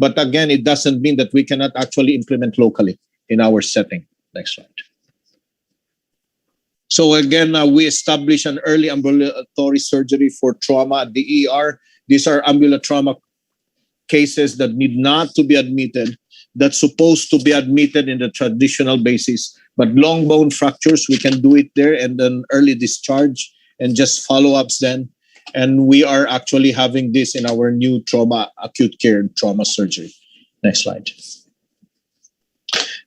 But again, it doesn't mean that we cannot actually implement locally in our setting. Next slide. So again, we establish an early ambulatory surgery for trauma at the ER. These are ambulatory trauma cases that need not to be admitted, that's supposed to be admitted in the traditional basis. But long bone fractures, we can do it there, and then early discharge and just follow-ups then. And we are actually having this in our new trauma, acute care trauma surgery. Next slide.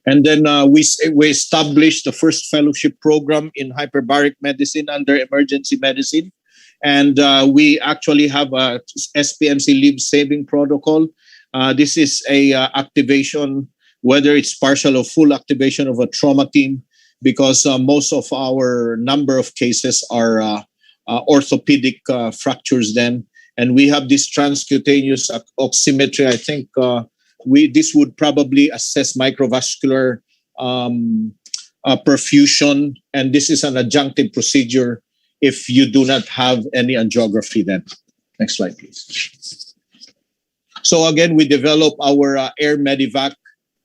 And then we established the first fellowship program in hyperbaric medicine under emergency medicine. And we actually have a SPMC live saving protocol. This is a activation, whether it's partial or full activation of a trauma team, because most of our number of cases are orthopedic fractures then. And we have this transcutaneous oximetry. I think this would probably assess microvascular perfusion. And this is an adjunctive procedure if you do not have any angiography then. Next slide, please. So again, we develop our Air Medivac,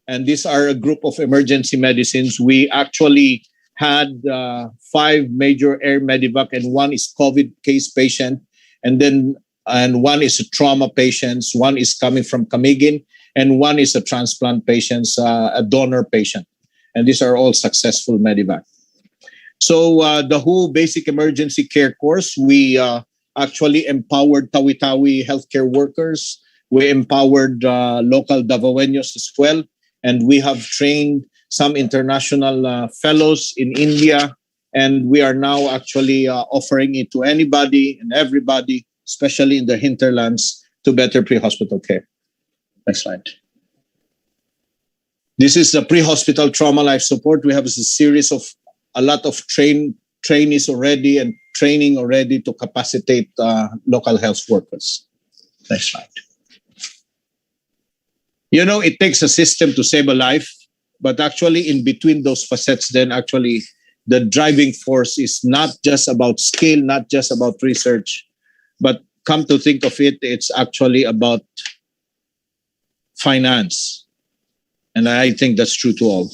and these are a group of emergency medicines. We actually had 5 major Air Medivac, and one is COVID case patient. And then and one is a trauma patients, one is coming from Camiguin, and one is a transplant patients, a donor patient. And these are all successful medevac. So the whole basic emergency care course, we actually empowered Tawi-Tawi healthcare workers. We empowered local Davaoenos as well. And we have trained some international fellows in India. And we are now actually offering it to anybody and everybody, especially in the hinterlands, to better pre-hospital care. Next slide. This is the pre-hospital trauma life support. We have a series of a lot of trainees already and training already to capacitate local health workers. Next slide. You know, it takes a system to save a life, but actually in between those facets, then actually the driving force is not just about skill, not just about research, but come to think of it, it's actually about finance. And I think that's true to all.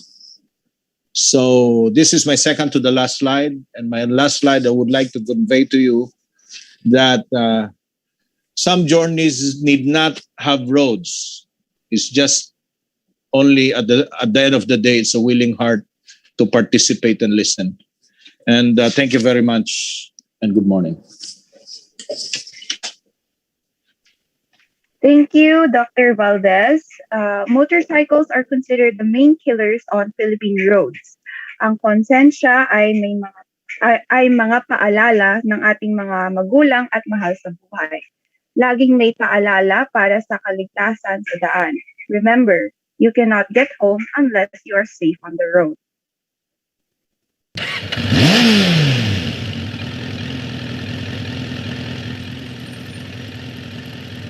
So this is my second to the last slide. And my last slide, I would like to convey to you that some journeys need not have roads. It's just only at the end of the day, it's a willing heart to participate and listen. And thank you very much and good morning. Thank you, Dr. Valdez. Motorcycles are considered the main killers on Philippine roads. Ang konsensya ay mga paalala ng ating mga magulang at mahal sa buhay. Laging may paalala para sa kaligtasan sa daan. Remember, you cannot get home unless you are safe on the road.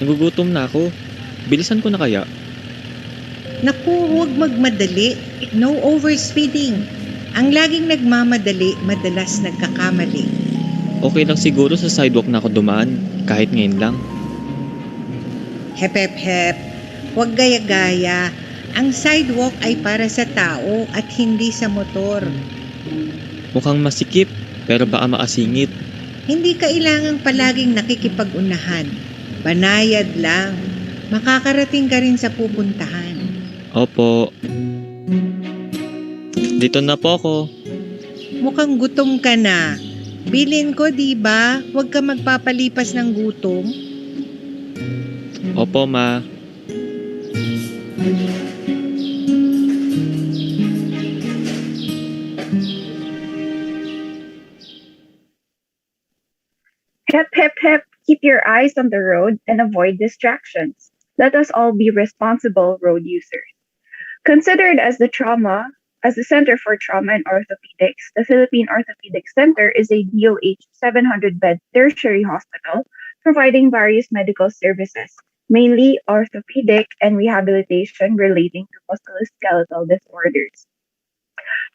Nagugutom na ako. Bilisan ko na kaya. Naku, huwag magmadali. No overspeeding. Ang laging nagmamadali, madalas nagkakamali. Okay lang siguro sa sidewalk na ako dumaan, kahit ngayon lang. Hep, hep, hep. Huwag gaya-gaya. Ang sidewalk ay para sa tao at hindi sa motor. Mukhang masikip, pero baka makasingit. Hindi kailangang palaging nakikipag-unahan. Banayad lang. Makakarating ka rin sa pupuntahan. Opo. Dito na po ako. Mukhang gutom ka na. Bilin ko, di ba? Huwag ka magpapalipas ng gutom. Opo, ma. Hep, hep, hep. Keep your eyes on the road and avoid distractions. Let us all be responsible road users. Considered as the Center for Trauma and Orthopedics, the Philippine Orthopedic Center is a DOH 700-bed tertiary hospital providing various medical services, mainly orthopedic and rehabilitation relating to musculoskeletal disorders.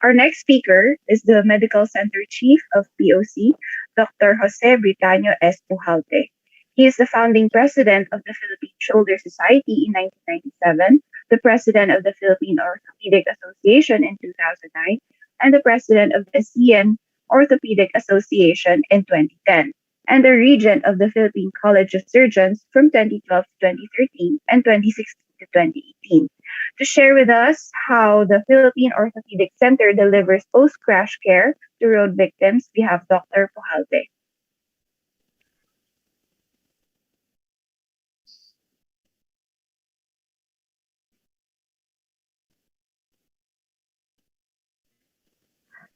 Our next speaker is the Medical Center Chief of POC, Dr. Jose Britanio S. Pujalte. He is the founding president of the Philippine Shoulder Society in 1997, the president of the Philippine Orthopedic Association in 2009, and the president of the ASEAN Orthopedic Association in 2010, and the regent of the Philippine College of Surgeons from 2012 to 2013 and 2016 to 2018. To share with us how the Philippine Orthopedic Center delivers post-crash care to road victims, we have Dr. Pujalte.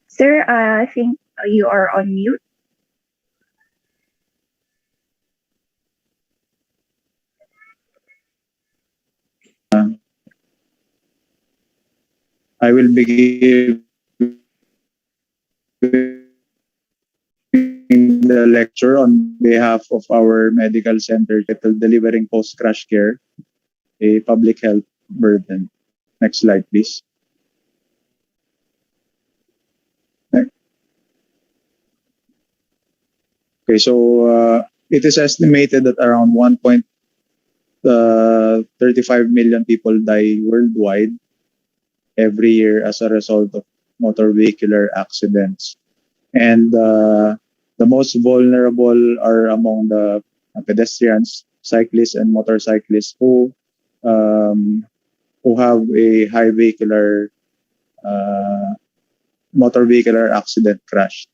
Sir, I think you are on mute. I will be giving the lecture on behalf of our medical center titled Delivering Post-Crash Care, a Public Health Burden. Next slide, please. Okay, so it is estimated that around 1.35 million people die worldwide every year as a result of motor vehicular accidents. And the most vulnerable are among the pedestrians, cyclists, and motorcyclists who have a high motor vehicular accident crash.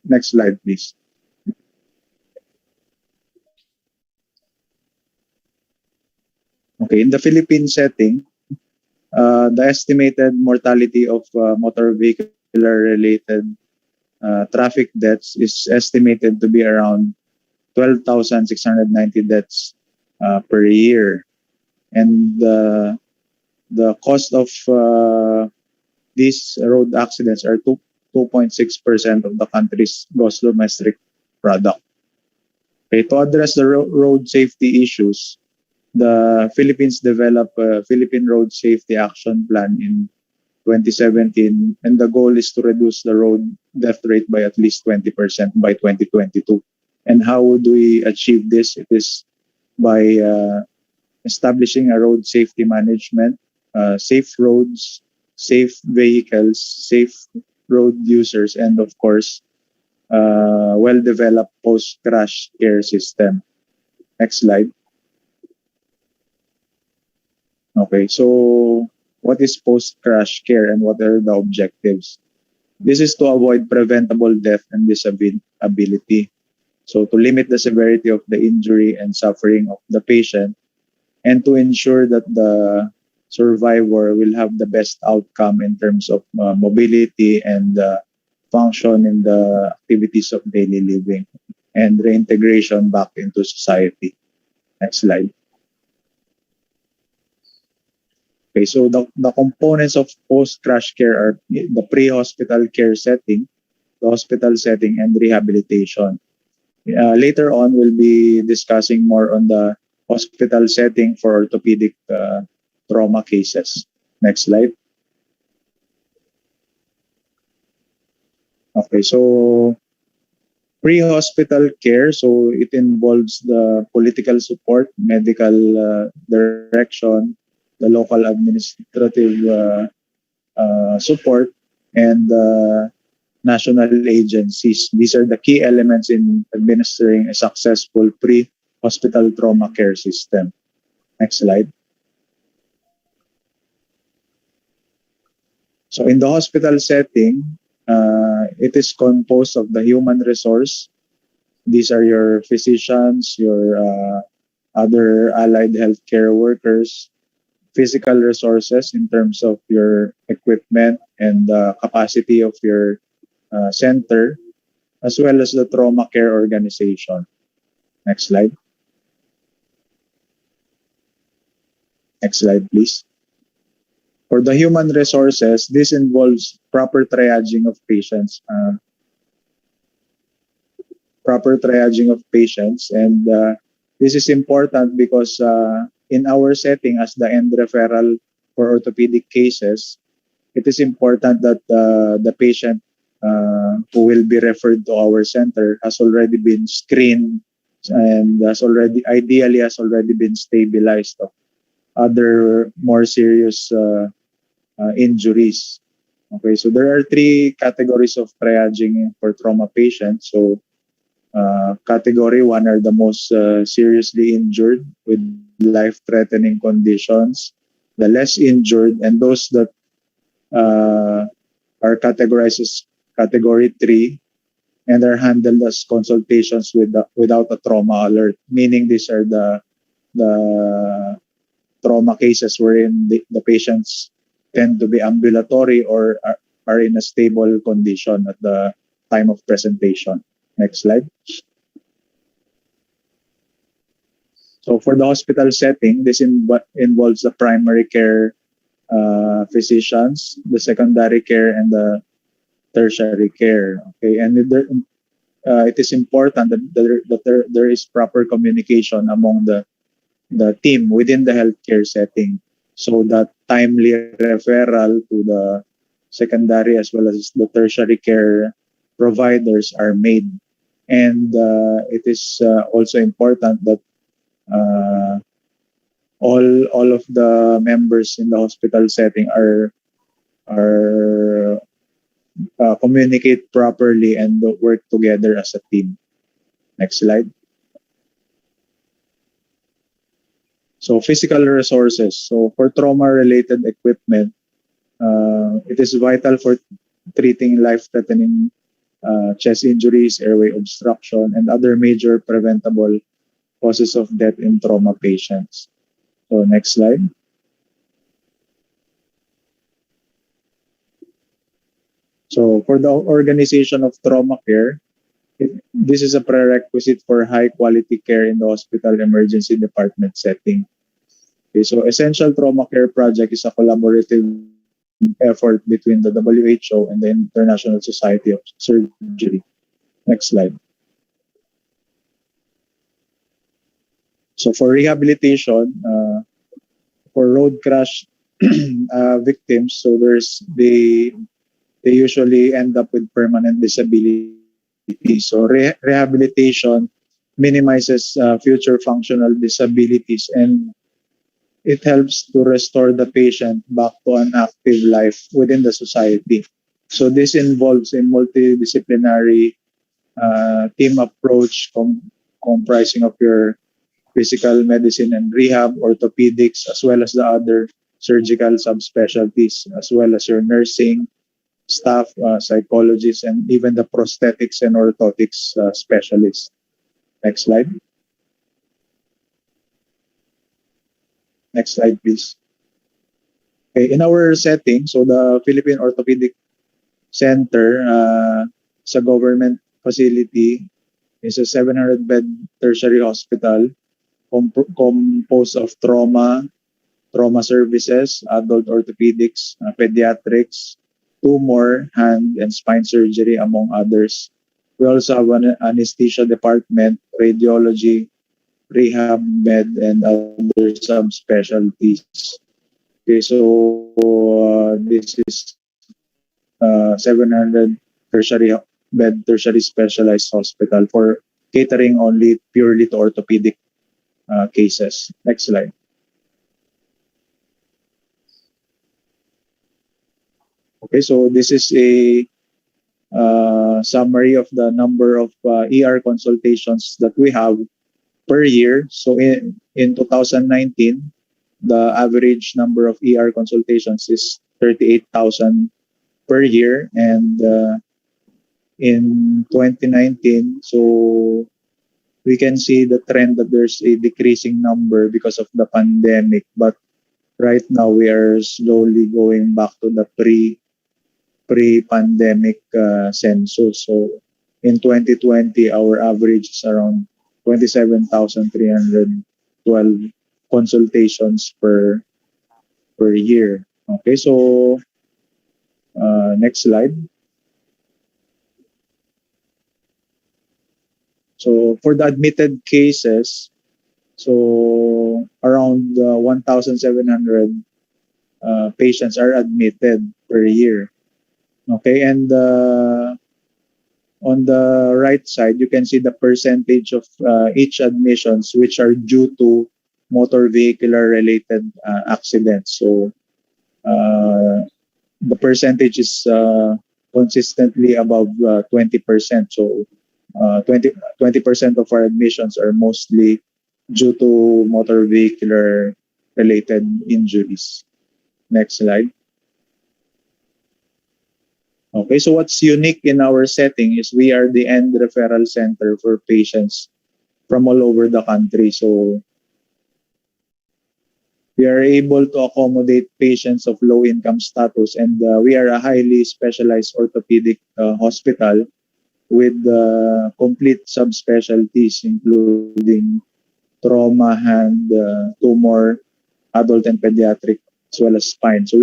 Next slide, please. Okay, in the Philippine setting, the estimated mortality of motor vehicular-related traffic deaths is estimated to be around 12,690 deaths per year. And the cost of these road accidents are 2.6% of the country's gross domestic product. Okay, to address the road safety issues, the Philippines developed a Philippine Road Safety Action Plan in 2017, and the goal is to reduce the road death rate by at least 20% by 2022. And how would we achieve this? It is by establishing a road safety management, safe roads, safe vehicles, safe road users, and of course, well-developed post-crash care system. Next slide. Okay, so what is post-crash care and what are the objectives? This is to avoid preventable death and disability. So to limit the severity of the injury and suffering of the patient, and to ensure that the survivor will have the best outcome in terms of mobility and function in the activities of daily living and reintegration back into society. Next slide. Okay, so the components of post-crash care are the pre-hospital care setting, the hospital setting, and rehabilitation. Later on, we'll be discussing more on the hospital setting for orthopedic trauma cases. Next slide. Okay, so pre-hospital care, so it involves the political support, medical direction, the local administrative support, and national agencies. These are the key elements in administering a successful pre-hospital trauma care system. Next slide. So in the hospital setting, it is composed of the human resource. These are your physicians, your other allied healthcare workers, physical resources in terms of your equipment and the capacity of your center, as well as the trauma care organization. Next slide. Next slide, please. For the human resources, this involves proper triaging of patients. And this is important because in our setting as the end referral for orthopedic cases, it is important that the patient who will be referred to our center has already been screened and ideally has already been stabilized of other more serious injuries. Okay, so there are three categories of triaging for trauma patients. So category 1 are the most seriously injured with life-threatening conditions, the less injured, and those that are categorized as category 3 and are handled as consultations without a trauma alert, meaning these are the trauma cases wherein the patients tend to be ambulatory or are in a stable condition at the time of presentation. Next slide. So for the hospital setting, this involves the primary care physicians, the secondary care, and the tertiary care. Okay, and it is important that there is proper communication among the team within the healthcare setting, so that timely referral to the secondary as well as the tertiary care providers are made. And it is also important that all of the members in the hospital setting are communicate properly and work together as a team. Next slide. So physical resources. So for trauma-related equipment, it is vital for treating life-threatening chest injuries, airway obstruction, and other major preventable causes of death in trauma patients. So next slide. So for the organization of trauma care, this is a prerequisite for high quality care in the hospital emergency department setting. Okay, so Essential Trauma Care Project is a collaborative effort between the WHO and the International Society of Surgery. Next slide. So for rehabilitation, for road crash victims, so they usually end up with permanent disability. So rehabilitation minimizes future functional disabilities, and it helps to restore the patient back to an active life within the society. So this involves a multidisciplinary team approach comprising of your physical medicine and rehab, orthopedics, as well as the other surgical subspecialties, as well as your nursing staff, psychologists, and even the prosthetics and orthotics specialists. Next slide. Next slide, please. Okay, in our setting, so the Philippine Orthopedic Center is a government facility. It's a 700-bed tertiary hospital composed of trauma services, adult orthopedics, pediatrics, tumor, hand, and spine surgery, among others. We also have an anesthesia department, radiology, rehab med, and other subspecialties. Okay, so this is 700 tertiary specialized hospital for catering only purely to orthopedic cases. Next slide. Okay, so this is a summary of the number of ER consultations that we have per year. So in 2019, the average number of ER consultations is 38,000 per year, and in 2019, so we can see the trend that there's a decreasing number because of the pandemic, but right now we are slowly going back to the pre-pandemic census. So in 2020, our average is around 27,312 consultations per year. Okay, so next slide. So for the admitted cases, so around 1,700 patients are admitted per year. Okay, and on the right side, you can see the percentage of each admissions which are due to motor vehicular related accidents. So the percentage is consistently above 20%. So 20% of our admissions are mostly due to motor vehicular related injuries. Next slide. Okay, so what's unique in our setting is we are the end referral center for patients from all over the country. So we are able to accommodate patients of low income status, and we are a highly specialized orthopedic hospital with complete subspecialties including trauma, hand, tumor, adult and pediatric, as well as spine. So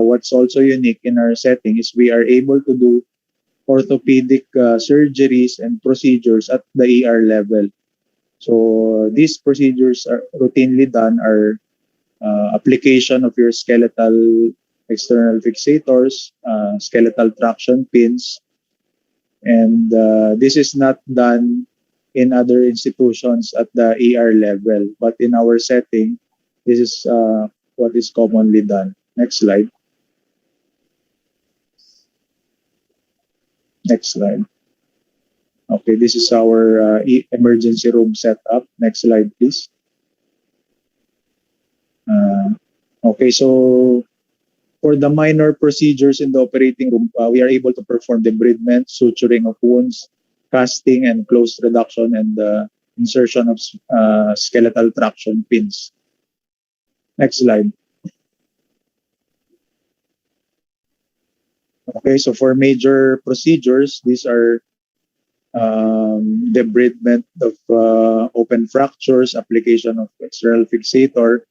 what's also unique in our setting is we are able to do orthopedic surgeries and procedures at the ER level. So these procedures are routinely done are application of your skeletal external fixators, skeletal traction pins, and this is not done in other institutions at the ER level, but in our setting, this is what is commonly done. Next slide. Next slide. Okay, this is our emergency room setup. Next slide, please. Okay, so for the minor procedures in the operating room, we are able to perform debridement, suturing of wounds, casting and close reduction, and insertion of skeletal traction pins. Next slide. Okay, so for major procedures, these are debridement of open fractures, application of external fixator,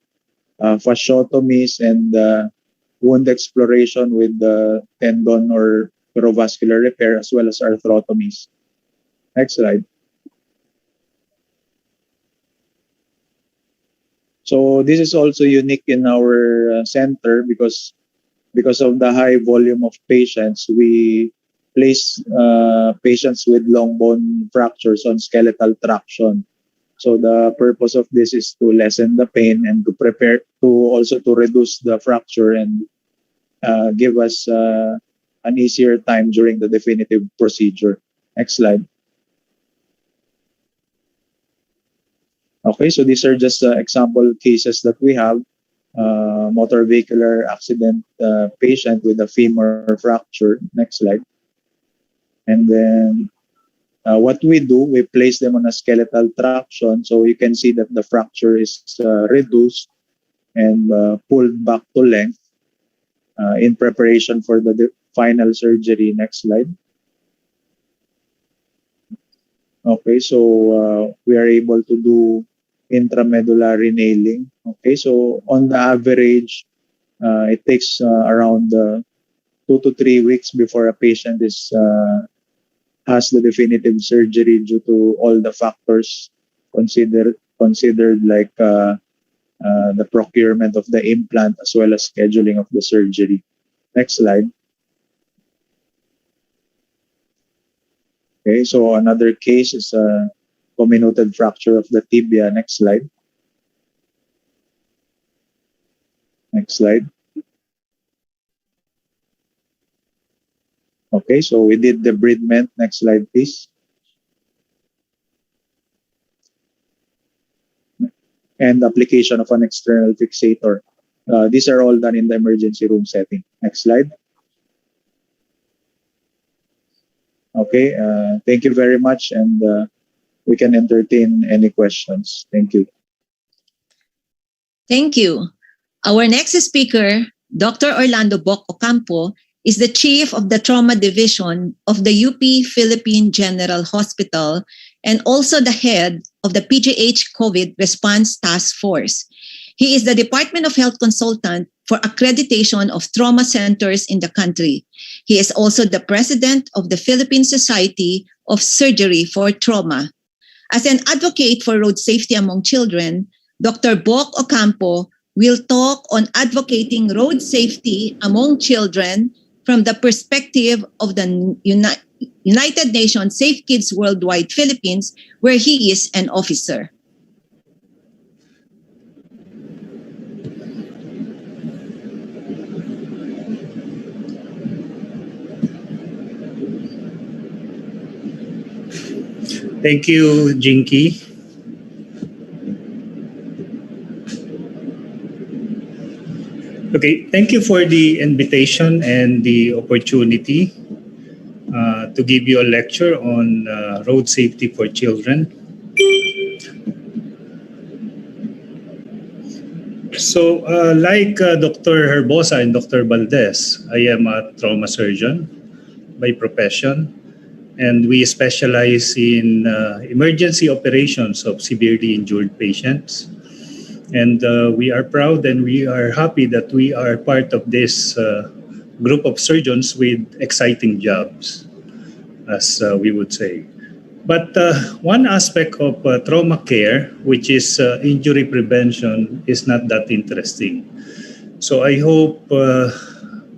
fasciotomies, and wound exploration with tendon or neurovascular repair, as well as arthrotomies. Next slide. So this is also unique in our center because of the high volume of patients, we place patients with long bone fractures on skeletal traction. So the purpose of this is to lessen the pain and to prepare to also to reduce the fracture and give us an easier time during the definitive procedure. Next slide. Okay, so these are just example cases that we have. Motor vehicular accident patient with a femur fracture. Next slide. And then what we do, we place them on a skeletal traction, so you can see that the fracture is reduced and pulled back to length in preparation for the final surgery. Next slide. Okay, so we are able to do intramedullary nailing. Okay, so on the average, it takes around 2 to 3 weeks before a patient has the definitive surgery due to all the factors considered like the procurement of the implant as well as scheduling of the surgery. Next slide. Okay, so another case is a comminuted fracture of the tibia. Next slide. Next slide. Okay, so we did debridement. Next slide, please. And application of an external fixator. These are all done in the emergency room setting. Next slide. Okay, thank you very much, and we can entertain any questions. Thank you. Thank you. Our next speaker, Dr. Orlando Boc Ocampo, is the Chief of the Trauma Division of the UP Philippine General Hospital and also the head of the PGH COVID Response Task Force. He is the Department of Health consultant for accreditation of trauma centers in the country. He is also the president of the Philippine Society of Surgery for Trauma. As an advocate for road safety among children, Dr. Boc Ocampo will talk on advocating road safety among children from the perspective of the United Nations Safe Kids Worldwide Philippines, where he is an officer. Thank you, Jinky. Okay, thank you for the invitation and the opportunity to give you a lecture on road safety for children. So, like Dr. Herbosa and Dr. Valdez, I am a trauma surgeon by profession, and we specialize in emergency operations of severely injured patients. And we are proud and we are happy that we are part of this group of surgeons with exciting jobs, as we would say. But one aspect of trauma care, which is injury prevention, is not that interesting. So I hope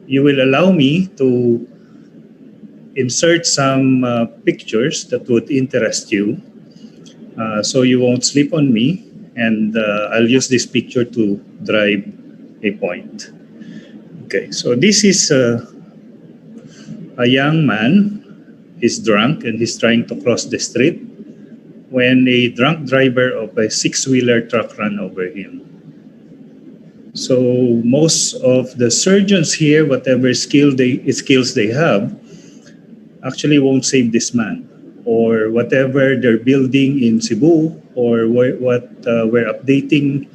you will allow me to insert some pictures that would interest you so you won't sleep on me. And I'll use this picture to drive a point. Okay, so this is a young man. He's drunk and he's trying to cross the street when a drunk driver of a six-wheeler truck ran over him. So most of the surgeons here, whatever skills they have, actually won't save this man, or whatever they're building in Cebu, or what we're updating.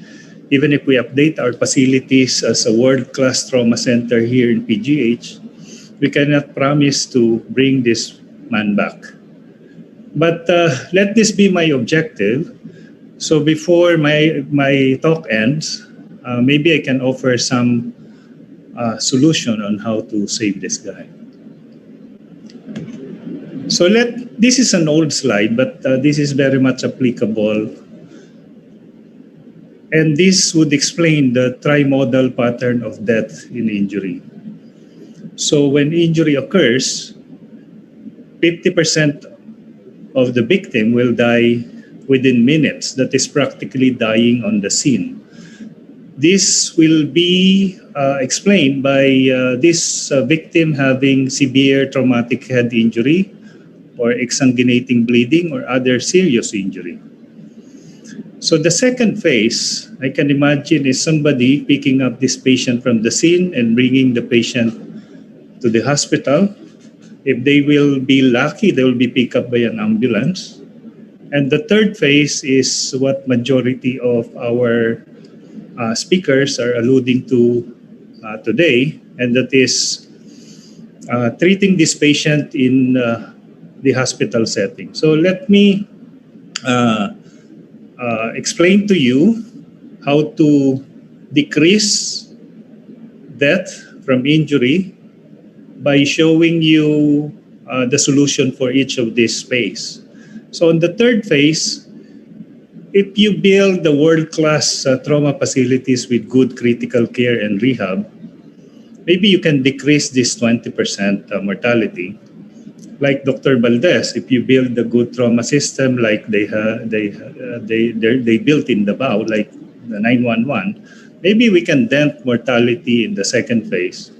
Even if we update our facilities as a world-class trauma center here in PGH, we cannot promise to bring this man back. But let this be my objective. So before my talk ends, maybe I can offer some solution on how to save this guy. So this is an old slide, but this is very much applicable. And this would explain the trimodal pattern of death in injury. So when injury occurs, 50% of the victim will die within minutes. That is practically dying on the scene. This will be explained by this victim having severe traumatic head injury or exsanguinating bleeding or other serious injury. So the second phase, I can imagine, is somebody picking up this patient from the scene and bringing the patient to the hospital. If they will be lucky, they will be picked up by an ambulance. And the third phase is what majority of our speakers are alluding to today, and that is treating this patient in the hospital setting. So let me explain to you how to decrease death from injury by showing you the solution for each of these phase. So in the third phase, if you build the world-class trauma facilities with good critical care and rehab, maybe you can decrease this 20% mortality. Like Dr. Valdez, if you build a good trauma system like they built in Davao, like the 911, maybe we can dent mortality in the second phase.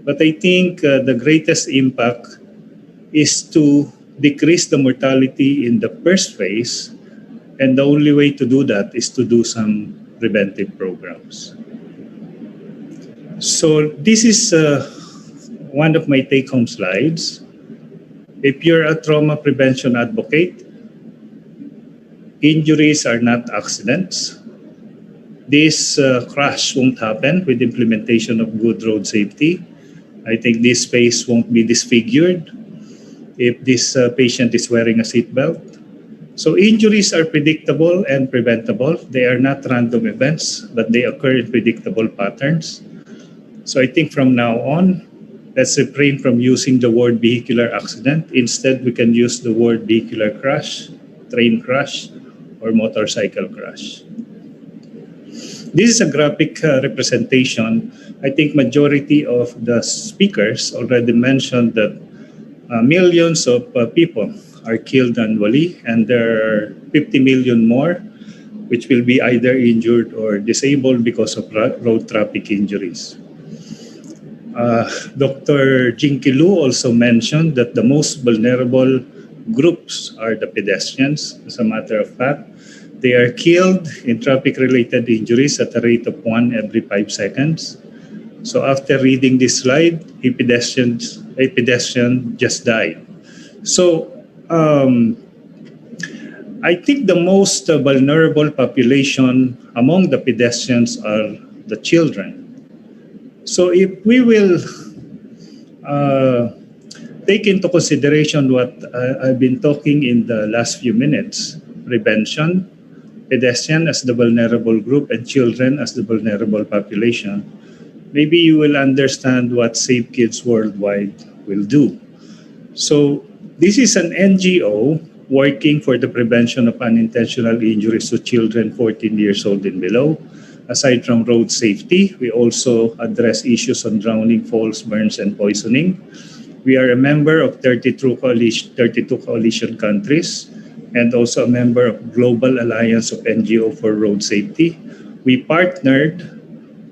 But I think the greatest impact is to decrease the mortality in the first phase, and the only way to do that is to do some preventive programs. So this is one of my take-home slides. If you're a trauma prevention advocate, injuries are not accidents. This crash won't happen with implementation of good road safety. I think this face won't be disfigured if this patient is wearing a seatbelt. So injuries are predictable and preventable. They are not random events, but they occur in predictable patterns. So I think from now on, let's refrain from using the word vehicular accident. Instead, we can use the word vehicular crash, train crash, or motorcycle crash. This is a graphic representation. I think majority of the speakers already mentioned that millions of people are killed annually, and there are 50 million more which will be either injured or disabled because of road traffic injuries. Dr. Jinkilu also mentioned that the most vulnerable groups are the pedestrians. As a matter of fact, they are killed in traffic-related injuries at a rate of 1 every 5 seconds. So after reading this slide, a pedestrian just died. So I think the most vulnerable population among the pedestrians are the children. So if we will take into consideration what I've been talking in the last few minutes, prevention, pedestrian as the vulnerable group, and children as the vulnerable population, maybe you will understand what Safe Kids Worldwide will do. So this is an NGO working for the prevention of unintentional injuries to children 14 years old and below. Aside from road safety, we also address issues on drowning, falls, burns, and poisoning. We are a member of 32 coalition countries and also a member of Global Alliance of NGO for Road Safety. We partnered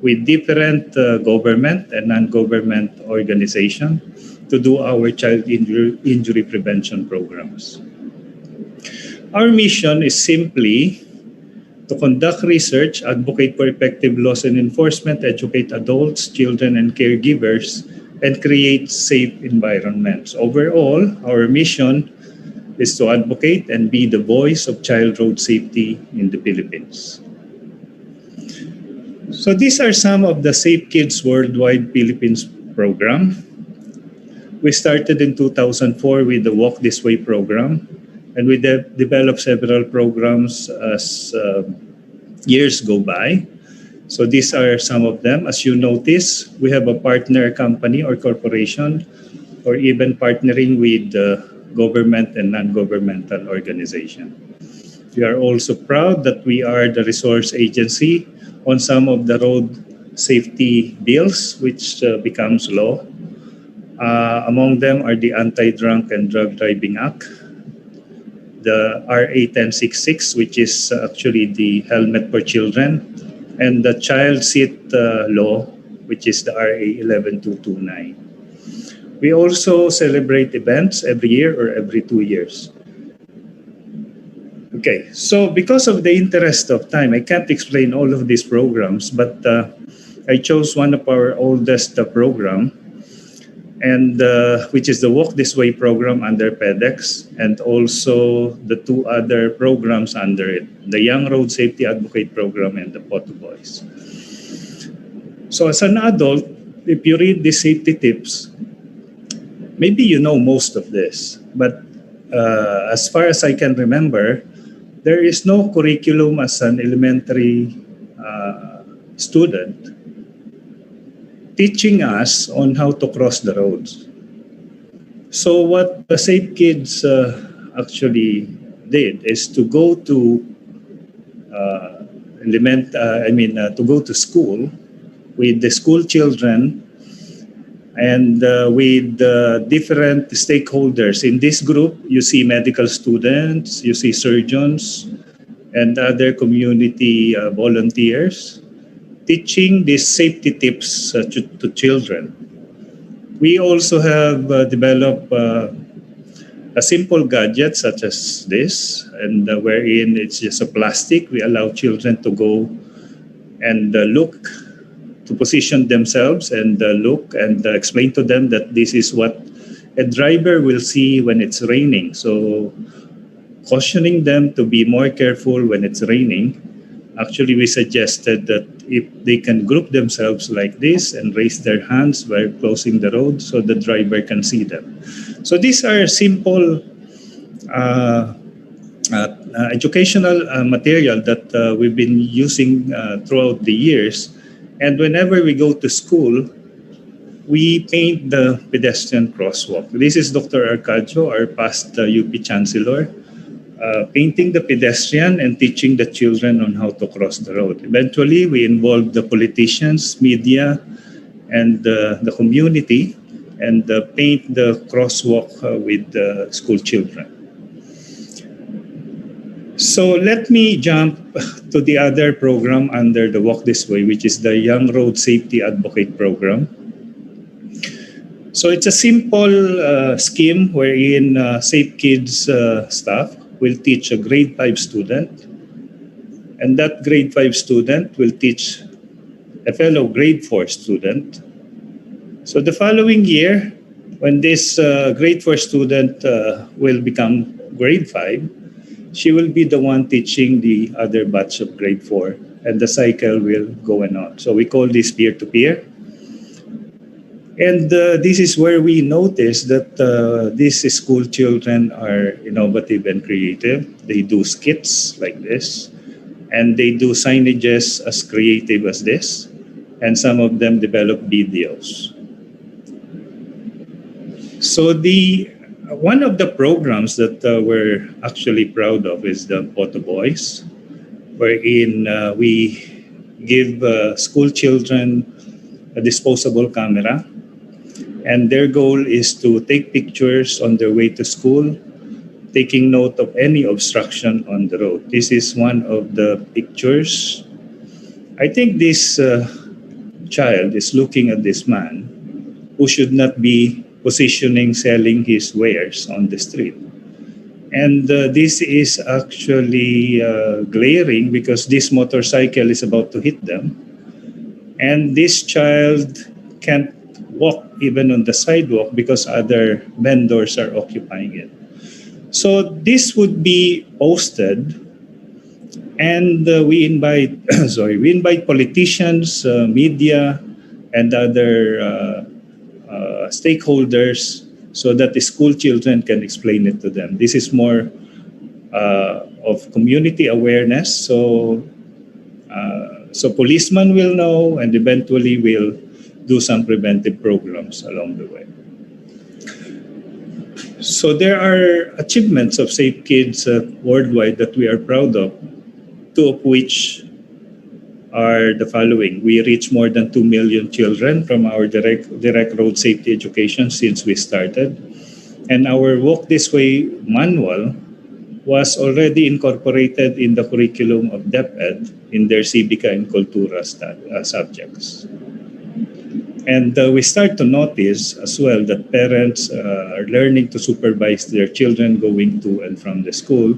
with different government and non-government organizations to do our child injury prevention programs. Our mission is simply to conduct research, advocate for effective laws and enforcement, educate adults, children, and caregivers, and create safe environments. Overall, our mission is to advocate and be the voice of child road safety in the Philippines. So these are some of the Safe Kids Worldwide Philippines program. We started in 2004 with the Walk This Way program, and we developed several programs as years go by. So these are some of them. As you notice, we have a partner company or corporation, or even partnering with government and non-governmental organization. We are also proud that we are the resource agency on some of the road safety bills which becomes law. Among them are the Anti-Drunk and Drug Driving Act, the RA 1066, which is actually the helmet for children, and the child seat law, which is the RA 11229. We also celebrate events every year or every 2 years. Okay, so because of the interest of time, I can't explain all of these programs, but I chose one of our oldest program, and which is the Walk This Way program under PEDEX, and also the two other programs under it, the Young Road Safety Advocate Program and the Photo Boys. So as an adult, if you read the safety tips, maybe you know most of this, but as far as I can remember, there is no curriculum as an elementary student teaching us on how to cross the roads. So what the Safe Kids actually did is to go to to go to school with the school children and with different stakeholders. In this group, you see medical students, you see surgeons, and other community volunteers teaching these safety tips to children. We also have developed a simple gadget such as this, and wherein it's just a plastic. We allow children to go and look, to position themselves and look and explain to them that this is what a driver will see when it's raining. So cautioning them to be more careful when it's raining. Actually, we suggested that if they can group themselves like this and raise their hands while crossing the road so the driver can see them. So these are simple educational material that we've been using throughout the years. And whenever we go to school, we paint the pedestrian crosswalk. This is Dr. Arcadio, our past UP Chancellor, painting the pedestrian and teaching the children on how to cross the road. Eventually, we involved the politicians, media, and the community, and paint the crosswalk with the school children. So let me jump to the other program under the Walk This Way, which is the Young Road Safety Advocate Program. So it's a simple scheme wherein Safe Kids staff will teach a grade 5 student, and that grade 5 student will teach a fellow grade 4 student. So the following year, when this grade 4 student will become grade 5, she will be the one teaching the other batch of grade 4, and the cycle will go on. So we call this peer-to-peer. And this is where we notice that these school children are innovative and creative. They do skits like this, and they do signages as creative as this, and some of them develop videos. So one of the programs that we're actually proud of is the Photo Boys, wherein we give school children a disposable camera, and their goal is to take pictures on their way to school, taking note of any obstruction on the road. This is one of the pictures. I think this child is looking at this man who should not be positioning, selling his wares on the street. And this is actually glaring because this motorcycle is about to hit them. And this child can't walk even on the sidewalk because other vendors are occupying it. So this would be posted, and we invite we invite politicians, media, and other stakeholders so that the school children can explain it to them. This is more of community awareness. So policemen will know, and eventually will do some preventive programs along the way. So there are achievements of Safe Kids worldwide that we are proud of, two of which are the following. We reach more than 2 million children from our direct road safety education since we started. And our Walk This Way manual was already incorporated in the curriculum of DepEd in their Civica and Cultura subjects. And we start to notice as well that parents are learning to supervise their children going to and from the school.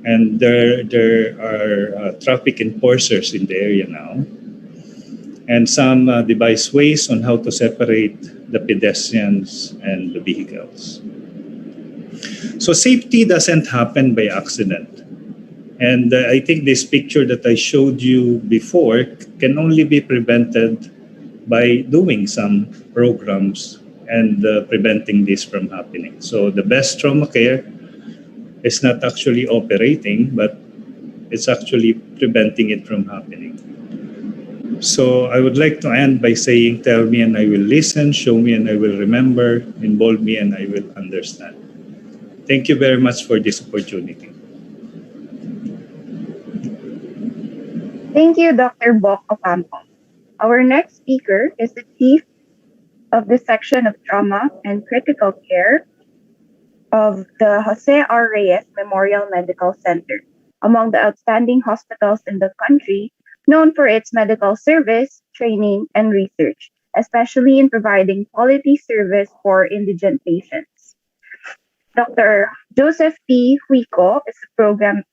And there are traffic enforcers in the area now. And some devise ways on how to separate the pedestrians and the vehicles. So safety doesn't happen by accident. And I think this picture that I showed you before can only be prevented by doing some programs and preventing this from happening. So the best trauma care is not actually operating, but it's actually preventing it from happening. So I would like to end by saying, tell me and I will listen, show me and I will remember, involve me and I will understand. Thank you very much for this opportunity. Thank you, Dr. Bok Ocampo. Our next speaker is the Chief of the Section of Trauma and Critical Care of the Jose R. Reyes Memorial Medical Center, among the outstanding hospitals in the country, known for its medical service, training, and research, especially in providing quality service for indigent patients. Dr. Joseph P. Huico is the Program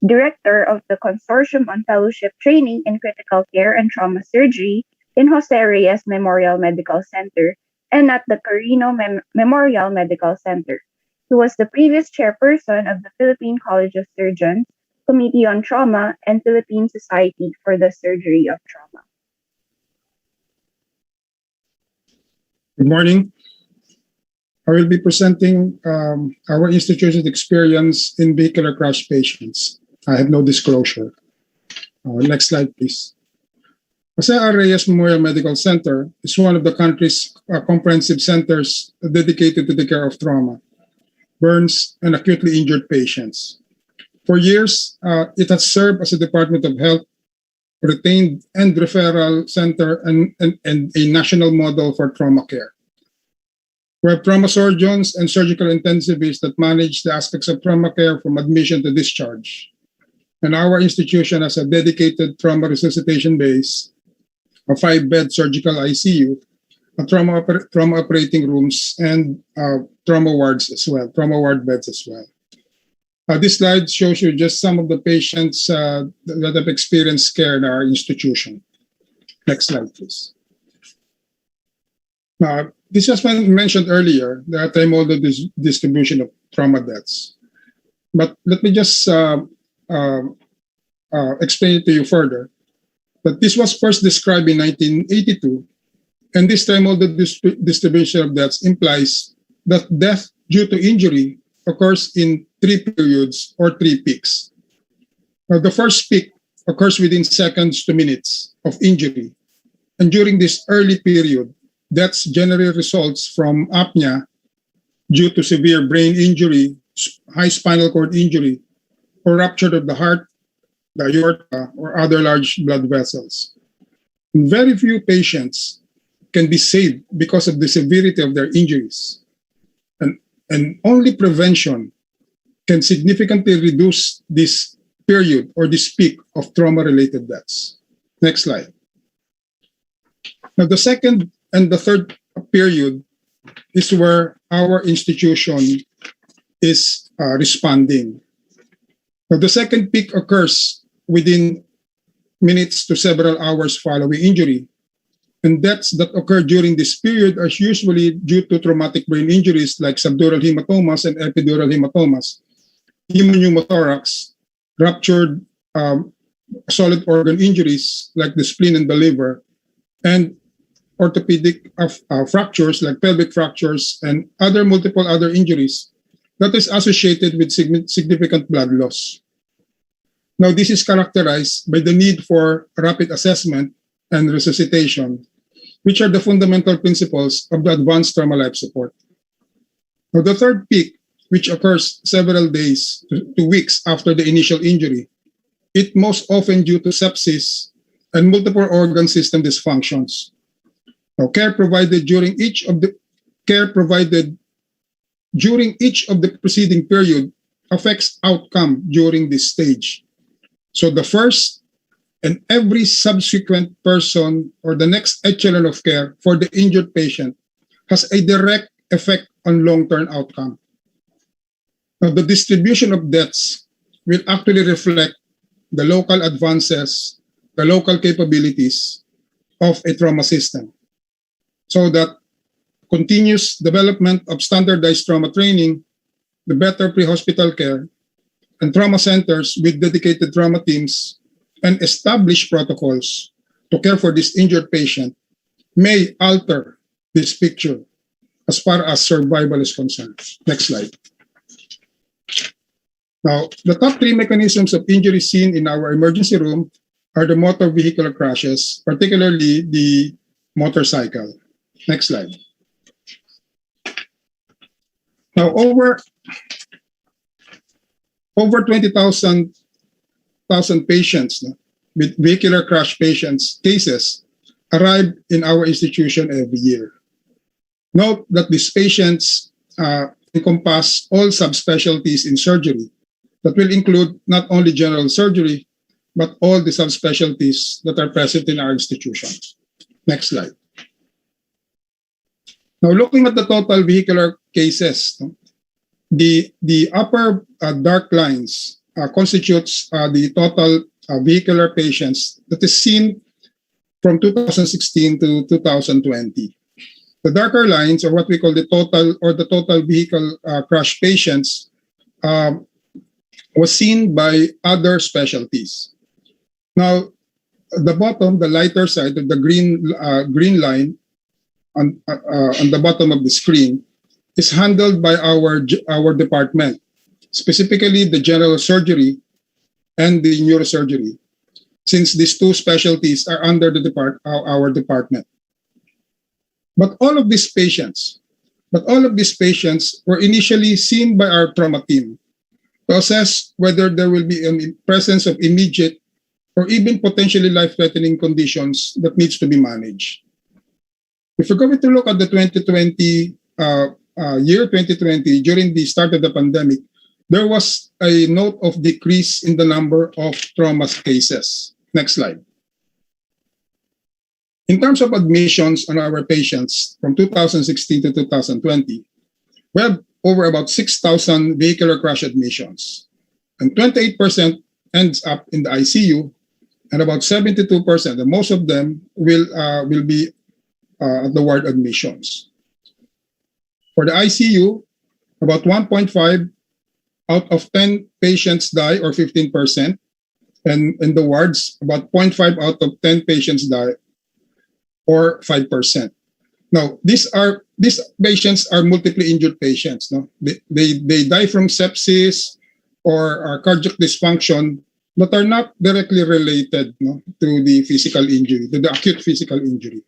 Director of the Consortium on Fellowship Training in Critical Care and Trauma Surgery in Jose Reyes Memorial Medical Center and at the Carino Memorial Medical Center. He was the previous chairperson of the Philippine College of Surgeons, Committee on Trauma, and Philippine Society for the Surgery of Trauma. Good morning. I will be presenting our institution's experience in vehicular crash patients. I have no disclosure. Next slide, please. Jose R. Reyes Memorial Medical Center is one of the country's comprehensive centers dedicated to the care of trauma, burns, and acutely injured patients. For years, it has served as a Department of Health, retained and referral center, and a national model for trauma care. We have trauma surgeons and surgical intensivists that manage the aspects of trauma care from admission to discharge. And our institution has a dedicated trauma resuscitation base, a 5-bed surgical ICU, a trauma operating rooms, and trauma wards as well, trauma ward beds as well. This slide shows you just some of the patients that have experienced care in our institution. Next slide, please. This was mentioned earlier, the multimodal distribution of trauma deaths. But let me just explain it to you further. That this was first described in 1982, and this trimodal distribution of deaths implies that death due to injury occurs in 3 periods or 3 peaks. The first peak occurs within seconds to minutes of injury, and during this early period, deaths generally results from apnea due to severe brain injury, high spinal cord injury, or rupture of the heart, the aorta, or other large blood vessels. Very few patients can be saved because of the severity of their injuries. And only prevention can significantly reduce this period or this peak of trauma-related deaths. Next slide. Now, the second and the third period is where our institution is responding. Now, the second peak occurs within minutes to several hours following injury. And deaths that occur during this period are usually due to traumatic brain injuries like subdural hematomas and epidural hematomas, pneumothorax, ruptured solid organ injuries like the spleen and the liver, and orthopedic fractures like pelvic fractures and multiple other injuries that is associated with significant blood loss. Now, this is characterized by the need for rapid assessment and resuscitation, which are the fundamental principles of the advanced trauma life support. Now, the third peak, which occurs several days to weeks after the initial injury, it most often due to sepsis and multiple organ system dysfunctions. Now, care provided during each of the preceding period affects outcome during this stage. So the first and every subsequent person or the next echelon of care for the injured patient has a direct effect on long-term outcome. Now, the distribution of deaths will actually reflect the local advances, the local capabilities of a trauma system. So that continuous development of standardized trauma training, the better pre-hospital care, and trauma centers with dedicated trauma teams and established protocols to care for this injured patient may alter this picture as far as survival is concerned. Next slide. Now, the top three mechanisms of injury seen in our emergency room are the motor vehicular crashes, particularly the motorcycle. Next slide. Now, over 20,000 patients with vehicular crash cases arrive in our institution every year. Note that these patients encompass all subspecialties in surgery that will include not only general surgery, but all the subspecialties that are present in our institution. Next slide. Now, looking at the total vehicular cases, the upper dark lines constitutes the total vehicular patients that is seen from 2016 to 2020. The darker lines are what we call the total vehicle crash patients was seen by other specialties. Now, the bottom, the lighter side of the green line on the bottom of the screen is handled by our department, specifically the general surgery and the neurosurgery, since these two specialties are under our department. But all of these patients were initially seen by our trauma team to assess whether there will be a presence of immediate or even potentially life-threatening conditions that needs to be managed. If we're going to look at the 2020, during the start of the pandemic, there was a note of decrease in the number of trauma cases. Next slide. In terms of admissions on our patients from 2016 to 2020, we have over about 6,000 vehicular crash admissions, and 28% ends up in the ICU, and about 72%, and most of them will be at the ward admissions. For the ICU, about 1.5 out of 10 patients die, or 15%, and in the wards, about 0.5 out of 10 patients die, or 5%. Now, these patients are multiply injured patients. No? They die from sepsis or cardiac dysfunction that are not directly related to the physical injury, to the acute physical injury.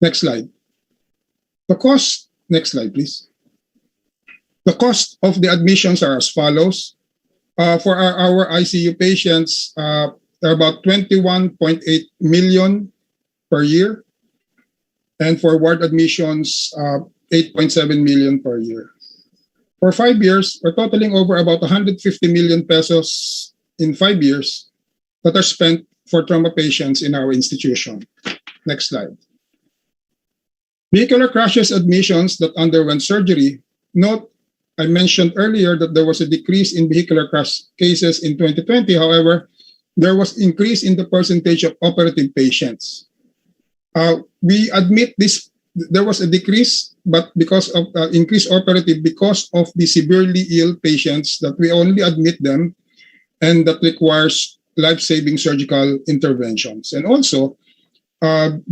Next slide. The cost, next slide, please. The cost of the admissions are as follows. For our ICU patients, they're about 21.8 million per year. And for ward admissions, 8.7 million per year. For 5 years, we're totaling over about 150 million pesos in 5 years that are spent for trauma patients in our institution. Next slide. Vehicular crashes admissions that underwent surgery, note I mentioned earlier that there was a decrease in vehicular crash cases in 2020. However, there was increase in the percentage of operative patients. We admit this, there was a decrease, but because of increased operative, because of the severely ill patients that we only admit them and that requires life-saving surgical interventions. And also,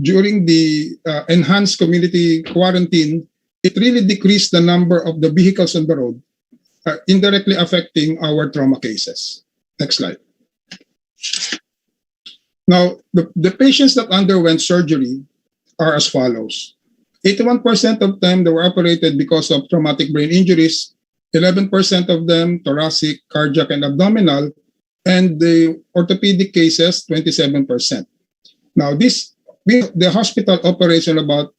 during the enhanced community quarantine, it really decreased the number of the vehicles on the road, indirectly affecting our trauma cases. Next slide. Now, the patients that underwent surgery are as follows. 81% of them, they were operated because of traumatic brain injuries, 11% of them thoracic, cardiac, and abdominal, and the orthopedic cases, 27%. Now, the hospital operates on about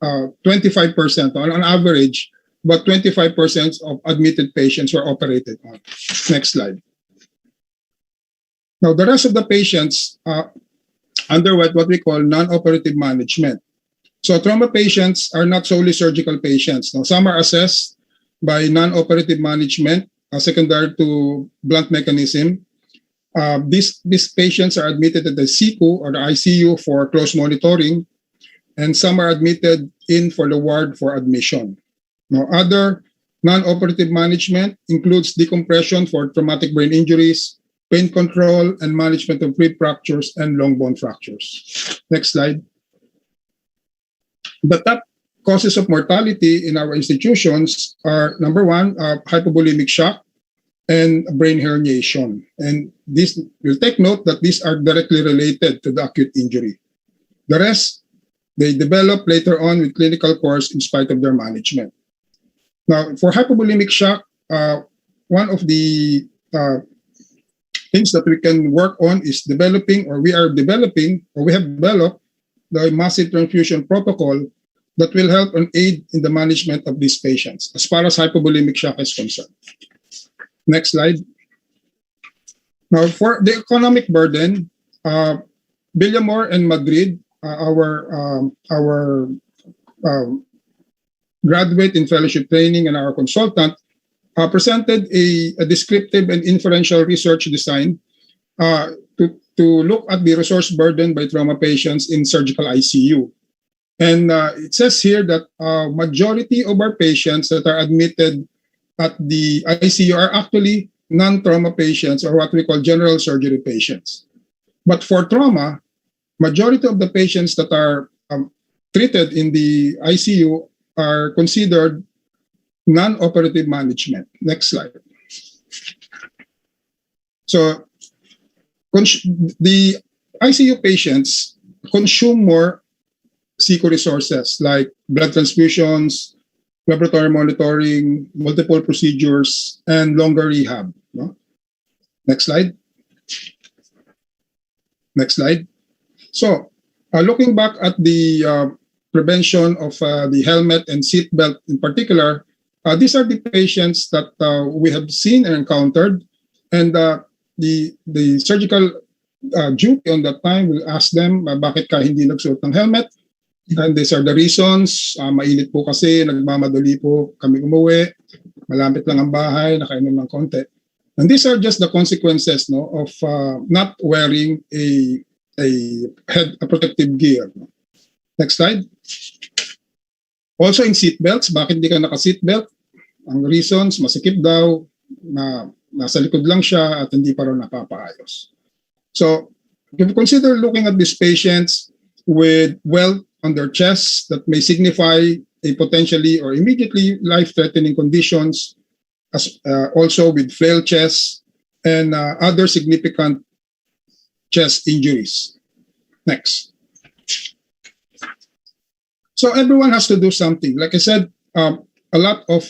25%, on average, but 25% of admitted patients were operated on. Next slide. Now, the rest of the patients underwent what we call non-operative management. So trauma patients are not solely surgical patients. Now, some are assessed by non-operative management, secondary to blunt mechanism. These patients are admitted at the CICU or the ICU for close monitoring, and some are admitted in for the ward for admission. Now, other non-operative management includes decompression for traumatic brain injuries, pain control, and management of rib fractures and long bone fractures. Next slide. The top causes of mortality in our institutions are, number one, hypovolemic shock and brain herniation. And this will take note that these are directly related to the acute injury. The rest, they develop later on with clinical course in spite of their management. Now, for hypovolemic shock, one of the things that we can work on is developing, or we have developed the massive transfusion protocol that will help and aid in the management of these patients as far as hypovolemic shock is concerned. Next slide. Now, for the economic burden, Villamor and Madrid, our graduate in fellowship training and our consultant, presented a descriptive and inferential research design to look at the resource burden by trauma patients in surgical ICU. And it says here that majority of our patients that are admitted at the ICU are actually non-trauma patients, or what we call general surgery patients. But for trauma, majority of the patients that are treated in the ICU are considered non-operative management. Next slide. So the ICU patients consume more CICU resources like blood transfusions, laboratory monitoring, multiple procedures, and longer rehab. No? Next slide. Next slide. So looking back at the prevention of the helmet and seatbelt in particular, these are the patients that we have seen and encountered, and the surgical duty on that time will ask them, bakit ka hindi nagsuot ng helmet? And these are the reasons. Mainit po kasi, nagmamadali po kami umuwi, malapit lang ang bahay, nakainom ng konti. And these are just the consequences, no, of not wearing a protective gear. Next slide. Also in seatbelts, bakit di ka naka-seatbelt? Ang reasons, masikip daw, nasa likod lang siya at hindi pa rin napapaayos. So, if you consider looking at these patients with welt on their chests that may signify a potentially or immediately life-threatening conditions, as also with flail chests and other significant chest injuries. Next. So everyone has to do something. Like I said, a lot of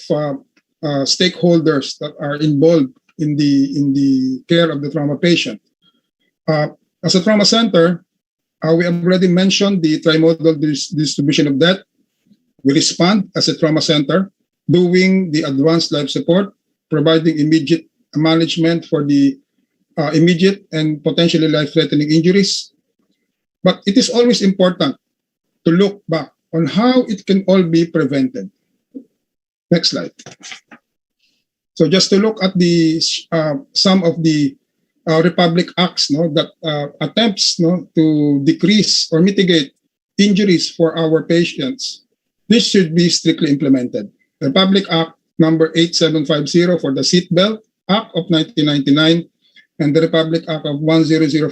stakeholders that are involved in the care of the trauma patient. As a trauma center, we have already mentioned the trimodal distribution of death. We respond as a trauma center, doing the advanced life support, providing immediate management for the immediate and potentially life-threatening injuries. But it is always important to look back on how it can all be prevented. Next slide. So just to look at the some of the Republic Acts that attempts to decrease or mitigate injuries for our patients, this should be strictly implemented. Republic Act number 8750 for the Seatbelt Act of 1999 and the Republic Act of 10054,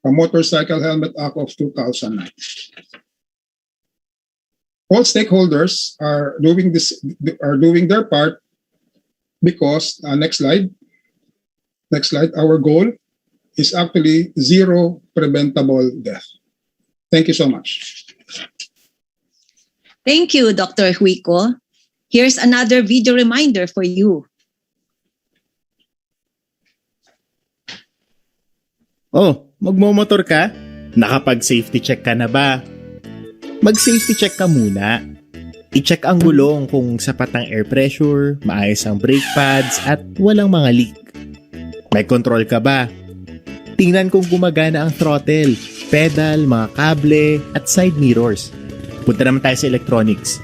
a Motorcycle Helmet Act of 2009. All stakeholders are doing their part because next slide, our goal is actually zero preventable death. Thank you so much. Thank you, Dr. Huico. Here's another video reminder for you. Oh, magmomotor ka? Nakapag-safety check ka na ba? Mag-safety check ka muna. I-check ang gulong kung sapat ang air pressure, maayos ang brake pads, at walang mga leak. May control ka ba? Tingnan kung gumagana ang throttle, pedal, mga kable, at side mirrors. Punta naman tayo sa electronics.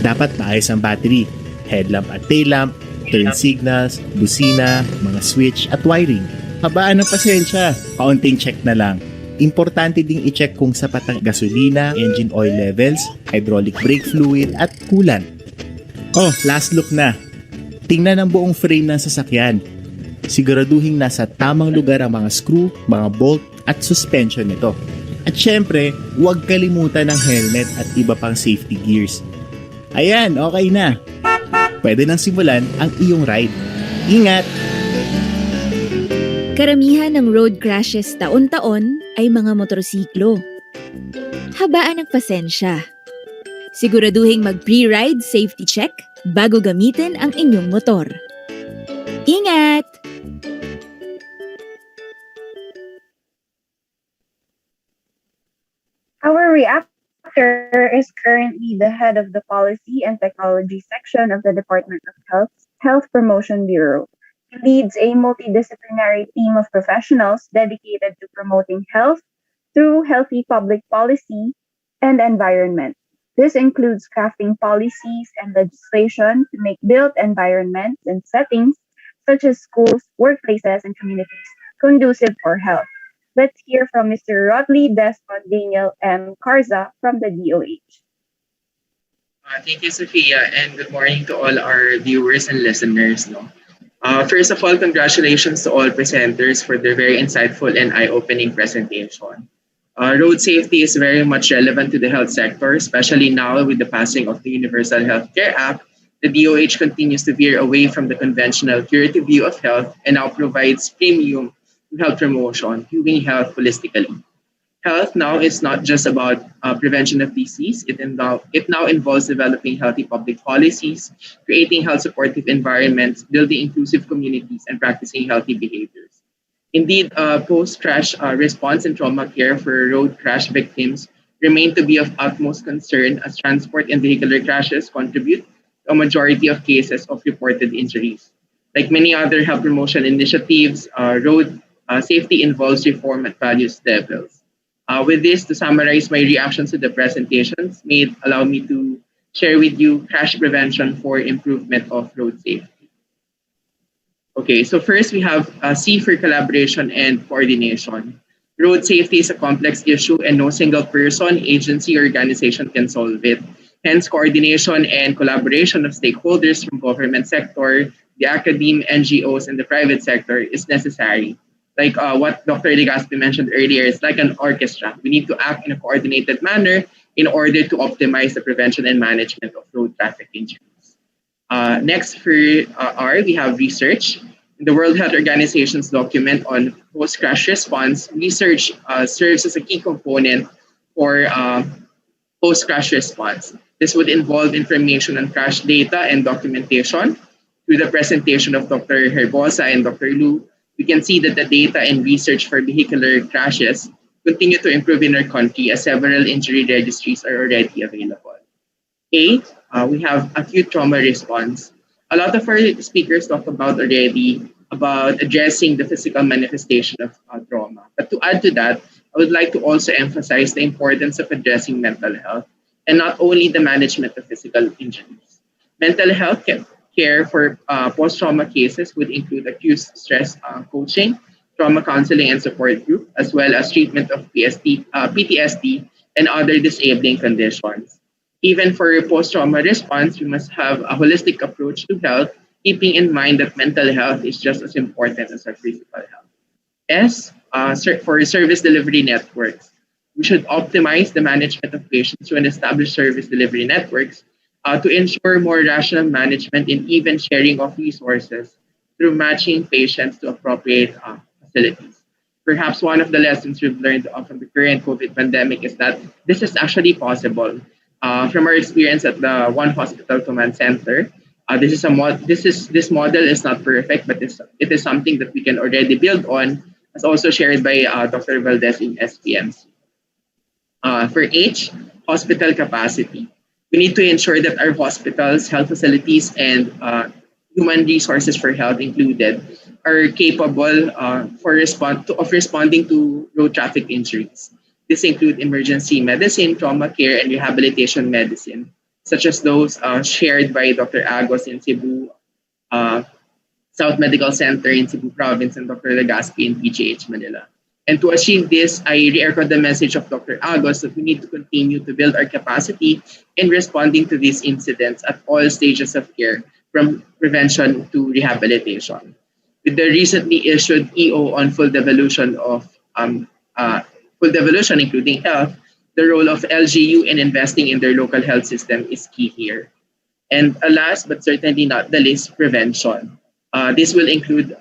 Dapat maayos ang battery, headlamp at tail lamp, turn signals, busina, mga switch at wiring. Habaan ng pasensya, kaunting check na lang. Importante ding i-check kung sapat ang gasolina, engine oil levels, hydraulic brake fluid at coolant. Oh, last look na. Tingnan ang buong frame ng sasakyan. Siguraduhin nasa tamang lugar ang mga screw, mga bolt at suspension nito. At syempre, huwag kalimutan ng helmet at iba pang safety gears. Ayan, okay na. Pwede nang simulan ang iyong ride. Ingat! Karamihan ng road crashes taon-taon ay mga motorsiklo. Habaan ng pasensya. Siguraduhin mag-pre-ride safety check bago gamitin ang inyong motor. Ingat! Our reactor is currently the head of the Policy and Technology section of the Department of Health Promotion Bureau. He leads a multidisciplinary team of professionals dedicated to promoting health through healthy public policy and environment. This includes crafting policies and legislation to make built environments and settings such as schools, workplaces, and communities conducive for health. Let's hear from Mr. Rodley Desmond Daniel M. Carza from the DOH. Thank you, Sophia, and good morning to all our viewers and listeners. First of all, congratulations to all presenters for their very insightful and eye-opening presentation. Road safety is very much relevant to the health sector, especially now with the passing of the Universal Healthcare Act. The DOH continues to veer away from the conventional curative view of health and now provides premium health promotion, viewing health holistically. Health now is not just about prevention of disease. It now involves developing healthy public policies, creating health supportive environments, building inclusive communities, and practicing healthy behaviors. Indeed, post-crash response and trauma care for road crash victims remain to be of utmost concern as transport and vehicular crashes contribute to a majority of cases of reported injuries. Like many other health promotion initiatives, road safety involves reform at various levels. With this, to summarize my reactions to the presentations, allow me to share with you crash prevention for improvement of road safety. Okay, so first we have C for collaboration and coordination. Road safety is a complex issue and no single person, agency, or organization can solve it. Hence, coordination and collaboration of stakeholders from government sector, the academe, NGOs, and the private sector is necessary. Like what Dr. Legaspi mentioned earlier, it's like an orchestra. We need to act in a coordinated manner in order to optimize the prevention and management of road traffic injuries. Next for R, we have research. In the World Health Organization's document on post-crash response, research serves as a key component for post-crash response. This would involve information on crash data and documentation. Through the presentation of Dr. Herbosa and Dr. Lu, we can see that the data and research for vehicular crashes continue to improve in our country as several injury registries are already available. A, we have acute trauma response. A lot of our speakers talked about already about addressing the physical manifestation of trauma. But to add to that, I would like to also emphasize the importance of addressing mental health and not only the management of physical injuries. Mental health care for post-trauma cases would include acute stress coaching, trauma counseling and support group, as well as treatment of PTSD and other disabling conditions. Even for post-trauma response, we must have a holistic approach to health, keeping in mind that mental health is just as important as our physical health. For service delivery networks, we should optimize the management of patients through an established service delivery networks to ensure more rational management and even sharing of resources through matching patients to appropriate facilities. Perhaps one of the lessons we've learned from the current COVID pandemic is that this is actually possible. From our experience at the One Hospital Command Center, this model is not perfect, but it is something that we can already build on, as also shared by Dr. Valdez in SPMC. For H, hospital capacity. We need to ensure that our hospitals, health facilities, and human resources for health included are capable of responding to road traffic injuries. This include emergency medicine, trauma care, and rehabilitation medicine, such as those shared by Dr. Agos in Cebu, South Medical Center in Cebu Province, and Dr. Legaspi in PGH Manila. And to achieve this, I re-echo the message of Dr. Agos that we need to continue to build our capacity in responding to these incidents at all stages of care, from prevention to rehabilitation. With the recently issued EO on full devolution, including health, the role of LGU in investing in their local health system is key here. And last but certainly not the least, prevention. This will include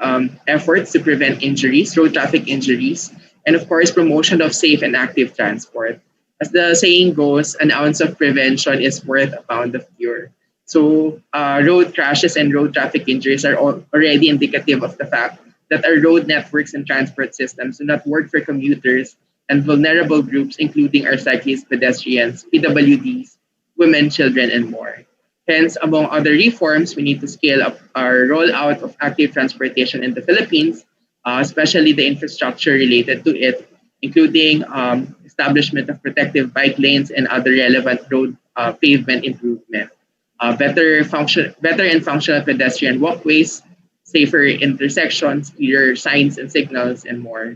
efforts to prevent injuries, road traffic injuries, and of course, promotion of safe and active transport. As the saying goes, an ounce of prevention is worth a pound of cure. So road crashes and road traffic injuries are already indicative of the fact that our road networks and transport systems do not work for commuters and vulnerable groups, including our cyclists, pedestrians, PWDs, women, children, and more. Hence, among other reforms, we need to scale up our rollout of active transportation in the Philippines, especially the infrastructure related to it, including establishment of protective bike lanes and other relevant road pavement improvement, better and functional pedestrian walkways, safer intersections, clearer signs and signals, and more.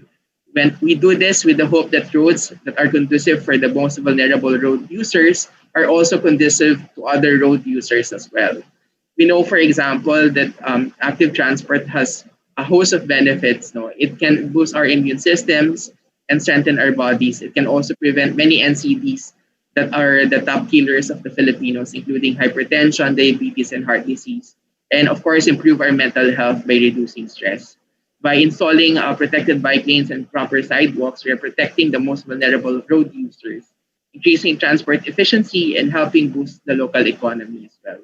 When we do this with the hope that roads that are conducive for the most vulnerable road users are also conducive to other road users as well. We know, for example, that active transport has a host of benefits. No? It can boost our immune systems and strengthen our bodies. It can also prevent many NCDs that are the top killers of the Filipinos, including hypertension, diabetes, and heart disease. And of course, improve our mental health by reducing stress. By installing protected bike lanes and proper sidewalks, we are protecting the most vulnerable road users, increasing transport efficiency, and helping boost the local economy as well.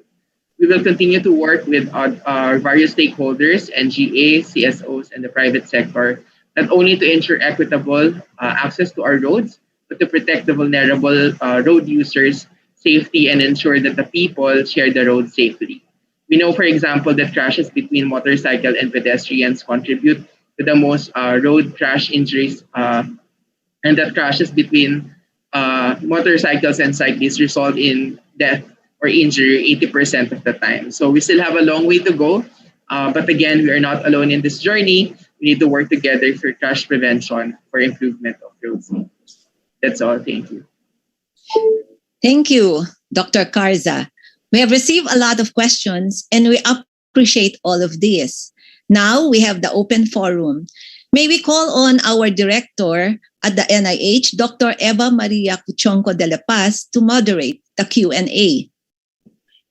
We will continue to work with our various stakeholders, NGA, CSOs, and the private sector, not only to ensure equitable access to our roads, but to protect the vulnerable road users' safety and ensure that the people share the road safely. We know, for example, that crashes between motorcycle and pedestrians contribute to the most road crash injuries, and that crashes between motorcycles and cyclists result in death or injury 80% of the time. So we still have a long way to go. But again, we are not alone in this journey. We need to work together for crash prevention, for improvement of road safety. That's all. Thank you. Thank you, Dr. Carza. We have received a lot of questions and we appreciate all of this. Now we have the open forum. May we call on our director at the NIH, Dr. Eva Maria Cuchonco de la Paz, to moderate the Q&A.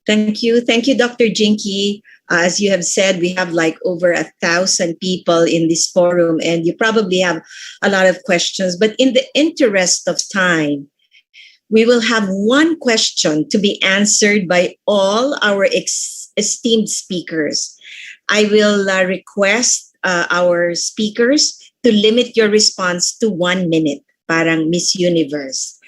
Thank you. Thank you, Dr. Jinky. As you have said, we have like over 1,000 people in this forum, and you probably have a lot of questions. But in the interest of time, we will have one question to be answered by all our esteemed speakers. I will request our speakers to limit your response to 1 minute, parang Miss Universe.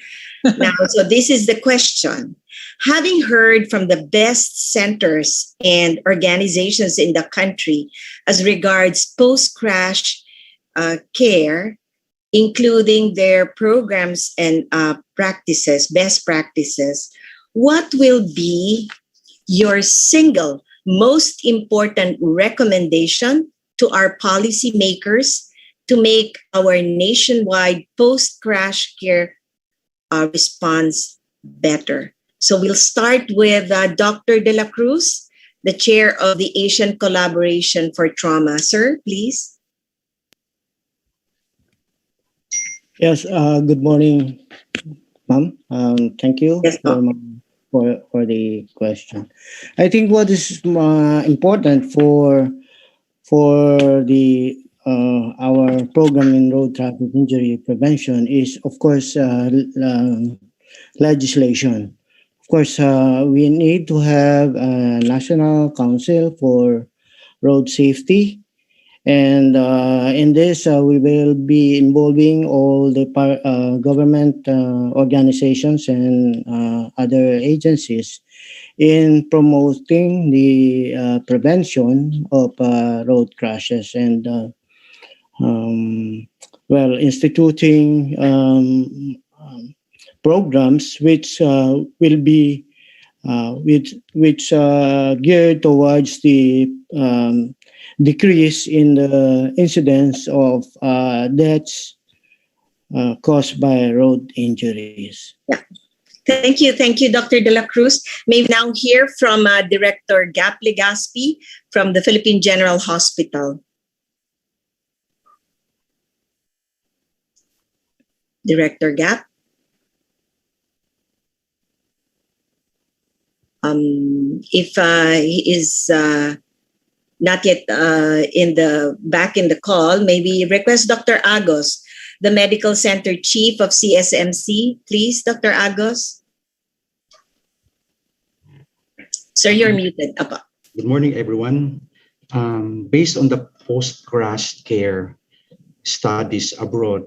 Now, so this is the question. Having heard from the best centers and organizations in the country as regards post-crash care, including their programs and practices, best practices, what will be your single most important recommendation to our policymakers to make our nationwide post-crash care response better? So we'll start with Dr. De La Cruz, the chair of the Asian Collaboration for Trauma. Sir, please. Yes, good morning, ma'am. Thank you for the question. I think what is important for the our program in road traffic injury prevention is, of course, legislation. Of course, we need to have a national council for road safety. And in this, we will be involving all the government organizations and other agencies in promoting the prevention of road crashes and, instituting programs which will be which geared towards the decrease in the incidence of deaths caused by road injuries. Yeah. Thank you, Dr. De La Cruz. May we now hear from Director Gap Legaspi from the Philippine General Hospital. Director Gap. If he is not yet back in the call, maybe request Dr. Agos, the Medical Center Chief of CSMC. Please, Dr. Agos. Sir, you're muted. Good morning, everyone. Based on the post-crash care studies abroad,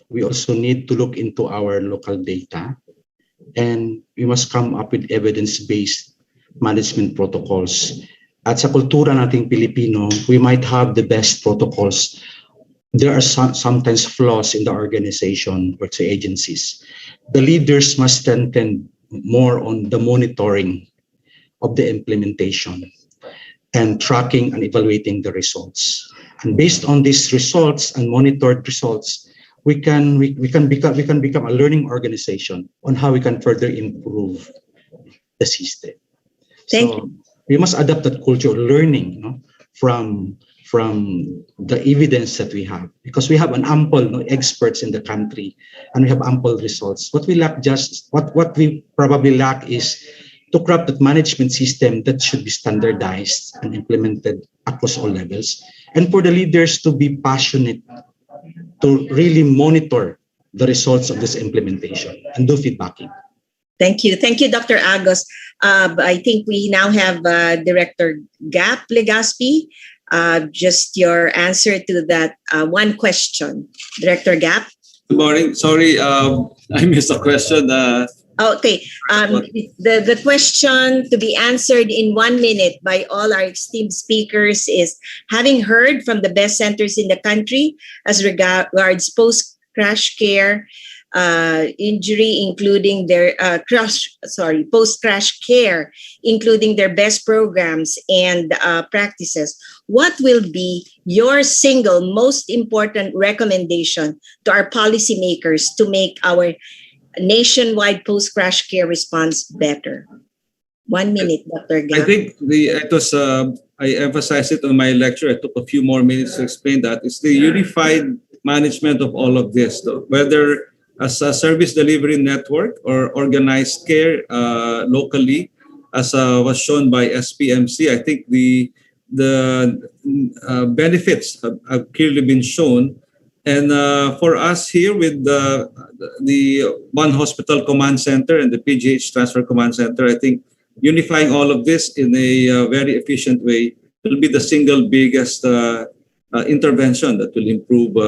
we also need to look into our local data, and we must come up with evidence-based management protocols. At sa kultura nating Pilipino, we might have the best protocols. There are sometimes flaws in the organization or the agencies. The leaders must strengthen more on the monitoring of the implementation and tracking and evaluating the results. And based on these results and monitored results, we can become a learning organization on how we can further improve the system. Thank you. We must adapt that culture of learning, from the evidence that we have, because we have an ample experts in the country and we have ample results. What we lack what we probably lack is to craft that management system that should be standardized and implemented across all levels, and for the leaders to be passionate to really monitor the results of this implementation and do feedbacking. Thank you, Dr. Agos. I think we now have Director Gap Legaspi. Just your answer to that one question, Director Gap. Good morning. Sorry, I missed a question. Okay. The question to be answered in 1 minute by all our esteemed speakers is, having heard from the best centers in the country as regards post-crash care injury, including their post-crash care, including their best programs and practices, what will be your single most important recommendation to our policymakers to make our nationwide post-crash care response better? 1 minute, Dr. Gap. I think it was, I emphasized it on my lecture. I took a few more minutes to explain that. It's the unified management of all of this, though, whether as a service delivery network or organized care locally, as was shown by SPMC. I think the benefits have clearly been shown. And for us here with the One Hospital Command Center and the PGH Transfer Command Center, I think unifying all of this in a very efficient way will be the single biggest intervention that will improve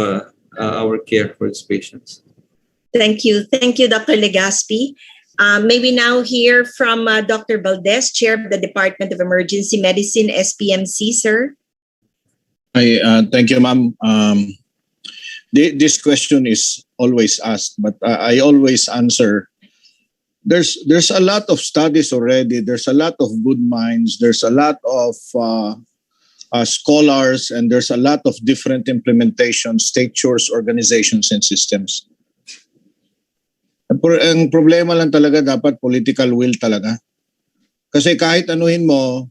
our care for its patients. Thank you, Dr. Legaspi. May we now hear from Dr. Valdez, Chair of the Department of Emergency Medicine, SPMC, sir. Thank you, ma'am. This question is always asked, but I always answer there's a lot of studies already. There's a lot of good minds. There's a lot of scholars, and there's a lot of different implementations, statures, organizations, and systems. Ang problema lang talaga, dapat political will talaga. Kasi kahit anuhin mo,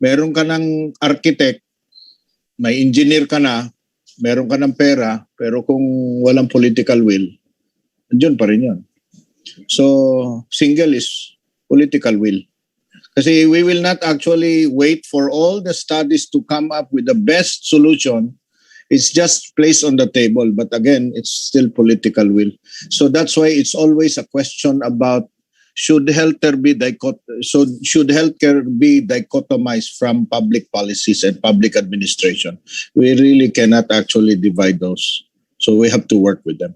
meron ka ng architect, may engineer ka na, meron ka ng pera, pero kung walang political will, andyan pa rin yun. So, single is political will. Kasi we will not actually wait for all the studies to come up with the best solution. It's just placed on the table. But again, it's still political will. So that's why it's always a question about should healthcare be dichotomized from public policies and public administration? We really cannot actually divide those. So we have to work with them.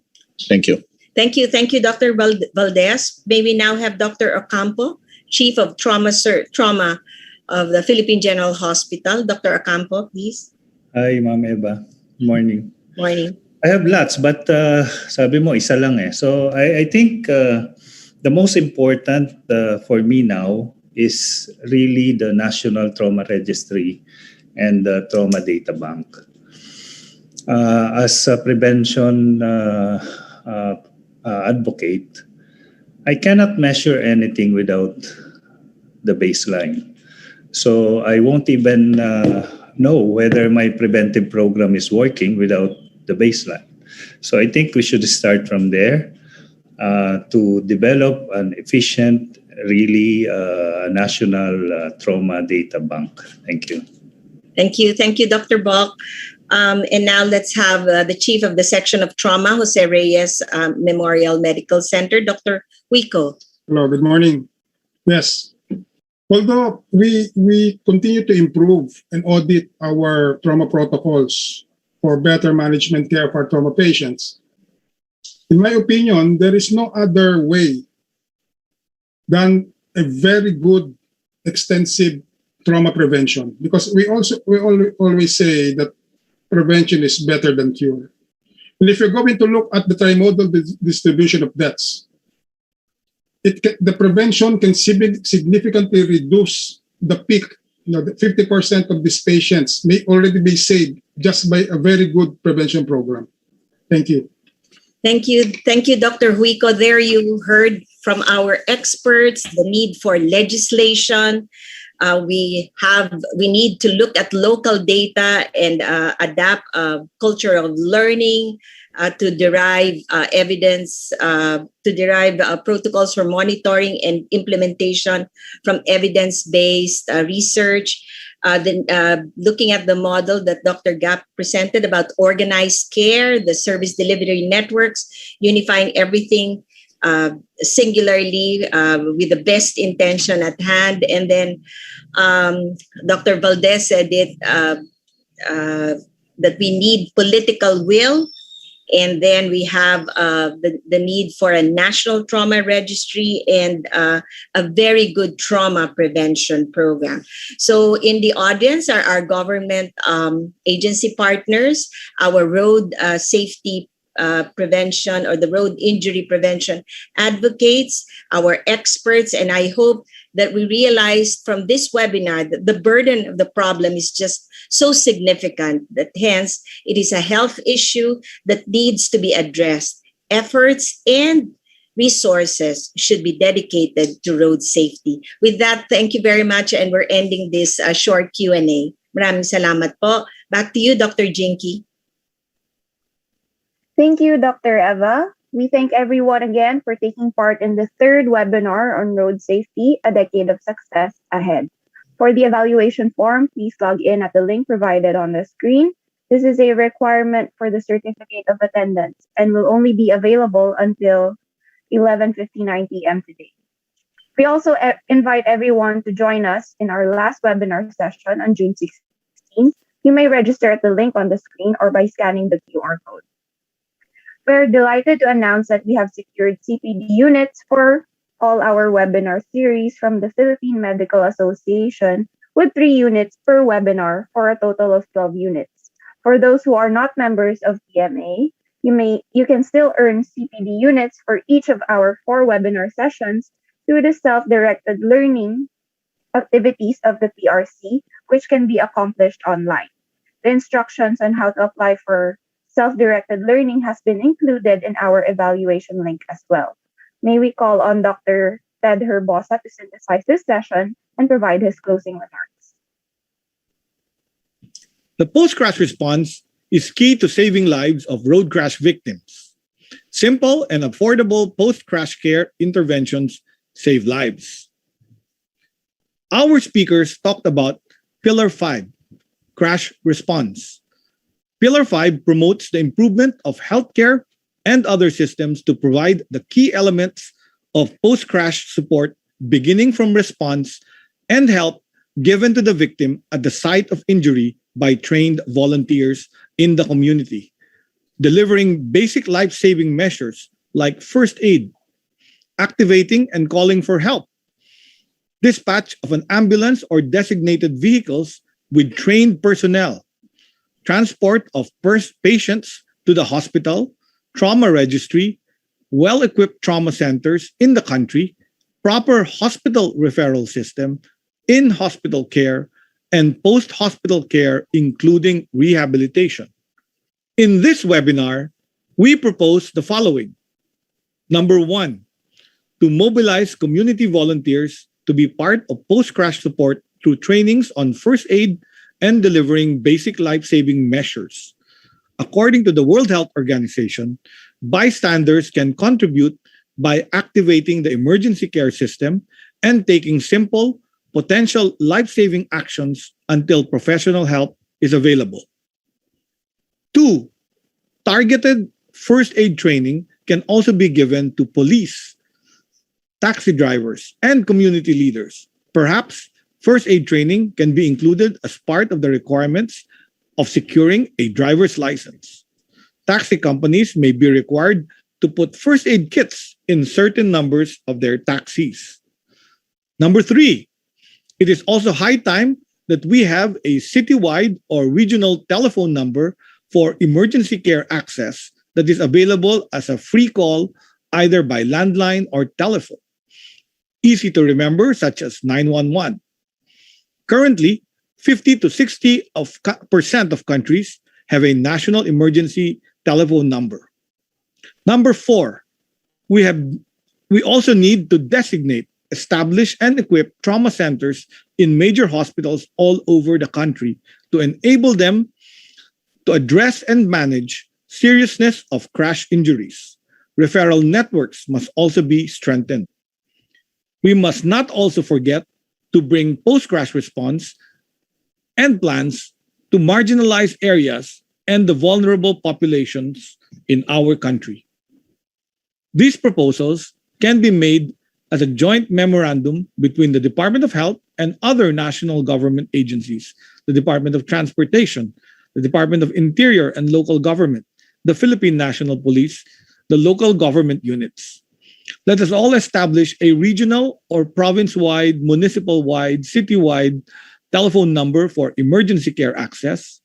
Thank you. Thank you, Dr. Valdez. May we now have Dr. Ocampo, Chief of Trauma of the Philippine General Hospital. Dr. Ocampo, please. Hi, Ma'am Eva. Morning. Morning. I have lots, but sabi mo, isa lang eh. So I think the most important for me now is really the National Trauma Registry and the Trauma Data Bank. As a prevention advocate, I cannot measure anything without the baseline. So I won't even know whether my preventive program is working without the baseline. So I think we should start from there to develop an efficient, really national trauma data bank. Thank you. Thank you, Dr. Balk. And now let's have the Chief of the Section of Trauma, Jose Reyes Memorial Medical Center, Dr. Huico. Hello, good morning. Yes. Although we continue to improve and audit our trauma protocols for better management care of our trauma patients, in my opinion, there is no other way than a very good, extensive trauma prevention. Because we always say that prevention is better than cure. And if you're going to look at the trimodal distribution of deaths, the prevention can significantly reduce the peak. The 50% of these patients may already be saved just by a very good prevention program. Thank you. Thank you, Dr. Huico. There you heard from our experts the need for legislation. We need to look at local data and adapt a culture of learning to derive evidence, to derive protocols for monitoring and implementation from evidence-based research. Looking at the model that Dr. Gap presented about organized care, the service delivery networks, unifying everything singularly with the best intention at hand. And then Dr. Valdez said it, that we need political will. And then we have the need for a national trauma registry and a very good trauma prevention program. So in the audience are our government agency partners, our road safety prevention or the road injury prevention advocates, our experts, and I hope that we realize from this webinar that the burden of the problem is just so significant that hence it is a health issue that needs to be addressed. Efforts and resources should be dedicated to road safety. With that, thank you very much, and we're ending this short Q&A. Maraming salamat po. Back to you, Dr. Jinky. Thank you, Dr. Eva. We thank everyone again for taking part in the third webinar on road safety, a decade of success ahead. For the evaluation form, please log in at the link provided on the screen. This is a requirement for the certificate of attendance and will only be available until 11:59 p.m. today. We also invite everyone to join us in our last webinar session on June 16th. You may register at the link on the screen or by scanning the QR code. We're delighted to announce that we have secured CPD units for all our webinar series from the Philippine Medical Association with 3 units per webinar for a total of 12 units. For those who are not members of PMA, You can still earn CPD units for each of our 4 webinar sessions through the self-directed learning activities of the PRC, which can be accomplished online. The instructions on how to apply for self-directed learning has been included in our evaluation link as well. May we call on Dr. Ted HERBOSA to synthesize this session and provide his closing remarks. The post-crash response is key to saving lives of road crash victims. Simple and affordable post-crash care interventions save lives. Our speakers talked about Pillar 5, crash response. Pillar 5 promotes the improvement of healthcare and other systems to provide the key elements of post-crash support beginning from response and help given to the victim at the site of injury by trained volunteers in the community, delivering basic life-saving measures like first aid, activating and calling for help, dispatch of an ambulance or designated vehicles with trained personnel, transport of patients to the hospital, trauma registry, well-equipped trauma centers in the country, proper hospital referral system, in-hospital care, and post-hospital care, including rehabilitation. In this webinar, we propose the following. Number 1, to mobilize community volunteers to be part of post-crash support through trainings on first aid and delivering basic life-saving measures. According to the World Health Organization, bystanders can contribute by activating the emergency care system and taking simple, potential life-saving actions until professional help is available. 2, targeted first aid training can also be given to police, taxi drivers, and community leaders. Perhaps first aid training can be included as part of the requirements of securing a driver's license. Taxi companies may be required to put first aid kits in certain numbers of their taxis. Number 3, it is also high time that we have a citywide or regional telephone number for emergency care access that is available as a free call either by landline or telephone. Easy to remember, such as 911. Currently, 50 to 60% of countries have a national emergency telephone number. Number 4, we also need to designate, establish, and equip trauma centers in major hospitals all over the country to enable them to address and manage seriousness of crash injuries. Referral networks must also be strengthened. We must not also forget to bring post-crash response and plans to marginalized areas and the vulnerable populations in our country. These proposals can be made as a joint memorandum between the Department of Health and other national government agencies, the Department of Transportation, the Department of Interior and Local Government, the Philippine National Police, the local government units. Let us all establish a regional or province-wide, municipal-wide, city-wide telephone number for emergency care access,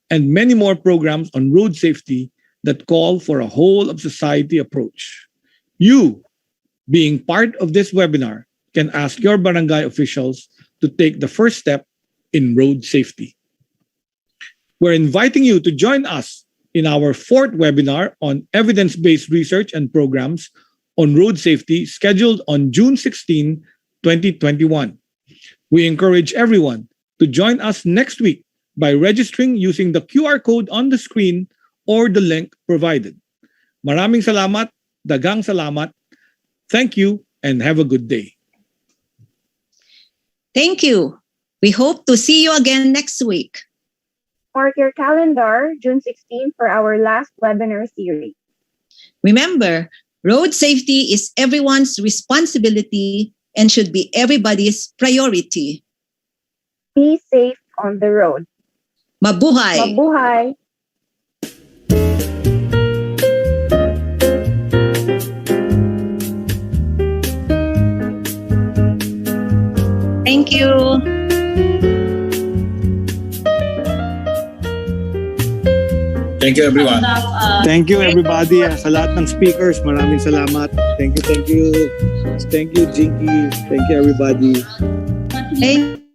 and many more programs on road safety that call for a whole of society approach. You, being part of this webinar, can ask your barangay officials to take the first step in road safety. We're inviting you to join us in our 4th webinar on evidence-based research and programs on road safety scheduled on June 16, 2021. We encourage everyone to join us next week by registering using the QR code on the screen or the link provided. Maraming salamat, dagang salamat. Thank you and have a good day. Thank you. We hope to see you again next week. Mark your calendar, June 16 for our last webinar series. Remember, road safety is everyone's responsibility and should be everybody's priority. Be safe on the road. Mabuhay! Mabuhay! Thank you. Thank you, everyone. Thank you, everybody. Sa lahat ng speakers, maraming salamat. Thank you. Thank you, Jinky. Thank you, everybody. Thank